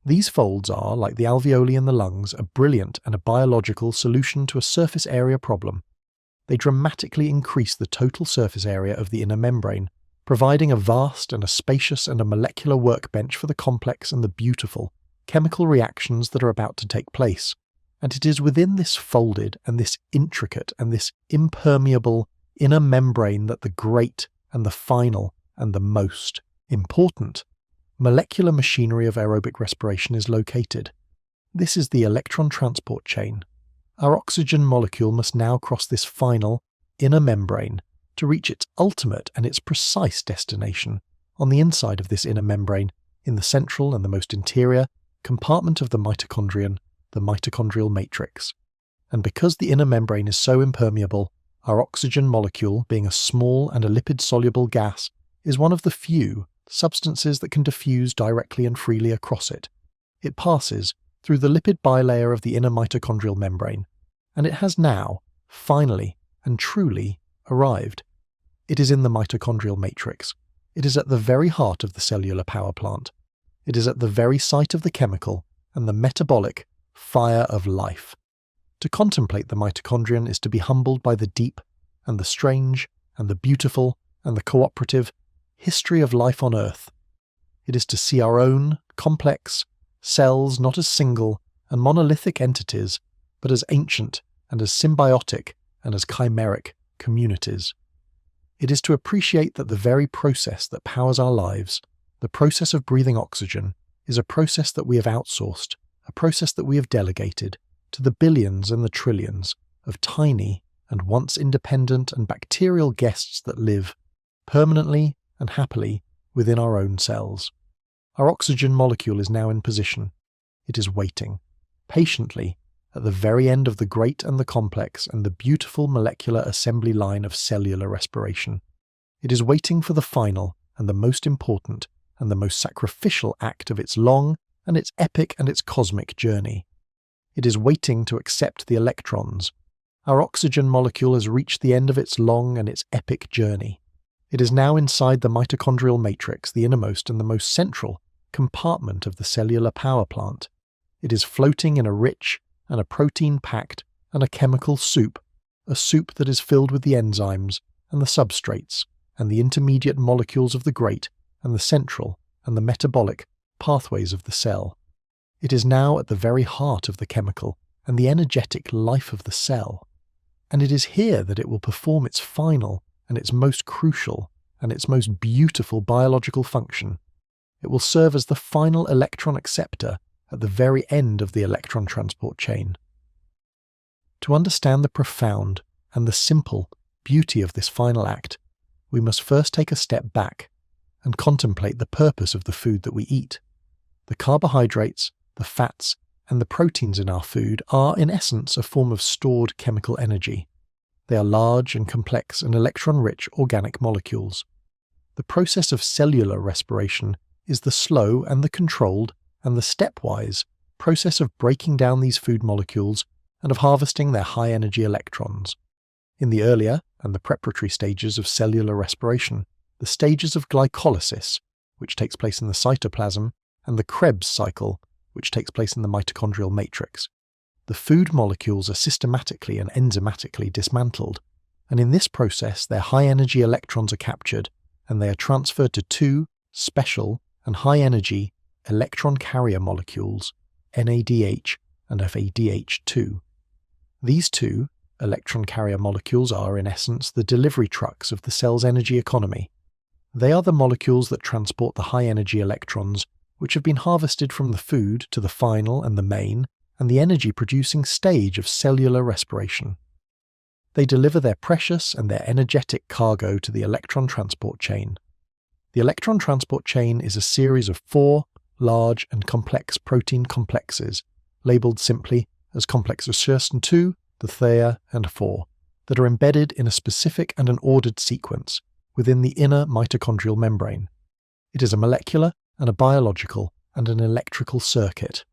[SPEAKER 1] These folds are, like the alveoli in the lungs, a brilliant and a biological solution to a surface area problem. They dramatically increase the total surface area of the inner membrane, providing a vast and a spacious and a molecular workbench for the complex and the beautiful chemical reactions that are about to take place. And it is within this folded and this intricate and this impermeable inner membrane that the great and the final and the most important molecular machinery of aerobic respiration is located. This is the electron transport chain. Our oxygen molecule must now cross this final inner membrane to reach its ultimate and its precise destination on the inside of this inner membrane, in the central and the most interior compartment of the mitochondrion, the mitochondrial matrix. And because the inner membrane is so impermeable, our oxygen molecule, being a small and a lipid-soluble gas, is one of the few substances that can diffuse directly and freely across it. It passes through the lipid bilayer of the inner mitochondrial membrane, and it has now, finally and truly, arrived. It is in the mitochondrial matrix. It is at the very heart of the cellular power plant. It is at the very site of the chemical and the metabolic fire of life. To contemplate the mitochondrion is to be humbled by the deep and the strange and the beautiful and the cooperative history of life on Earth. It is to see our own complex cells not as single and monolithic entities, but as ancient and as symbiotic and as chimeric communities. It is to appreciate that the very process that powers our lives, the process of breathing oxygen, is a process that we have outsourced, a process that we have delegated to the billions and the trillions of tiny and once independent and bacterial guests that live permanently and happily within our own cells. Our oxygen molecule is now in position. It is waiting, patiently, at the very end of the great and the complex and the beautiful molecular assembly line of cellular respiration. It is waiting for the final and the most important and the most sacrificial act of its long and its epic and its cosmic journey. It is waiting to accept the electrons. Our oxygen molecule has reached the end of its long and its epic journey. It is now inside the mitochondrial matrix, the innermost and the most central compartment of the cellular power plant. It is floating in a rich and a protein-packed and a chemical soup, a soup that is filled with the enzymes and the substrates and the intermediate molecules of the great and the central and the metabolic pathways of the cell. It is now at the very heart of the chemical and the energetic life of the cell, and it is here that it will perform its final and its most crucial and its most beautiful biological function. It will serve as the final electron acceptor at the very end of the electron transport chain. To understand the profound and the simple beauty of this final act, we must first take a step back and contemplate the purpose of the food that we eat. The carbohydrates, the fats, and the proteins in our food are, in essence, a form of stored chemical energy. They are large and complex and electron-rich organic molecules. The process of cellular respiration is the slow and the controlled and the stepwise process of breaking down these food molecules and of harvesting their high-energy electrons. In the earlier and the preparatory stages of cellular respiration, the stages of glycolysis, which takes place in the cytoplasm, and the Krebs cycle, which takes place in the mitochondrial matrix, the food molecules are systematically and enzymatically dismantled, and in this process their high-energy electrons are captured and they are transferred to two special and high-energy electron carrier molecules, NADH and FADH2. These two electron carrier molecules are, in essence, the delivery trucks of the cell's energy economy. They are the molecules that transport the high-energy electrons which have been harvested from the food to the final and the main and the energy-producing stage of cellular respiration. They deliver their precious and their energetic cargo to the electron transport chain. The electron transport chain is a series of 4 large and complex protein complexes, labelled simply as complexes Schersten 2, the Thea, and 4, that are embedded in a specific and an ordered sequence within the inner mitochondrial membrane. It is a molecular and a biological and an electrical circuit.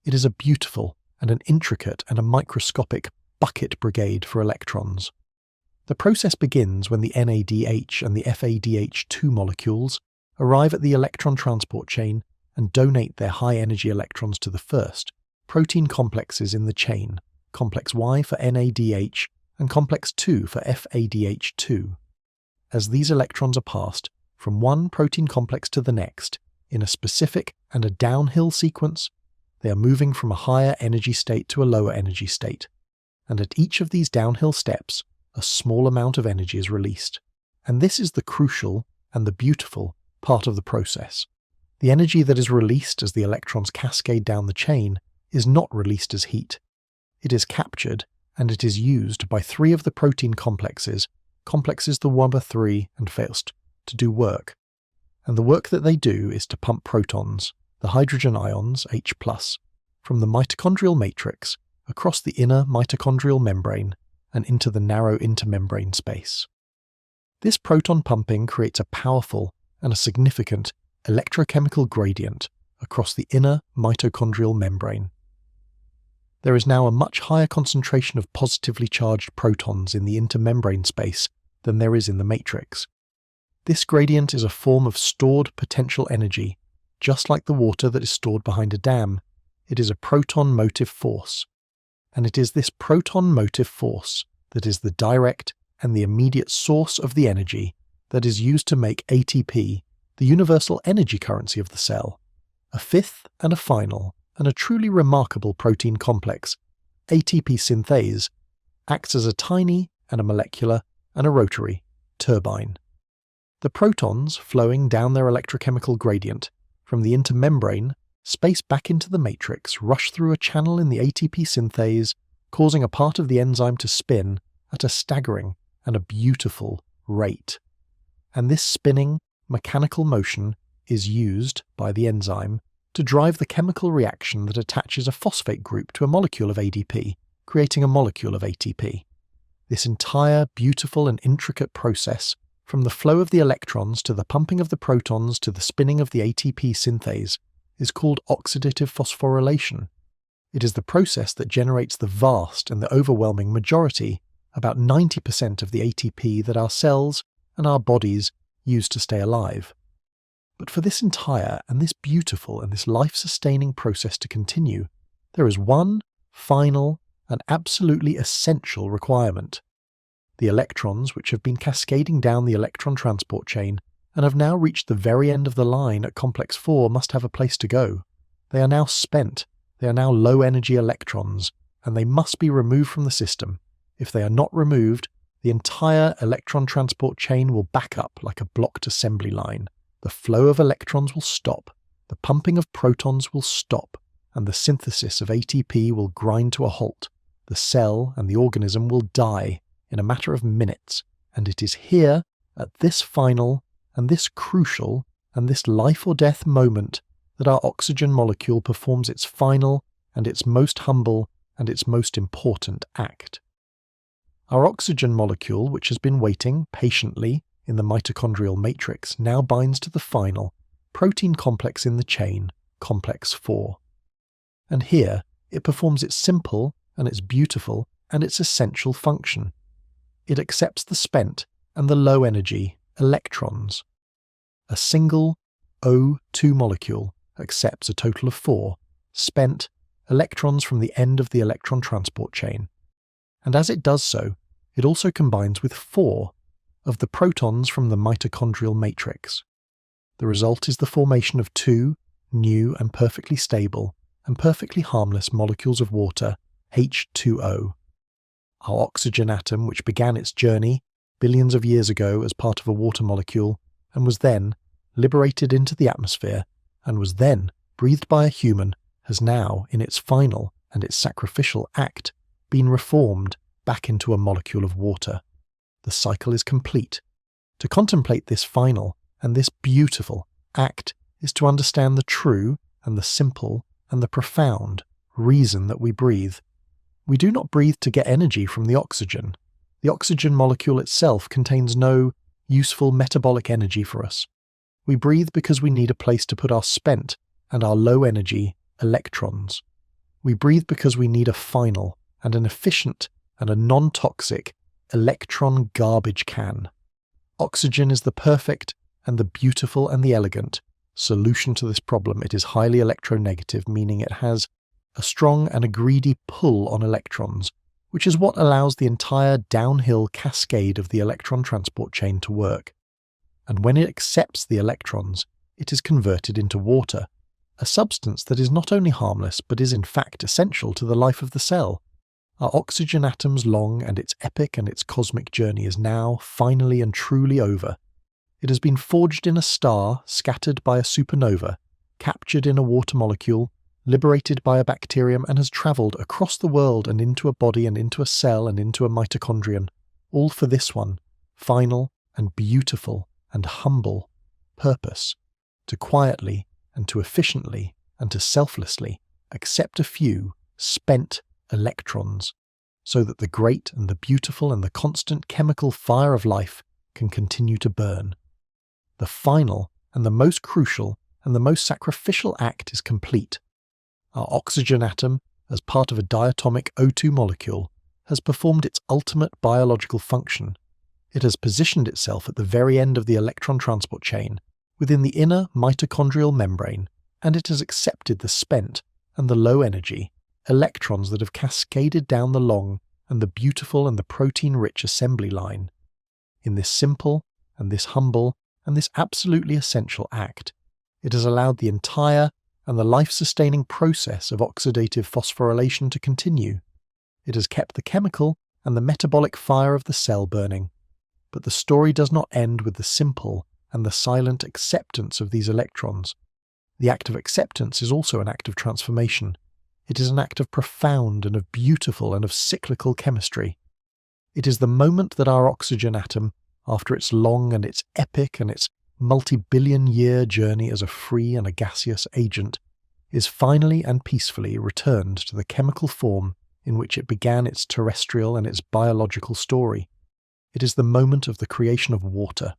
[SPEAKER 1] It is a beautiful and an intricate and a microscopic bucket brigade for electrons. The process begins when the NADH and the FADH2 molecules arrive at the electron transport chain and donate their high-energy electrons to the first protein complexes in the chain, complex Y for NADH and complex 2 for FADH2. As these electrons are passed from one protein complex to the next in a specific and a downhill sequence, they are moving from a higher energy state to a lower energy state, and at each of these downhill steps, a small amount of energy is released. And this is the crucial and the beautiful part of the process. The energy that is released as the electrons cascade down the chain is not released as heat. It is captured and it is used by 3 of the protein complexes the WABA3 and FAST, to do work. And the work that they do is to pump protons, the hydrogen ions, H+, from the mitochondrial matrix across the inner mitochondrial membrane and into the narrow intermembrane space. This proton pumping creates a powerful and a significant electrochemical gradient across the inner mitochondrial membrane. There is now a much higher concentration of positively charged protons in the intermembrane space than there is in the matrix. This gradient is a form of stored potential energy, just like the water that is stored behind a dam. It is a proton motive force. And it is this proton motive force that is the direct and the immediate source of the energy that is used to make ATP, the universal energy currency of the cell. A fifth and a final and a truly remarkable protein complex, ATP synthase, acts as a tiny and a molecular and a rotary turbine. The protons flowing down their electrochemical gradient from the intermembrane space back into the matrix rush through a channel in the ATP synthase, causing a part of the enzyme to spin at a staggering and a beautiful rate. And this spinning, mechanical motion is used by the enzyme to drive the chemical reaction that attaches a phosphate group to a molecule of ADP, creating a molecule of ATP. This entire beautiful and intricate process, from the flow of the electrons to the pumping of the protons to the spinning of the ATP synthase, is called oxidative phosphorylation. It is the process that generates the vast and the overwhelming majority, about 90% of the ATP that our cells and our bodies use to stay alive. But for this entire and this beautiful and this life-sustaining process to continue, there is one final and absolutely essential requirement. The electrons, which have been cascading down the electron transport chain and have now reached the very end of the line at complex 4, must have a place to go. They are now spent, they are now low-energy electrons, and they must be removed from the system. If they are not removed, the entire electron transport chain will back up like a blocked assembly line. The flow of electrons will stop, the pumping of protons will stop, and the synthesis of ATP will grind to a halt. The cell and the organism will die in a matter of minutes, and it is here, at this final and this crucial and this life or death moment, that our oxygen molecule performs its final and its most humble and its most important act. Our oxygen molecule, which has been waiting patiently in the mitochondrial matrix, now binds to the final protein complex in the chain, complex 4. And here it performs its simple and its beautiful and its essential function. It accepts the spent and the low energy electrons. A single O2 molecule accepts a total of 4 spent electrons from the end of the electron transport chain. And as it does so, it also combines with 4 of the protons from the mitochondrial matrix. The result is the formation of 2 new and perfectly stable and perfectly harmless molecules of water, H2O. Our oxygen atom, which began its journey billions of years ago as part of a water molecule, and was then liberated into the atmosphere, and was then breathed by a human, has now, in its final and its sacrificial act, been reformed back into a molecule of water. The cycle is complete. To contemplate this final and this beautiful act is to understand the true and the simple and the profound reason that we breathe. We do not breathe to get energy from the oxygen. The oxygen molecule itself contains no useful metabolic energy for us. We breathe because we need a place to put our spent and our low-energy electrons. We breathe because we need a final and an efficient and a non-toxic electron garbage can. Oxygen is the perfect and the beautiful and the elegant solution to this problem. It is highly electronegative, meaning it has a strong and a greedy pull on electrons, which is what allows the entire downhill cascade of the electron transport chain to work. And when it accepts the electrons, it is converted into water, a substance that is not only harmless but is in fact essential to the life of the cell. Our oxygen atom's long and its epic and its cosmic journey is now finally and truly over. It has been forged in a star, scattered by a supernova, captured in a water molecule, liberated by a bacterium, and has travelled across the world and into a body and into a cell and into a mitochondrion, all for this one, final and beautiful and humble purpose, to quietly and to efficiently and to selflessly accept a few spent electrons, so that the great and the beautiful and the constant chemical fire of life can continue to burn. The final and the most crucial and the most sacrificial act is complete. Our oxygen atom, as part of a diatomic O2 molecule, has performed its ultimate biological function. It has positioned itself at the very end of the electron transport chain, within the inner mitochondrial membrane, and it has accepted the spent and the low-energy electrons that have cascaded down the long and the beautiful and the protein-rich assembly line. In this simple and this humble and this absolutely essential act, it has allowed the entire and the life-sustaining process of oxidative phosphorylation to continue. It has kept the chemical and the metabolic fire of the cell burning. But the story does not end with the simple and the silent acceptance of these electrons. The act of acceptance is also an act of transformation. It is an act of profound and of beautiful and of cyclical chemistry. It is the moment that our oxygen atom, after its long and its epic and its multi-billion-year journey as a free and a gaseous agent, is finally and peacefully returned to the chemical form in which it began its terrestrial and its biological story. It is the moment of the creation of water.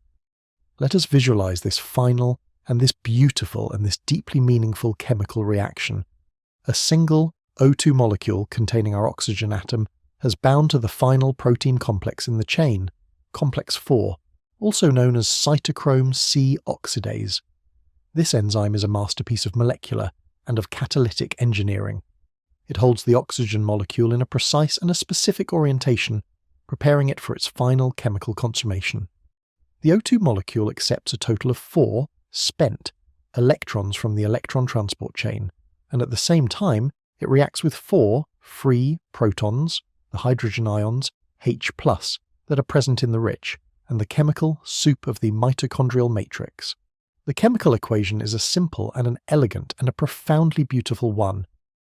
[SPEAKER 1] Let us visualize this final and this beautiful and this deeply meaningful chemical reaction. A single O2 molecule containing our oxygen atom has bound to the final protein complex in the chain, complex 4, also known as cytochrome C oxidase. This enzyme is a masterpiece of molecular and of catalytic engineering. It holds the oxygen molecule in a precise and a specific orientation, preparing it for its final chemical consummation. The O2 molecule accepts a total of 4 spent electrons from the electron transport chain, and at the same time it reacts with 4 free protons, the hydrogen ions H+, that are present in the rich, and the chemical soup of the mitochondrial matrix. The chemical equation is a simple and an elegant and a profoundly beautiful one.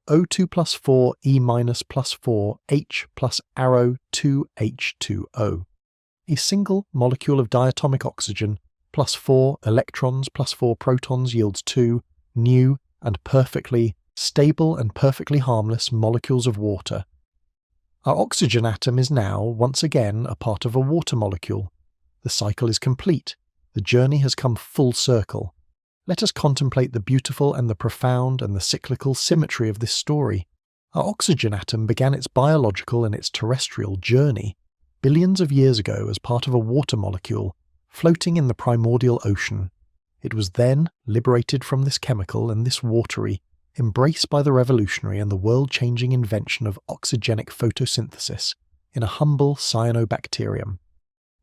[SPEAKER 1] O2 plus 4 E minus plus 4 H plus arrow 2H2O. A single molecule of diatomic oxygen plus 4 electrons plus 4 protons yields 2 new and perfectly stable and perfectly harmless molecules of water. Our oxygen atom is now, once again, a part of a water molecule. The cycle is complete. The journey has come full circle. Let us contemplate the beautiful and the profound and the cyclical symmetry of this story. Our oxygen atom began its biological and its terrestrial journey billions of years ago as part of a water molecule floating in the primordial ocean. It was then liberated from this chemical and this watery, embraced by the revolutionary and the world-changing invention of oxygenic photosynthesis in a humble cyanobacterium.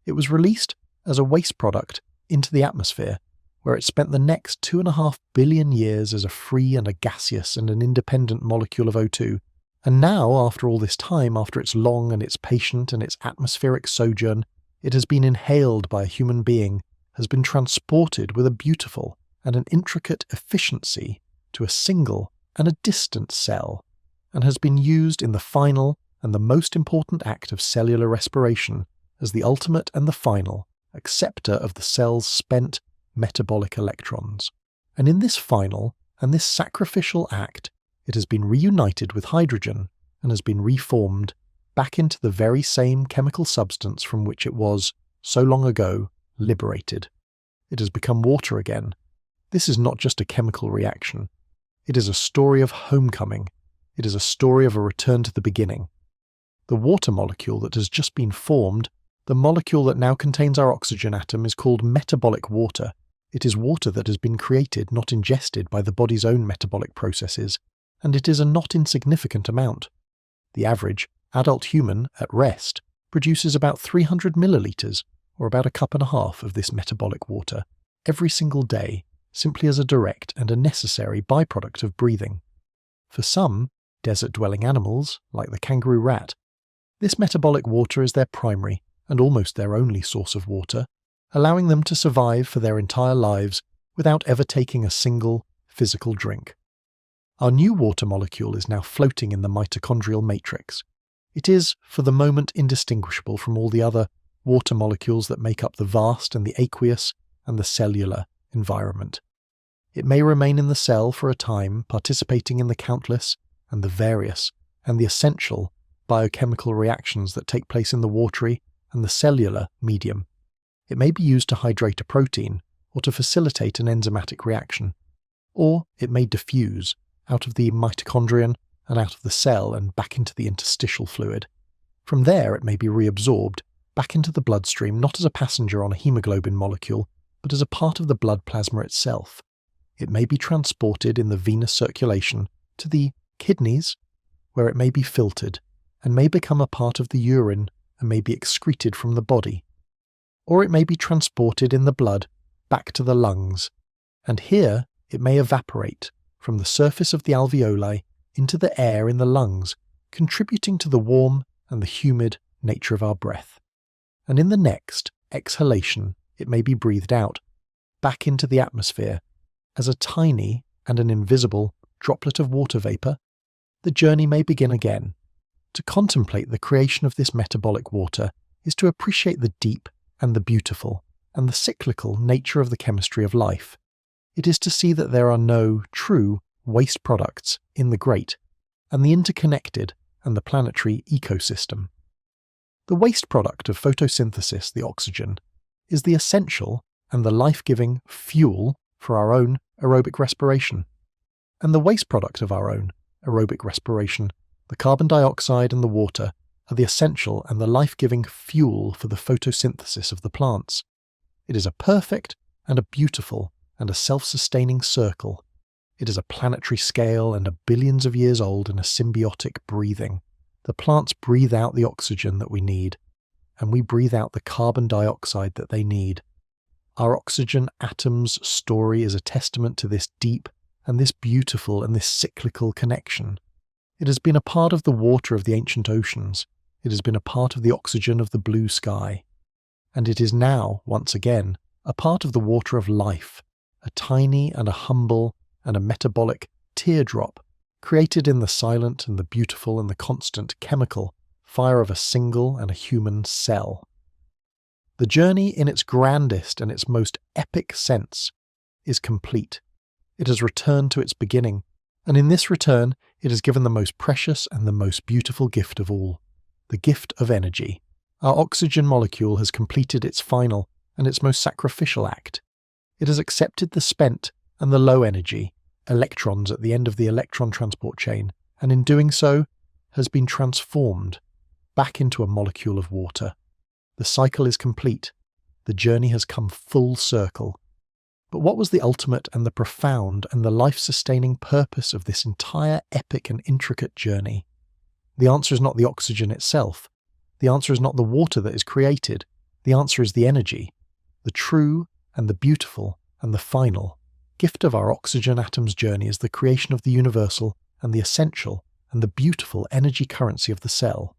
[SPEAKER 1] It was released as a waste product into the atmosphere, where it spent the next 2.5 billion years as a free and a gaseous and an independent molecule of O2. And now, after all this time, after its long and its patient and its atmospheric sojourn, it has been inhaled by a human being, has been transported with a beautiful and an intricate efficiency to a single and a distant cell, and has been used in the final and the most important act of cellular respiration as the ultimate and the final acceptor of the cell's spent metabolic electrons. And in this final and this sacrificial act, it has been reunited with hydrogen and has been reformed back into the very same chemical substance from which it was, so long ago, liberated. It has become water again. This is not just a chemical reaction. It is a story of homecoming. It is a story of a return to the beginning. The water molecule that has just been formed, the molecule that now contains our oxygen atom, is called metabolic water. It is water that has been created, not ingested, by the body's own metabolic processes, and it is a not insignificant amount. The average adult human, at rest, produces about 300 millilitres, or about 1.5 cups of this metabolic water, every single day, simply as a direct and a necessary byproduct of breathing. For some desert-dwelling animals, like the kangaroo rat, this metabolic water is their primary and almost their only source of water, allowing them to survive for their entire lives without ever taking a single physical drink. Our new water molecule is now floating in the mitochondrial matrix. It is, for the moment, indistinguishable from all the other water molecules that make up the vast and the aqueous and the cellular environment. It may remain in the cell for a time, participating in the countless and the various and the essential biochemical reactions that take place in the watery and the cellular medium. It may be used to hydrate a protein or to facilitate an enzymatic reaction, or it may diffuse out of the mitochondrion and out of the cell and back into the interstitial fluid. From there it may be reabsorbed back into the bloodstream not as a passenger on a hemoglobin molecule, but as a part of the blood plasma itself. It may be transported in the venous circulation to the kidneys, where it may be filtered and may become a part of the urine and may be excreted from the body. Or it may be transported in the blood back to the lungs, and here it may evaporate from the surface of the alveoli into the air in the lungs, contributing to the warm and the humid nature of our breath. And in the next exhalation, it may be breathed out, back into the atmosphere, as a tiny and an invisible droplet of water vapour. The journey may begin again. To contemplate the creation of this metabolic water is to appreciate the deep and the beautiful and the cyclical nature of the chemistry of life. It is to see that there are no true waste products in the great and the interconnected and the planetary ecosystem. The waste product of photosynthesis, the oxygen, is the essential and the life-giving fuel for our own aerobic respiration. And the waste product of our own aerobic respiration, the carbon dioxide and the water, are the essential and the life-giving fuel for the photosynthesis of the plants. It is a perfect and a beautiful and a self-sustaining circle. It is a planetary scale and a billions of years old and a symbiotic breathing. The plants breathe out the oxygen that we need, and we breathe out the carbon dioxide that they need. Our oxygen atom's story is a testament to this deep and this beautiful and this cyclical connection. It has been a part of the water of the ancient oceans. It has been a part of the oxygen of the blue sky. And it is now, once again, a part of the water of life, a tiny and a humble and a metabolic teardrop created in the silent and the beautiful and the constant chemical fire of a single and a human cell. The journey in its grandest and its most epic sense is complete. It has returned to its beginning, and in this return it has given the most precious and the most beautiful gift of all, the gift of energy. Our oxygen molecule has completed its final and its most sacrificial act. It has accepted the spent and the low energy, electrons at the end of the electron transport chain, and in doing so has been transformed back into a molecule of water. The cycle is complete. The journey has come full circle. But what was the ultimate and the profound and the life-sustaining purpose of this entire epic and intricate journey? The answer is not the oxygen itself. The answer is not the water that is created. The answer is the energy, the true and the beautiful and the final gift of our oxygen atom's journey is the creation of the universal and the essential and the beautiful energy currency of the cell,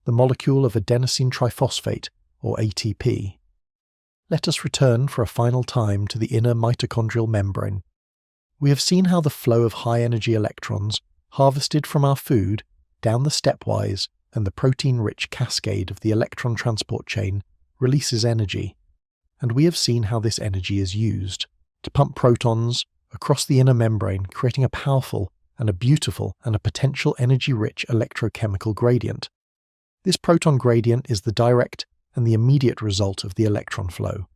[SPEAKER 1] the molecule of adenosine triphosphate, or ATP. Let us return for a final time to the inner mitochondrial membrane. We have seen how the flow of high-energy electrons, harvested from our food, down the stepwise and the protein-rich cascade of the electron transport chain, releases energy, and we have seen how this energy is used to pump protons across the inner membrane, creating a powerful and a beautiful and a potential energy-rich electrochemical gradient. This proton gradient is the direct and the immediate result of the electron flow.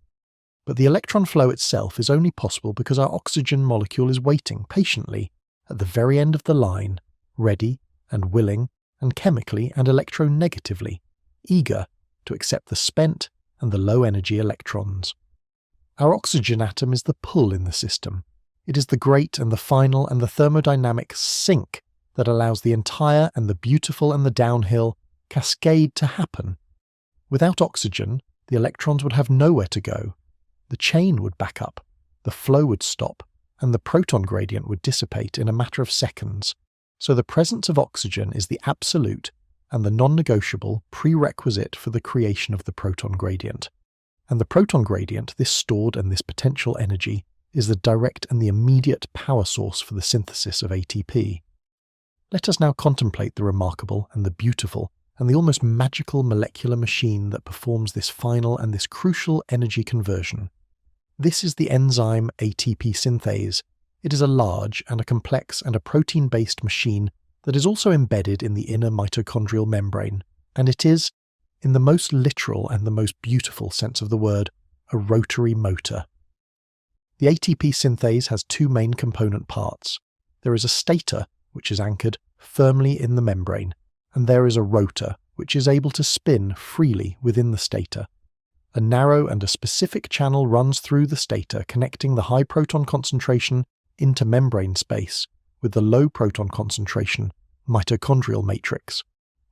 [SPEAKER 1] But the electron flow itself is only possible because our oxygen molecule is waiting patiently at the very end of the line, ready and willing and chemically and electronegatively, eager to accept the spent and the low-energy electrons. Our oxygen atom is the pull in the system. It is the great and the final and the thermodynamic sink that allows the entire and the beautiful and the downhill cascade to happen. Without oxygen, the electrons would have nowhere to go. The chain would back up, the flow would stop, and the proton gradient would dissipate in a matter of seconds. So the presence of oxygen is the absolute and the non-negotiable prerequisite for the creation of the proton gradient. And the proton gradient, this stored and this potential energy, is the direct and the immediate power source for the synthesis of ATP. Let us now contemplate the remarkable and the beautiful and the almost magical molecular machine that performs this final and this crucial energy conversion. This is the enzyme ATP synthase. It is a large and a complex and a protein-based machine that is also embedded in the inner mitochondrial membrane, and it is, in the most literal and the most beautiful sense of the word, a rotary motor. The ATP synthase has two main component parts. There is a stator, which is anchored firmly in the membrane, and there is a rotor, which is able to spin freely within the stator. A narrow and a specific channel runs through the stator, connecting the high proton concentration intermembrane space with the low proton concentration mitochondrial matrix.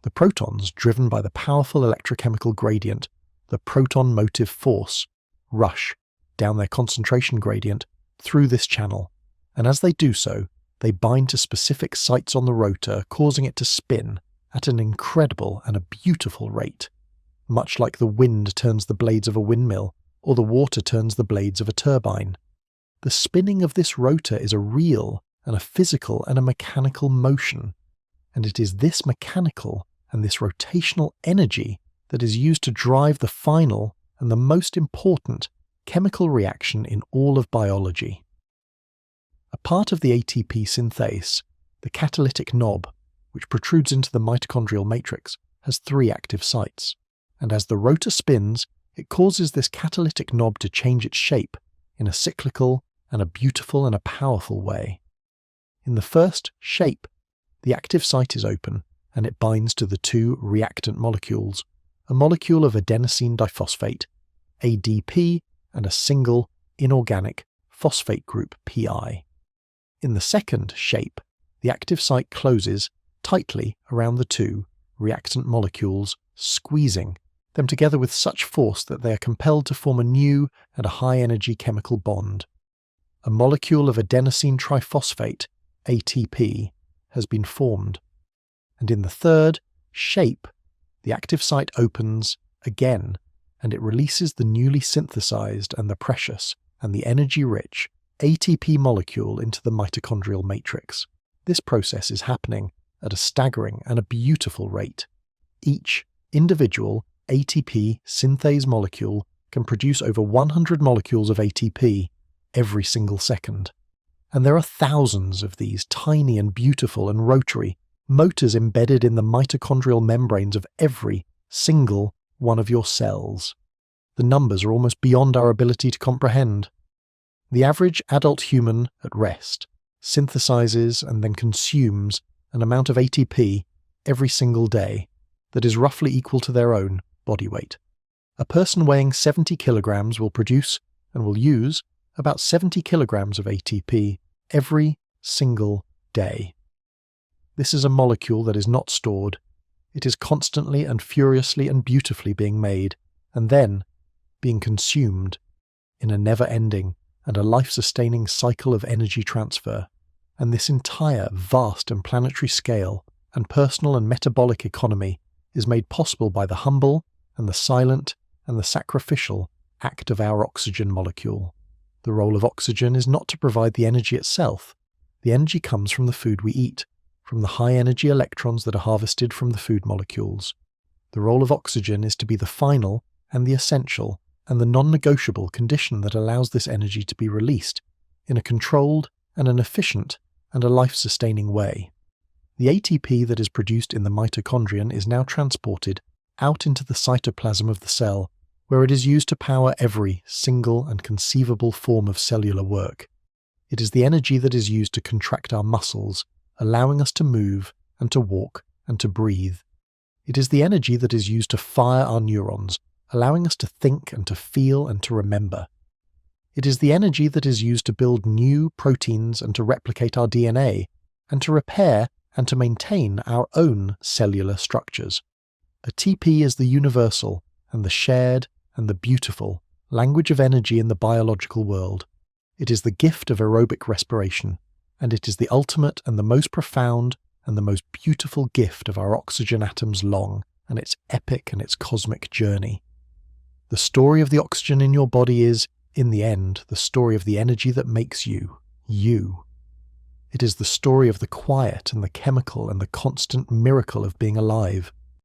[SPEAKER 1] The protons, driven by the powerful electrochemical gradient, the proton motive force, rush down their concentration gradient through this channel, and as they do so, they bind to specific sites on the rotor, causing it to spin at an incredible and a beautiful rate, much like the wind turns the blades of a windmill or the water turns the blades of a turbine. The spinning of this rotor is a real and a physical and a mechanical motion, and it is this mechanical and this rotational energy that is used to drive the final and the most important chemical reaction in all of biology. A part of the ATP synthase, the catalytic knob, which protrudes into the mitochondrial matrix, has 3 active sites, and as the rotor spins, it causes this catalytic knob to change its shape in a cyclical and a beautiful and a powerful way. In the first shape, the active site is open and it binds to the 2 reactant molecules, a molecule of adenosine diphosphate, ADP, and a single inorganic phosphate group, PI. In the second shape, the active site closes tightly around the 2 reactant molecules, squeezing them together with such force that they are compelled to form a new and a high-energy chemical bond. A molecule of adenosine triphosphate, ATP, has been formed. And in the third shape, the active site opens again, and it releases the newly synthesized and the precious and the energy-rich ATP molecule into the mitochondrial matrix. This process is happening at a staggering and a beautiful rate. Each individual ATP synthase molecule can produce over 100 molecules of ATP every single second. And there are thousands of these tiny and beautiful and rotary motors embedded in the mitochondrial membranes of every single one of your cells. The numbers are almost beyond our ability to comprehend. The average adult human at rest synthesizes and then consumes an amount of ATP every single day that is roughly equal to their own body weight. A person weighing 70 kilograms will produce and will use about 70 kilograms of ATP every single day. This is a molecule that is not stored. It is constantly and furiously and beautifully being made, and then being consumed in a never-ending and a life-sustaining cycle of energy transfer. And this entire vast and planetary scale and personal and metabolic economy is made possible by the humble and the silent and the sacrificial act of our oxygen molecule. The role of oxygen is not to provide the energy itself. The energy comes from the food we eat, from the high-energy electrons that are harvested from the food molecules. The role of oxygen is to be the final and the essential and the non-negotiable condition that allows this energy to be released in a controlled and an efficient and a life-sustaining way. The ATP that is produced in the mitochondrion is now transported out into the cytoplasm of the cell, where it is used to power every single and conceivable form of cellular work. It is the energy that is used to contract our muscles, allowing us to move and to walk and to breathe. It is the energy that is used to fire our neurons, allowing us to think and to feel and to remember. It is the energy that is used to build new proteins and to replicate our DNA, and to repair and to maintain our own cellular structures. ATP is the universal and the shared and the beautiful language of energy in the biological world. It is the gift of aerobic respiration, and it is the ultimate and the most profound and the most beautiful gift of our oxygen atoms long and its epic and its cosmic journey. The story of the oxygen in your body is, in the end, the story of the energy that makes you, you. It is the story of the quiet and the chemical and the constant miracle of being alive.